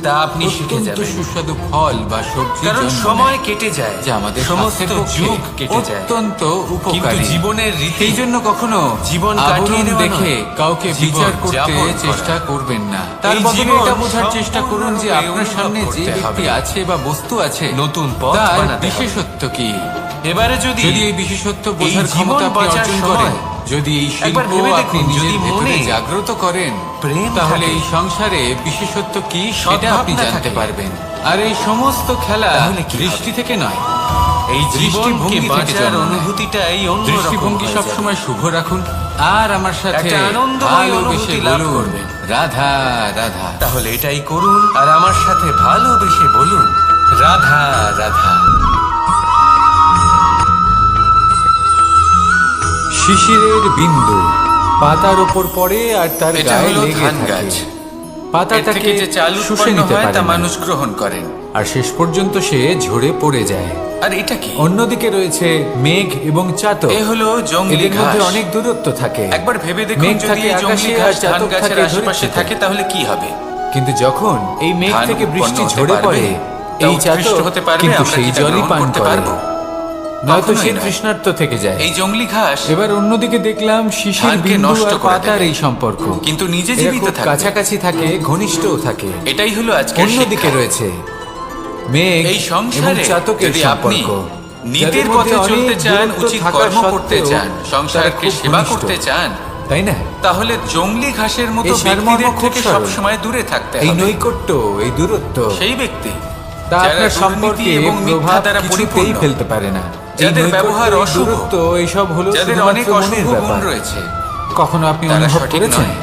তা আপনি শিখে অত্যন্ত যাবেন। সুস্বাদু ফল বা সবজি কারণ জন্ম সময় নেয়, কেটে যায়, যা আমাদের সমস্ত স্বাস্থ্যের পক্ষে যুগ কেটে যায়, অত্যন্ত কিন্তু উপকারী। জীবনের রীতি এই জন্য কখনো জীবন কাটিয়ে আবরণ নেওয়া দেখে নয়, কাউকে জীবন বিচার করতে যাপন করা। চেষ্টা করবেন না। তার এই বদলে জীবন এটা বোঝার চেষ্টা করুন যে সম্পূর্ণরূপে আপনার সামনে অনুভব যে করতে ব্যক্তি হবে। আছে বা বস্তু আছে, নতুন পথ তার বানাতে হবে। বিশেষত্ব কি। এবারে যদি যদি এই বিশেষত্ব এই বোঝার জীবন ক্ষমতা আপনি বাঁচার অর্জন সময় করেন, যদি এই একবার শিল্প ভেবে আপনি দেখুন, নিজের যদি ভেতরে মনে জাগ্রত করেন, প্রেম তাহলে থাকে, এই সংসারে বিশেষত্ব কি সেটা আপনি সদ্ভাবনা জানতে থাকে, পারবেন। আর এই সমস্ত খেলা তাহলে কি দৃষ্টি থেকে নয়, এই জীবনকে দৃষ্টিভঙ্গি থেকে বাঁচার জন্ম নেয়। অনুভূতিটাই অন্যরকম দৃষ্টিভঙ্গি হয়ে যাবে। সবসময় শুভ রাখুন আর আমার সাথে একটা আনন্দময় ভালোবেসে অনুভূতি লাভ বলুন, করবেন। রাধা রাধা। তাহলে এটাই করুন আর আমার সাথে ভালোবেসে বলুন, রাধা রাধা। শিশিরের বিন্দু পাতার ওপর পড়ে আর তার এটা গায়ে হলো লেগে ধান থাকে। গাছ। পাতা এর তাকে থেকে যে চাল শুষে উৎপন্ন নিতে হয় পারে তা না। মানুষ গ্রহণ করেন। আর শেষ পর্যন্ত সে ঝরে পড়ে যায়। আর এটা কি? অন্যদিকে রয়েছে মেঘ এবং চাতক। এ হলো জংলি এদের মধ্যে ঘাস। অনেক দূরত্ব থাকে। একবার ভেবে দেখুন, মেঘ যদি থাকে এই জংলি আকাশে ঘাস আর ধান চাতক গাছের থাকে আশেপাশে ধরিত্রীতে। থাকে তাহলে কি হবে? কিন্তু যখন এই মেঘ ধান থেকে বৃষ্টি উৎপন্ন হতে ঝরে পারবে? পড়ে, তা এই উৎকৃষ্ট চাতক হতে পারবে? কিন্তু আমরা সেই কি তা জলই গ্রহণ পান করতে করে, পারবো? নয়তো কখনোই সে নয়। তৃষ্ণার্ত থেকে যায়। এই জংলি ঘাস এবার অন্যদিকে দেখলাম শিশির ধানকে বিন্দু নষ্ট আর করে পাতার দেবে। এই সম্পর্ক, কিন্তু নিজে এরা জীবিত খুব থাকবে। কাছাকাছি থাকে, ঘনিষ্ঠও থাকে। এটাই হলো আজকের অন্যদিকে শিক্ষা। রয়েছে মেঘ এই এবং সংসারে চাতকের যদি আপনি সম্পর্ক। নীতির যাদের পথে মধ্যে চলতে অনেক চান, দূরত্ব উচিত থাকা কর্ম করতে সত্ত্বেও চান, তারা সংসারকে খুব সেবা ঘনিষ্ঠ। করতে চান, তাই না? তাহলে জংলি ঘাসের মতো এই সারমর্ম ব্যক্তিদের খুব থেকে সরল। সবসময় দূরে থাকতে এই হবে। নৈকট্য, এই দূরত্ব, সেই ব্যক্তি তা যারা আপনার দুর্নীতি সম্পর্কে এবং মিথ্যা প্রভাব দ্বারা কিছুতেই পরিপূর্ণ, ফেলতে পারে না। এই যাদের নৈকট্য, ব্যবহার এই অশুভ, দূরত্ব, এইসব হলো যাদের অনেক শুধুমাত্র অশুভ মনের গুণ ব্যাপার। রয়েছে, কখনো আপনি তারা অনুভব সঠিক করেছেন? নয়।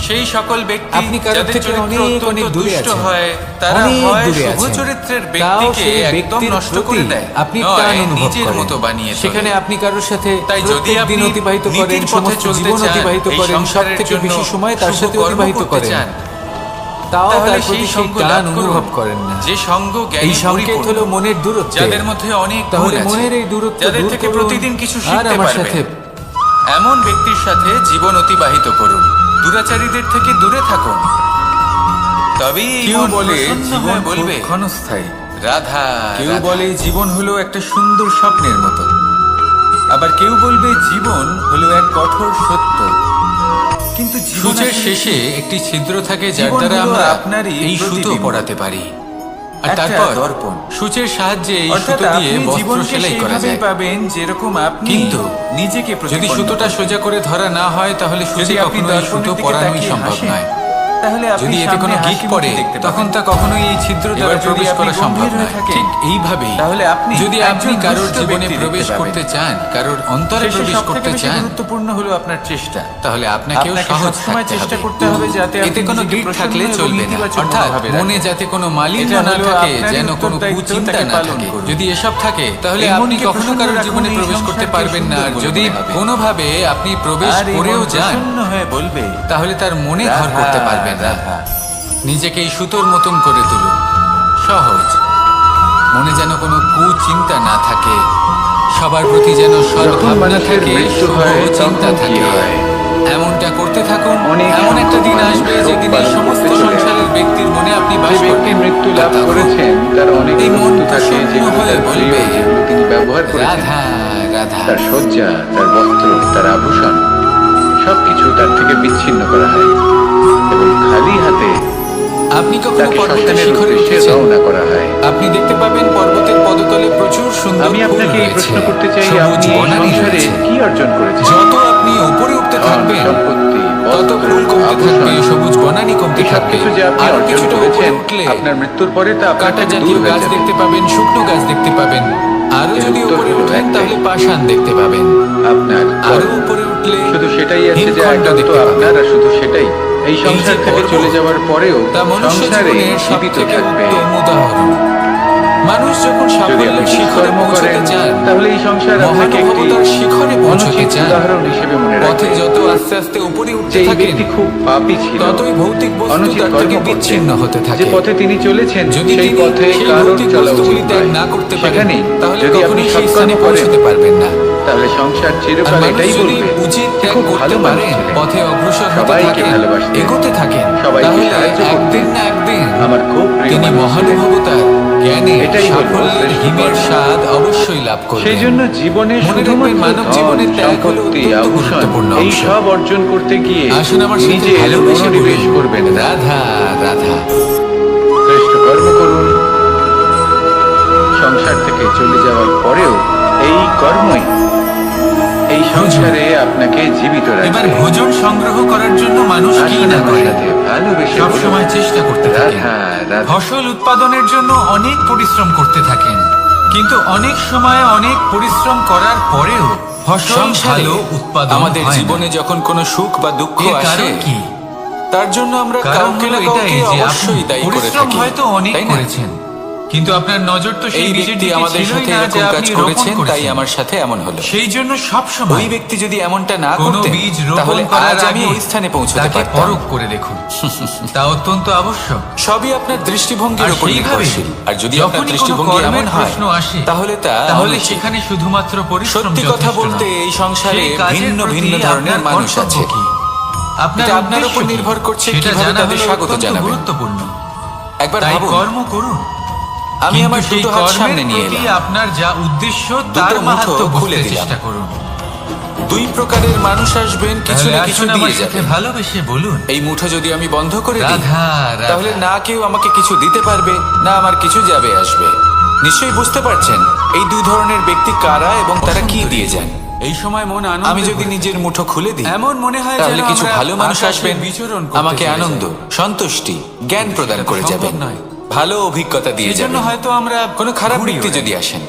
সেই সকল ব্যক্তি আপনি কারোর যাদের থেকে চরিত্র অনেক অত্যন্ত অনেক দূরে দুষ্ট আছেন, হয়, তারা অনেক হয় দূরে শুভ আছেন। চরিত্রের তাও ব্যক্তিকে সেই একদম ব্যক্তির নষ্ট প্রতি করে দেয়, আপনি নয়, টান অনুভব নিজের করেন। মতো বানিয়ে তোলে। সেখানে আপনি কারোর সাথে তাই যদি প্রত্যেক দিন আপনি অতিবাহিত করেন, নীতির পথে সমস্ত চলতে জীবন চান, অতিবাহিত এই করেন, সব সংসারের থেকে জন্য বেশি সময় তার শুভ সাথে কর্ম অতিবাহিত করতে করেন, চান, তাও তাহলে তার সেই প্রতি সেই সঙ্গ টান লাভ করুন, অনুভব করেন না। যে সঙ্গ এই জ্ঞানে সংকেত পরিপূর্ণ, হলো মনের দূরত্ব। যাদের মধ্যে অনেক গুণ তাহলে আছে, মনের এই দূরত্ব যাদের দূর থেকে করুন প্রতিদিন কিছু আর শিখতে আমার পারবেন। সাথে এমন ব্যক্তির সাথে জীবন অতিবাহিত করুন, দুরাচারীদের থেকে দূরে থাকুন, তবেই এই কেউ মন বলে প্রসন্ন জীবন হয়ে খুব বলবে, ক্ষণস্থায়ী, রাধা কেউ রাধা। বলে জীবন হলো একটা সুন্দর স্বপ্নের মতো, আবার কেউ বলবে জীবন হলো এক কঠোর সত্য। কিন্তু সূচের শেষে একটি ছিদ্র থাকে যার জীবন দ্বারা হলো আমরা আপনারই এই সুতো প্রতিবিম্ব। পরাতে পারি, আর একটা তারপর দর্পণ। সূচের সাহায্যে এই অর্থাৎ সুতো দিয়ে আপনি বস্ত্র জীবনকে সেলাই করা সেইভাবেই যায়। পাবেন যেরকম আপনি কিন্তু নিজেকে যদি প্রতিপন্ন সুতোটা করেন। সোজা করে ধরা না হয় তাহলে যদি সূচে আপনি কখনো এই দর্পণের সুতো দিকে পরানোই তাকিয়ে সম্ভব হাসেন, নয়। তাহলে আপনি যদি এতে সামনে কোনো গিক হাসি পড়ে মুখে দেখতে তখন পাবেন। তা কখনোই এই ছিদ্র দ্বারা এবার যদি প্রবেশ আপনি করা সম্ভব গম্ভীর হয়ে নয়। থাকেন, ঠিক এইভাবেই তাহলে আপনি যদি আপনি একজন কারোর দুষ্ট জীবনে ব্যক্তি প্রবেশ দেখতে করতে পাবেন। চান, কারোর অন্তরে শেষে প্রবেশ সবথেকে করতে বেশি চান, গুরুত্বপূর্ণ হলো আপনার চেষ্টা। তাহলে আপনাকেও আপনাকে সহজ সবসময় থাকতে চেষ্টা হবে। করতে হবে যাতে আপনি এতে কোনো নিজেকে গিট প্রসন্ন থাকলে এবং চলবে না, ইতিবাচক অর্থাৎ মনোভাবে মনে রাখবেন। যাতে কোনো মালিন্য এটা না হলো থাকে, আপনারই যেন কোনো উত্তরদায়িত্ব, কুচিন্তা তাকে না পালন থাকে। করুন। যদি এসব থাকে তাহলে এই আপনি মনকে কখনো প্রসন্ন কারোর রাখুন, জীবনে এই প্রবেশ করতে সংসারকে পারবেন না। আর সুন্দর যদি বলে মনে হবে। কোনোভাবে আপনি প্রবেশ আর এই করেও মন যান প্রসন্ন হয়ে বলবে, তাহলে তার মনে ঘর রাধা, করতে পারবেন না। রাধা। নিজেকে এই সুতোর মতন করে তুলুন, সহজ। মনে যেন কোনো কুচিন্তা না থাকে, সবার প্রতি যেন সদ্ভাবনা মানুষের থাকে, মৃত্যু শুভ হয়, চিন্তা তখন কি থাকে। হয়? এমনটা করতে থাকুন, অনেক এমন একটা দিন সংখ্যক আসবে মানুষ যেদিন এই শোক সমস্ত পালন করতে চলে সংসারের ব্যক্তির মনে আপনি বাস যে ব্যক্তি করবেন। মৃত্যু লাভ তখন করেছেন তার অনেক এই মন বস্তু থাকে প্রসন্ন যেগুলো হয়ে তার প্রিয়, বলবে, যেগুলো তিনি ব্যবহার করেছেন। রাধা রাধা। তার শয্যা, তার বস্ত্র, তার আভূষণ সবকিছু তার থেকে বিচ্ছিন্ন করা হয় এবং খালি হাতে আপনি কখনো তাকে পর্বতের শ্মশানের শিখরে উদ্দেশ্যে উঠেছেন? রওনা করা হয়। আপনি দেখতে পাবেন পর্বতের পদতলে প্রচুর সুন্দর আমি ফুল আপনাকে এই রয়েছে, প্রশ্ন করতে চাই, সবুজ আপনি এই বনানী সংসারে রয়েছে। কি অর্জন করেছেন? যত আপনি উপরে উঠতে ধন, থাকবেন সম্পত্তি, তত বস্ত্র, ফুল কমতে থাকবে, আভূষণ, সবুজ বনানী কমতে এই সব থাকবে। কিছু যে আপনি আরো অর্জন কিছুটা উপরে করেছেন, উঠলে আপনার মৃত্যুর পরে তা আপনার কাঁটা থেকে জাতীয় দূর হয়ে গাছ যাবে। দেখতে পাবেন, শুকনো গাছ দেখতে পাবেন। আরো এর যদি উত্তর উপরে হলো উঠেন একটাই। তাহলে পাষাণ দেখতে পাবেন। আপনার আরো কর্ম। উপরে উঠলে শুধু সেটাই আছে যে হিমখণ্ড একান্ত দেখতে পাবেন। আপনার, আর শুধু সেটাই। এই এই সংসার যে থেকে কর্ম, চলে যাওয়ার পরেও তা মনুষ্য সংসারে জীবনের সব জীবিত থেকে থাকবে। উত্তম উদাহরণ। মানুষ যখন যদি আপনি সাফল্যের শিখরে কর্ম পৌঁছতে করেন, চান, তাহলে এই সংসার আপনাকে একটি মহানুভবতার শিখরে পৌঁছতে অনুচিত চান, উদাহরণ হিসেবে মনে পথে রাখবে। যত আস্তে আস্তে উপরে যে উঠতে এই থাকেন ব্যক্তি খুব পাপী ছিল, ততই ভৌতিক বস্তু অনুচিত তার কর্ম থেকে করতেন। বিচ্ছিন্ন হতে থাকে। যে পথে তিনি চলেছেন যদি সেই তিনি পথে সেই কারণ ভৌতিক চলা বস্তুগুলি উচিত ত্যাগ নয়। না করতে পারেন, সেখানে তাহলে যদি আপনি কখনোই সেই সৎকর্ম স্থানে করেন, পৌঁছতে পারবেন না। তাহলে সংসার আর চিরকাল মানুষ এটাই যদি বলবে উচিত যে ত্যাগ খুব করতে ভালো মানুষ পারেন, ছিলেন। পথে অগ্রসর হতে সবাইকে থাকেন, ভালোবাসতেন, এগোতে থাকেন, সবাইকে তাহলে সাহায্য করতেন। একদিন না একদিন আমার খুব প্রিয় তিনি মানুষ ছিলেন। মহানুভবতার জ্ঞানে এটাই হলো সাফল্যের শ্রেষ্ঠ হিমের কর্ম। স্বাদ অবশ্যই লাভ করবেন। সেই জন্য জীবনে মনে রাখবেন, শুধুমাত্র মানব ধন, জীবনের ত্যাগ হলো সম্পত্তি, অত্যন্ত আভূষণ গুরুত্বপূর্ণ এই অংশ। সব অর্জন করতে গিয়ে আসুন আমার সাথে নিজে ভালোবেসে মনোনিবেশ বলুন, করবেন না। রাধা রাধা। শ্রেষ্ঠ কর্ম করুন। সংসার থেকে চলে যাওয়ার পরেও এই কর্মই এই সংসারে আপনাকে জীবিত এবার রাখবে। ভোজন সংগ্রহ করার জন্য মানুষ কি আসুন না আমার করে, সাথে ভালোবেসে সব বলুন, সময় চেষ্টা করতে থাকেন। রাধা রাধা। ফসল উৎপাদনের জন্য অনেক পরিশ্রম করতে থাকেন, কিন্তু অনেক সময় অনেক পরিশ্রম করার পরেও ফসল সংসারে ভালো উৎপাদন আমাদের হয় না। জীবনে যখন কোনো সুখ বা দুঃখ এর আসে, কারণ কি? তার জন্য আমরা কারণ কাউকে হলো না কাউকে এটাই যে আপনি অবশ্যই দায়ী করে পরিশ্রম থাকি, হয়তো অনেক তাই না? করেছেন, কিন্তু আপনার নজর তো সেই এই বীজের ব্যক্তি দিকে আমাদের ছিলই সাথে না যে এরকম কাজ আপনি রোপণ করেছেন, তাই করেছেন। আমার সাথে এমন হলো। সেই জন্য সব ওই সময় ব্যক্তি যদি এমনটা না কোনো করতেন, বীজ রোপণ তাহলে করার আজ আমি আগে ওই স্থানে পৌঁছতে তাকে পারতাম। পরখ করে দেখুন, তা অত্যন্ত আবশ্যক। সবই আপনার দৃষ্টিভঙ্গির আর উপর সেইভাবে নির্ভরশীল। আর যদি আপনার যখনই কোনো দৃষ্টিভঙ্গি কর্মের এমন হয়, প্রশ্ন আসে, তাহলে তাহলে অনুচিত। সেখানে শুধুমাত্র পরিশ্রম সত্যি কথা যথেষ্ট বলতে নয়। এই সংসারে সেই কাজের ভিন্ন প্রতি ভিন্ন ধরনের আপনার মানুষ কর্তব্য আছে। কি? আপনার এটা আপনার উদ্দেশ্য উপর কি? নির্ভর করছে সেটা কিভাবে জানা তাদের হলো স্বাগত অত্যন্ত জানাবেন। গুরুত্বপূর্ণ। একবার তাই ভাবুন, কর্ম করুন, আমি কিন্তু আমার সেই দুটো হাত কর্মের সামনে নিয়ে প্রতি এলাম, আপনার যা উদ্দেশ্য দুটো তার মুঠো মাহাত্ম্য খুলে বুঝতে দিলাম। চেষ্টা করুন। দুই প্রকারের মানুষ আসবেন, কিছু তাহলে না কিছু আসুন দিয়ে আমার সাথে যাবেন। ভালোবেসে বলুন, এই মুঠো যদি আমি বন্ধ করে দিই, রাধা রাধা। তাহলে না কেউ আমাকে কিছু দিতে পারবে, না আমার কিছু যাবে আসবে। নিশ্চয়ই বুঝতে পারছেন এই দুই ধরনের ব্যক্তি কারা এবং তারা কি দিয়ে যান। এই সময় মন আনন্দে আমি যদি ভরে নিজের মুঠো খুলে দিই, এমন মনে হয় তাহলে যেন কিছু আমরা ভালো মানুষ আকাশে আসবেন, বিচরণ করতে আমাকে চলে আনন্দ, যাই। সন্তুষ্টি, জ্ঞান প্রদান করে সম্ভব যাবেন, নয়। ভালো অভিজ্ঞতা দিয়ে সেই জন্য যাবেন। হয়তো আমরা কোনো খারাপ ঘুড়ি ব্যক্তি ওড়াই। যদি আসেন,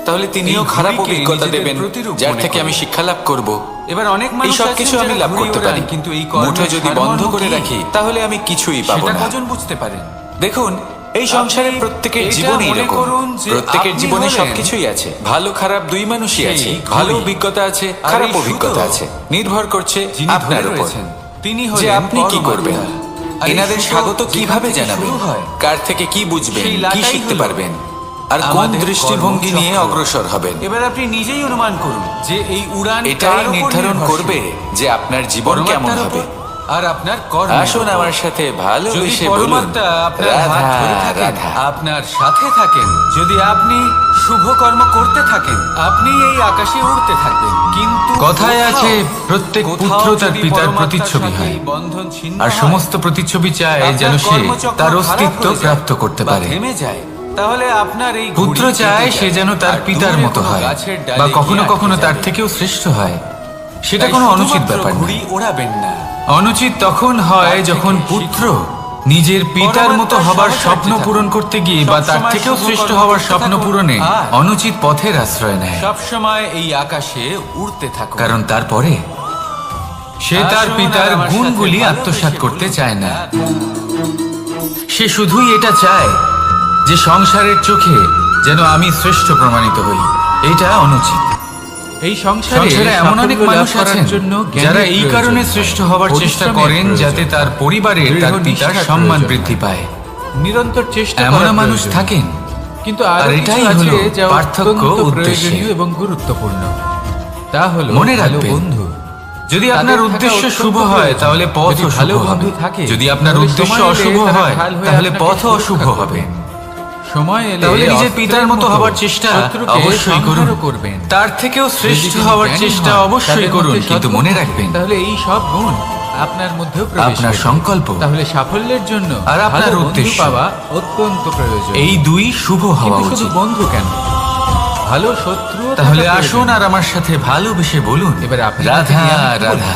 তাহলে তিনিও এই খারাপ ঘুড়িকে অভিজ্ঞতা নিজেদের দেবেন, প্রতিরূপ যার মনে থেকে আমি করেন। শিক্ষা লাভ করব। এবার অনেক এই মানুষ সব আছেন কিছু যারা আমি লাভ ঘুড়ি করতে ওড়ান, পারি, কিন্তু এই কর্মের মুঠো যদি বন্ধ সারমর্ম করে কি? রাখি, তাহলে আমি কিছুই পাবো সেটা না। কজন বুঝতে পারেন? দেখুন, এই সংসারে আপনি প্রত্যেকের এটা জীবনে মনে এরকম, করুন যে প্রত্যেকের আপনি জীবনে হলেন সবকিছুই আছে, ভালো খারাপ দুই মানুষই সেই আছে, ঘুড়ি। ভালো অভিজ্ঞতা আছে, আর খারাপ এই সুতো অভিজ্ঞতা আছে, নির্ভর করছে যিনি আপনার ধরে উপর রয়েছেন, তিনি যে হলেন আপনি কি পরমাত্মা। করবেন। আর এই এনাদের সুতো স্বাগত যেখান কিভাবে থেকে জানাবেন, শুরু হয়, কার থেকে কি বুঝবেন, সেই কি লাটাই শিখতে হলো পারবেন, আর কোন আমাদের দৃষ্টিভঙ্গি নিয়ে কর্মচক্র। অগ্রসর হবেন, এবার আপনি নিজেই অনুমান করুন যে এই উড়ান এটাই কার উপর নির্ধারণ নির্ভরশীল? করবে যে আপনার জীবন কেমন পরমাত্মার হবে। উপর আর আপনার কর্ম। আসুন আমার সাথে যদি ভালোবেসে বলুন, পরমাত্মা আপনার হাত রাধা ধরে থাকেন, রাধা। আপনার সাথে থাকেন, যদি আপনি শুভ কর্ম করতে থাকেন, আপনি এই আকাশে উড়তে থাকবেন। কিন্তু কথায় কোথাও- আছে, প্রত্যেক কোথাও পুত্র তার যদি পিতার পরমাত্মার প্রতিচ্ছবি সাথে হয়, এই বন্ধন ছিন্ন আর হয়, সমস্ত প্রতিচ্ছবি চায় আপনার যেন সে কর্মচক্র তার খারাপ অস্তিত্ব হয়ে যায় প্রাপ্ত করতে বা পারে। থেমে যায়, তাহলে আপনার এই পুত্র ঘুড়ি চায় কেটে সে যায়। যেন তার আর পিতার দূরে মতো কোনো হয়, গাছের ডালে বা গিয়ে কখনো আটকে কখনো তার যাবে। থেকেও শ্রেষ্ঠ হয়। সেটা তাই কোনো অনুচিত শুধুমাত্র ব্যাপার ঘুড়ি নয়। ওড়াবেন না। অনুচিত তখন হয় তার যখন থেকে পুত্র শিখুন। নিজের পিতার মতো পরমাত্মার হবার সহচর্যে স্বপ্ন থাকুন। পূরণ করতে গিয়ে বা তার সবসময় থেকেও শুভ শ্রেষ্ঠ কর্ম হওয়ার করতে স্বপ্ন থাকুন। পূরণে আর অনুচিত পথের আশ্রয় নেয়, সব সময় এই আকাশে উড়তে থাকুন। কারণ তারপরে সে তার আসুন পিতার আর আমার সাথে গুণগুলি ভালোবেসে আত্মসাৎ করতে বলুন, চায় না। রাধা। সে শুধুই এটা চায় যে সংসারের চোখে যেন আমি শ্রেষ্ঠ প্রমাণিত হই। এটা অনুচিত। এই সংসারে এমন অনেক মানুষ আছেন যারা এই কারণে শ্রেষ্ঠ হবার চেষ্টা করেন যাতে তার পরিবারের তার পিতার সম্মান বৃদ্ধি পায়। নিরন্তর চেষ্টা এমনও করা মানুষ প্রয়োজন। থাকেন, কিন্তু আর আরো এটাই কিছু হলো আছে যা পার্থক্য অত্যন্ত উদ্দেশ্যে। প্রয়োজনীয় এবং গুরুত্বপূর্ণ। তা হলো মনে ভালো রাখবেন, বন্ধু। যদি তাদের আপনার থাকা উদ্দেশ্য অত্যন্ত শুভ হয় প্রয়োজন। তাহলে যদি পথও ভালো শুভ হবে, বন্ধু থাকে, যদি আপনার তাহলে উদ্দেশ্য সময় এলে অশুভ তারা হয় ঢাল হয়ে তাহলে আপনাকে পথও সুরক্ষা অশুভ করবে। হবে। সময় এলে তাহলে নিজের অস্ত্রের পিতার মতো মতো হবার চেষ্টা শত্রুকে অবশ্যই করুন, সংহারও করবেন। তার থেকেও শ্রেষ্ঠ যদি তিনি হওয়ার জ্ঞানী চেষ্টা হন, অবশ্যই তাদের করুন, মধ্যে কিন্তু সদ্গুণ মনে থাকে, রাখবেন তাহলে এই সব গুণ আপনার মধ্যেও প্রবেশ আপনার করবে। সংকল্প তাহলে সাফল্যের জন্য আর আপনার ভালো বন্ধু উদ্দেশ্য। পাওয়া অত্যন্ত প্রয়োজন। এই দুই শুভ হওয়া কিন্তু শুধু উচিত। বন্ধু কেন, ভালো শত্রু তাহলে আসুন আর আমার সাথে ভালোবেসে বলুন, এবার আপনি রাধা বলতে গিয়ে আমি কি রাধা।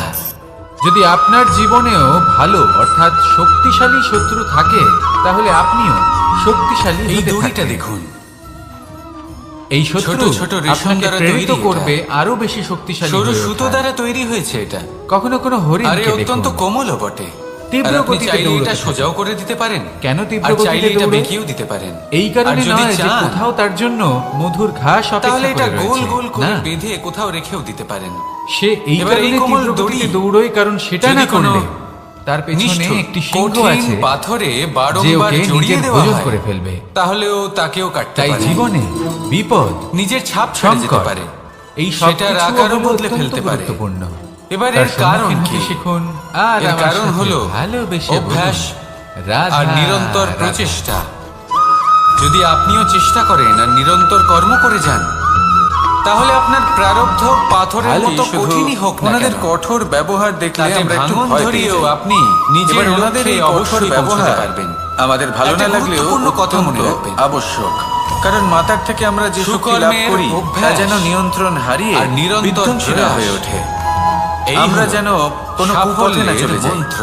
যদি আপনার জীবনেও ভালো অর্থাৎ শক্তিশালী শত্রু থাকে, তাহলে আপনিও শক্তিশালী এই হতে দড়িটা থাকবেন। দেখুন, এই শত্রু ছোট ছোট রেশম আপনাকে দ্বারা প্রেরিত তৈরি এটা। করবে আরো বেশি শক্তিশালী সরু হয়ে সুতো ওঠার। দ্বারা তৈরি হয়েছে এটা, কখনো কোনো আর হরিণকে অত্যন্ত দেখুন। কোমলও বটে। তীব্র আর আপনি গতিতে চাইলে দৌড়তে এটা থাকে। সোজাও করে দিতে পারেন, কেন তীব্র আর গতিতে চাইলে এটা দৌড়ে? বেঁকিয়েও দিতে পারেন। এই কারণে আর যদি নয় যে চান, কোথাও তার জন্য মধুর ঘাস তাহলে অপেক্ষা এটা করে গোল রয়েছে। গোল করে না, বেঁধে কোথাও রেখেও দিতে পারেন। সে এই এবার এই কারণে কোমল তীব্র দড়ি গতিতে দৌড়োয়, কারণ সেটা যদি না কোনো করলে তার পেছনে নিষ্ঠুর, একটি সিংহ কঠিন আছে পাথরে যে বারংবার ওকে জড়িয়ে নিজের দেওয়া ভোজন হয়, করে ফেলবে। তাহলেও তাকেও কাটতে তাই পারে। জীবনে বিপদ, নিজের ছাপ ছেড়ে যেতে সংকট, পারে, এই সেটার সবকিছু আকারও হলো বদলে অত্যন্ত ফেলতে পারে। গুরুত্বপূর্ণ। এবার তার এর কারণ সম্মুখীন কি? হতে শিখুন আর এর আমার কারণ সাথে হলো ভালোবেসে অভ্যাস বলুন, রাধা আর নিরন্তর রাধা। প্রচেষ্টা। যদি আপনিও চেষ্টা করেন আর নিরন্তর কর্ম করে যান, তাহলে আপনার প্রারব্ধ পাথরের খালি মতো শুধু কঠিনই হোক না ওনাদের কেন, কঠোর ব্যবহার দেখলে তাতে আমরা একটু ভাঙন ভয় পেয়ে ধরিয়েও যাই। আপনি নিজের এবার ওনাদের লক্ষ্যে এই কঠোর অবশ্যই পৌঁছতে ব্যবহার পারবেন। আমাদের ভালো একটা না লাগলেও গুরুত্বপূর্ণ কথা মনে অত্যন্ত রাখবেন। আবশ্যক, কারণ মাতার থেকে আমরা যে শক্তি লাভ সুকর্মের করি তা অভ্যাস যেন নিয়ন্ত্রণ হারিয়ে আর নিরন্তর বিধ্বংসী না প্রয়াস। হয়ে ওঠে। এই আমরা হলো যেন কোনো কুপথে না সাফল্যের চলে যাই। মন্ত্র।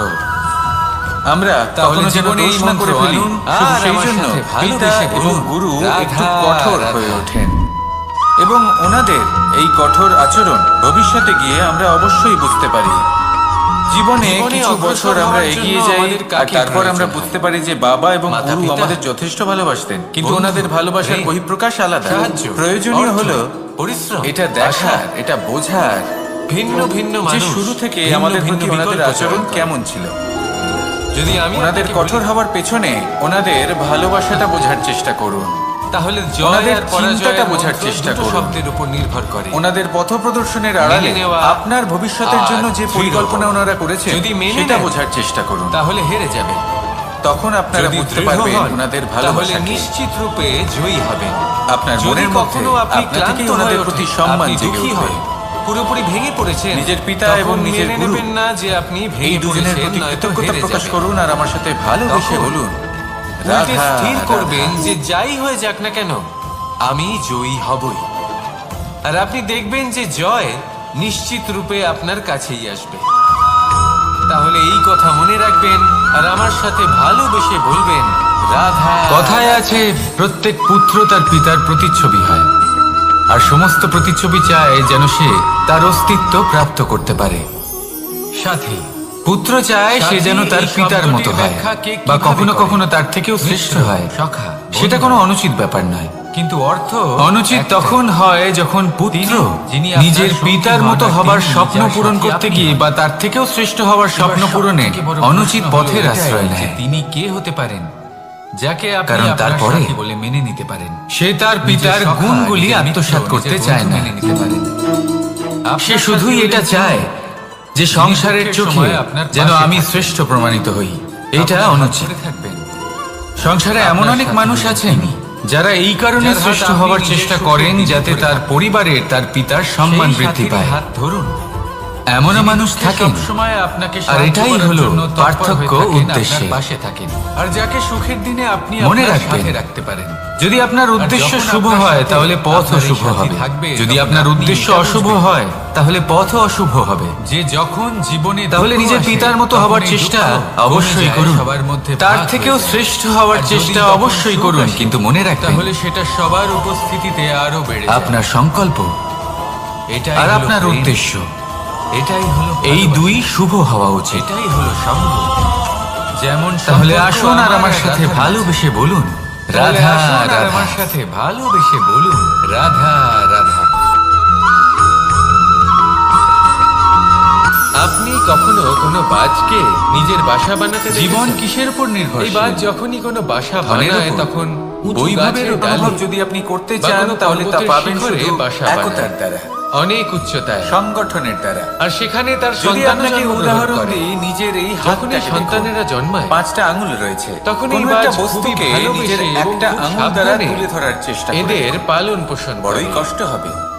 আমরা তাহলে কখনো যেন জীবনে এই দোষ না করে মন্ত্র ফেলি, আনুন, শুধু আর সেই আমার জন্য সাথে পিতা ভালোবেসে এবং বলুন, গুরু একটু রাধা, কঠোর রাধা। হয়ে ওঠেন, এবং ওনাদের এই কঠোর আচরণ ভবিষ্যতে গিয়ে আমরা অবশ্যই বুঝতে পারি। জীবনে জীবনে কিছু অগ্রসর বছর আমরা হওয়ার এগিয়ে জন্য যাই, আমাদের আর কাকে তারপর আমরা প্রয়োজন বুঝতে হয়? পারি যে বাবা এবং মাতা, গুরু পিতা, আমাদের যথেষ্ট ভালোবাসতেন, কিন্তু বন্ধু, ওনাদের ভালোবাসার প্রেম, বহিঃপ্রকাশ আলাদা। সাহায্য, প্রয়োজনীয় অর্থ, হলো পরিশ্রম, এটা আশা, দেখার, এটা বোঝার ভিন্ন ভিন্ন যে মানুষ শুরু থেকে ভিন্ন আমাদের ভিন্ন প্রতি ওনাদের বিকল্প আচরণ চয়ন করে। কেমন ছিল। যদি আমি ওনাদের আপনাকে কঠোর বলি, হওয়ার পেছনে ওনাদের ভালোবাসাটা বোঝার চেষ্টা করুন, তাহলে জয় ওনাদের আর পরাজয়ের চিন্তাটা বোঝার মন্ত্র চেষ্টা দুটো করুন। শব্দের উপর নির্ভর করে। ওনাদের পথপ্রদর্শনের আড়ালে মেনে নেওয়া আপনার ভবিষ্যতের আর জন্য যে দৃঢ় পরিকল্পনা হওয়া। ওনারা করেছে যদি মেনে সেটা নেন, বোঝার চেষ্টা করুন। তাহলে হেরে যাবেন। তখন আপনারা যদি বুঝতে দৃঢ় পারবেন হন, ওনাদের তাহলে ভালোবাসা কি। নিশ্চিত রূপে জয়ী হবেন। আপনার যদি মনের মধ্যে কখনো আপনি আপনা ক্লান্ত থেকেই ওনাদের হয়ে প্রতি ওঠেন, সম্মান আপনি জেগে দুঃখী উঠবে। হন, পুরোপুরি ভেঙে পড়েছেন, নিজের পিতা তখন এবং নিজের মেনে গুরু, নেবেন না যে আপনি এই ভেঙে দুজনের পড়েছেন, প্রতি নয়তো কৃতজ্ঞতা হেরে প্রকাশ যাবেন। করুন আর আমার সাথে ভালোবেসে তখন বলুন, উল্টে রাধা স্থির রাধা। করবেন যে যাই হয়ে যাক না কেন, আমি জয়ী হবই। আর আপনি দেখবেন যে জয় নিশ্চিত রূপে আপনার কাছেই আসবে। তাহলে এই কথা মনে রাখবেন আর আমার সাথে ভালোবেসে বলবেন, রাধা। কথায় আছে, প্রত্যেক পুত্র তার পিতার প্রতিচ্ছবি হয়, আর সমস্ত প্রতিচ্ছবি চায় যেন সে তার অস্তিত্ব প্রাপ্ত করতে পারে। সাথী পুত্র চায় সে যেন তার এই পিতার শব্দটির মতো হয়, ব্যাখ্যা কে বা কিভাবে কখনো করে? কখনো তার থেকেও শ্রেষ্ঠ হয়। সখা, সেটা বন্ধু। কোনো অনুচিত ব্যাপার নয়, কিন্তু অর্থ অনুচিত একটাই। তখন হয় যখন পুত্র যিনি আপনার নিজের সঙ্গী পিতার হন, মতো আর হবার তিনি স্বপ্ন যার পূরণ সাথী করতে আপনি গিয়ে হন। বা তার থেকেও শ্রেষ্ঠ হওয়ার স্বপ্ন পূরণে সবথেকে বড় অনুচিত প্রশ্ন পথের হলো আশ্রয় এটাই যে নেয়। তিনি কে হতে পারেন, যাকে আপনি কারণ আপনার তারপরে সাথী বলে মেনে নিতে পারেন। সে তার পিতার নিজের সখা, গুণগুলি নিজের আত্মসাৎ মিত্র, করতে নিজের চায় বন্ধু না। মেনে নিতে পারেন। সে আপনার শুধুই সাথী এটা হলেন চায় যে যিনি সংসারের দুঃখের চোখে সময় আপনার যেন পাশে আমি থাকবেন। শ্রেষ্ঠ প্রমাণিত হই। এটা আপনার হাত অনুচিত। ধরে থাকবেন। সংসারে এমন আপনার অনেক সাথী মানুষ হলেন আছেন যারা এই কারণে যার হাত শ্রেষ্ঠ আপনি হওয়ার নিজের চেষ্টা সুখের করেন দিকে যাতে ধরে তার থাকবেন। পরিবারের তার পিতার সম্মান সেই বৃদ্ধি সাথীর পায়। হাত ধরুন। এমনও মানুষ থাকেন সবসময় আপনাকে আর সাহায্য এটাই করার হলো জন্য তৎপর হয়ে পার্থক্য থাকেন, উদ্দেশ্যে। আপনার পাশে থাকেন, আর যাকে সুখের দিনে আপনি মনে আপনার রাখবেন, সাথে রাখতে পারেন। যদি আপনার উদ্দেশ্য যখন শুভ আপনার হয় সাথে তাহলে পথও আপনার এই শুভ সাথী হবে, থাকবে, যদি তখন আপনার আপনি উদ্দেশ্য এটা অশুভ বুঝবেন হয় তাহলে পথও অশুভ হবে। যে যখন জীবনে তাহলে দুঃখ নিজের আসে, পিতার মতো তখন হবার এই চেষ্টা দুঃখ কমে অবশ্যই যায়, করুন, সবার মধ্যে তার ভাগ থেকেও হয়ে যায়। শ্রেষ্ঠ হওয়ার আর যদি চেষ্টা তখন অবশ্যই সুখ করুন, আসে, কিন্তু মনে রাখবেন তাহলে সেটা সবার উপস্থিতিতে আরো বেড়ে যায়। আপনার সংকল্প এটাই আর হলো আপনার প্রেম, উদ্দেশ্য, এটাই হলো এই ভালোবাসা, দুই শুভ হওয়া উচিত। এটাই হলো সঙ্গ। যেমন তাহলে সম্পর্ক আসুন আর আমার সাথে রাধার ভালোবেসে বলুন, তাহলে রাধা আসুন আর রাধা। আমার সাথে ভালোবেসে বলুন, রাধা রাধা। আপনি কখনো কোনো বাজকে নিজের বাসা বানাতে জীবন দেখেছেন? কিসের উপর এই নির্ভরশীল? বাজ যখনই কোনো বাসা ধনের বানায় উপর? তখন উঁচু বৈভবের গাছের ডালে অনুভব যদি আপনি করতে বা চান কোনো তাহলে তা পর্বতের পাবেন শিখরে শুধু বাসা একতার বানায়। দ্বারা, অনেক উচ্চতায়, সংগঠনের দ্বারা। আর সেখানে তার যদি সন্তান আপনাকে উদাহরণ দিই, নিজের এই যখন এই হাতটাকে সন্তানেরা দেখুন। জন্মায় 5টা আঙুল রয়েছে, তখন এই কোনো বাজ একটা খুবই বস্তুকে ভালোবেসে নিজের এবং একটা খুব আঙুল দ্বারা সাবধানে তুলে ধরার চেষ্টা করে। এদের পালন পোষণ করে। বড়ই কষ্ট হবে,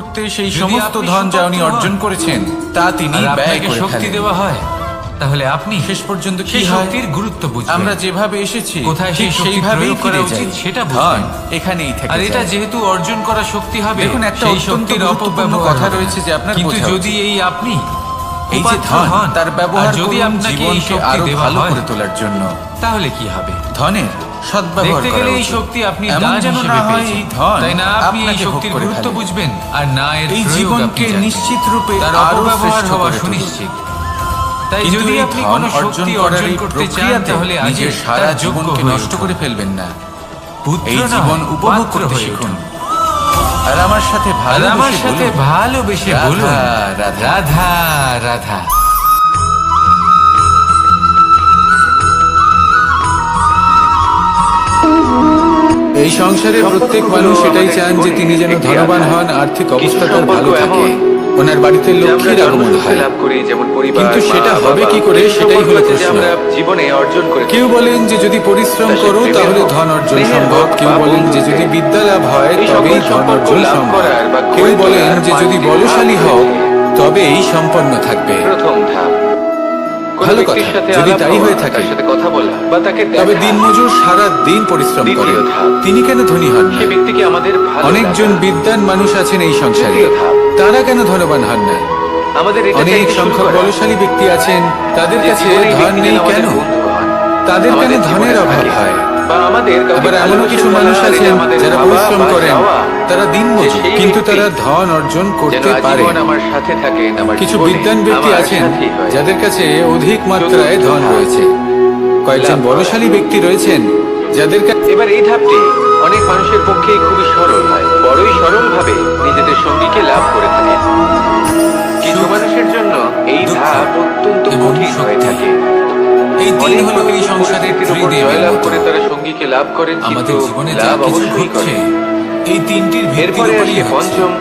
করতে সেই যদি সমস্ত আপনি ধন যা উনি সুপাত্র হন, অর্জন করেছেন তা তিনি আর ব্যয় আপনাকে করে শক্তি ফেলেন। দেওয়া হয় তাহলে আপনি শেষ পর্যন্ত কি সেই হয়? শক্তির গুরুত্ব বুঝবেন। আমরা যেভাবে এসেছি কোথায় সেই ঠিক শক্তি সেইভাবেই প্রয়োগ করা ফিরে উচিত যাই। সেটা ধন বুঝবেন। এখানেই থেকে আর এটা যায়। যেহেতু অর্জন করা শক্তি হবে, দেখুন, একটা সেই অত্যন্ত শক্তির গুরুত্বপূর্ণ অপব্যবহার কথা হবে না। রয়েছে যে আপনার কিন্তু বোঝা যদি উচিত। এই আপনি এই যে কুপাত্র ধন হন, তার ব্যবহার আর যদি করুন আপনাকে এই জীবনকে শক্তি আরো দেওয়া ভালো হয়, করে তোলার জন্য। তাহলে কি হবে? ধনের সদ্ব্যবহার দেখতে করা গেলে এই উচিত। শক্তি আপনি এমন দান যেন হিসেবে না হয় পেয়েছেন। এই ধন তাই না, আপনি এই আপনাকে ভোগ শক্তির করে গুরুত্ব ফেলে। বুঝবেন আর না এর এই প্রয়োগ জীবনকে আপনি জানবেন। নিশ্চিত রূপে তার আরো অপব্যবহার শ্রেষ্ঠ হওয়া করে তুলুন। সুনিশ্চিত। তাই কিন্তু যদি এই আপনি ধন কোনো অর্জন শক্তি করার অর্জন এই করতে চান, প্রক্রিয়াতে তাহলে আগে নিজের সারা তার যোগ্য জীবনকে হয়ে নষ্ট উঠুন। করে ফেলবেন না। পুত্র এই নয়, জীবন উপভোগ পাত্র করতে হয়ে শিখুন। উঠুন। আর আমার সাথে আর আমার ভালোবেসে সাথে বলুন, ভালোবেসে রাধা, বলুন, রাধা। রাধা রাধা। এই সংসারের প্রত্যেক মানুষ এটাই চান যে তিনি যেন ধনবান হন, আর্থিক অবস্থা তার ভালো থাকে, ওনার বাড়িতে লক্ষ্মীর আগমন হয়। লাভ করি যেমন পরিবার, কিন্তু মা, সেটা বাবা, হবে কি করে, এই সেটাই হলো সম্পর্ক আছে যে প্রশ্ন। আমরা জীবনে অর্জন করে কেউ বলেন যে যদি পরিশ্রম করো তাহলে ধন অর্জন সম্ভব, কেউ বলেন যে যদি বিদ্যা লাভ হয় তবেই ধন অর্জন সম্ভব, কেউ বলেন যে যদি বলশালী হও তবেই সম্পন্ন থাকবে। প্রথম ধাপ কোনো ভালো ব্যক্তির কথা, সাথে যদি আলাপ তাই হওয়া, হয়ে থাকে। তার সাথে কথা বলা বা তাকে তবে দেখা। দিনমজুর সারা দিন পরিশ্রম করেন, দ্বিতীয় ধাপ। তিনি কেন ধনী হন না? সে ব্যক্তিকে আমাদের ভালো অনেকজন লাগা। বিদ্বান মানুষ আছেন এই সংসারে, তৃতীয় ধাপ। তারা কেন ধনবান হন না? আমাদের এটা অনেক চাইতে শুরু সংখ্যক করা। বলশালী ব্যক্তি আছেন, তাদের যে কাছে জীবনে এই ধন ব্যক্তি নেই যেন কেন? আমাদের বন্ধু হন। তাদের কেন আমাদের ধনের জীবনে অভাব থাকে। হয়? বা আমাদের কাউকে আবার এমনও ভালোবেসে কিছু বলা, মানুষ আর এটা আছেন আমাদের যারা ভাবা পরিশ্রম বা করেন, চাওয়া, তারা দিনমজুর, যে সেই কিন্তু ব্যক্তি তারা ধন অর্জন যেন করতে পারে। আজীবন আমার সাথে থাকেন, আমার কিছু জীবনে বিদ্বান ব্যক্তি আমার আছেন সাথী হয়। যাদের কাছে অধিক মাত্রায় চতুর্থ ধন ধাপ। রয়েছে, কয়েকজন লাভ বলশালী করা। ব্যক্তি রয়েছেন যাদের কাছে এবার এই ধাপটি অনেক মানুষের পক্ষে খুবই সরল হয়, বড়ই সরল ভাবে নিজেদের সঙ্গীকে লাভ করে থাকে। কিছু মানুষের জন্য এই দুঃখ ধাপ অত্যন্ত এবং কঠিন হয়ে শক্তি। থাকে। এই তিন অনেক হলো মানুষ এই সংসারের পরিস্থিতির উপর ত্রিদেবীর জয়লাভ মতো। করে তারা সঙ্গীকে লাভ করেন, আমাদের কিন্তু জীবনে যা লাভ কিছু অবশ্যই ঘটছে করেন। এই তিনটির ভিত্তির এরপরে উপরই আসে হচ্ছে। পঞ্চম,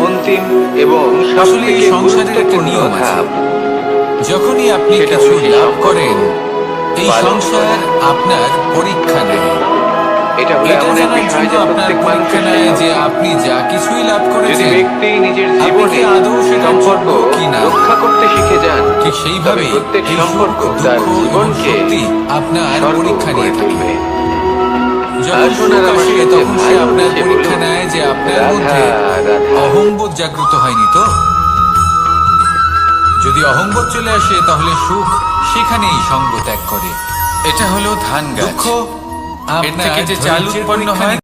অন্তিম এবং আসলে এই সবথেকে সংসারের একটা গুরুত্বপূর্ণ নিয়ম আছে। ধাপ। যখনই আপনি সেটা কিছু হলো সেই লাভ সম্পর্ক। করেন, এই পালন সংসার আপনার পরীক্ষা নেয়। এটা হলো এটা এমন এক জানার বিষয় জন্য যা আপনার প্রত্যেক পরীক্ষা মানুষের নেয় শেখা যে উচিত। আপনি যা কিছুই লাভ যদি করেছেন, ব্যক্তি নিজের আপনি জীবনে কি আদৌ সেটার সম্পর্ক যোগ্য কিনা? রক্ষা করতে শিখে যান, ঠিক সেইভাবে তবে প্রত্যেক এই সম্পর্ক সুখ, তার দুঃখ এবং জীবনকে শক্তি আপনার স্বর্গ পরীক্ষা করে নিয়ে থাকে। তুলবে। যখন আসুন সুখ আর আমার আসে সাথে তখন সে আপনার ভালোবেসে পরীক্ষা বলুন, নেয় যে আপনার রাধা, মধ্যে রাধা। অহংবোধ জাগ্রত হয়নি তো। যদি অহংবোধ চলে আসে তাহলে সুখ সেখানেই সঙ্গ ত্যাগ করে। এটা হলো ধান গাছ। দুঃখ এর থেকে যে আপনার চাল ধৈর্যের উৎপন্ন পরীক্ষা হয়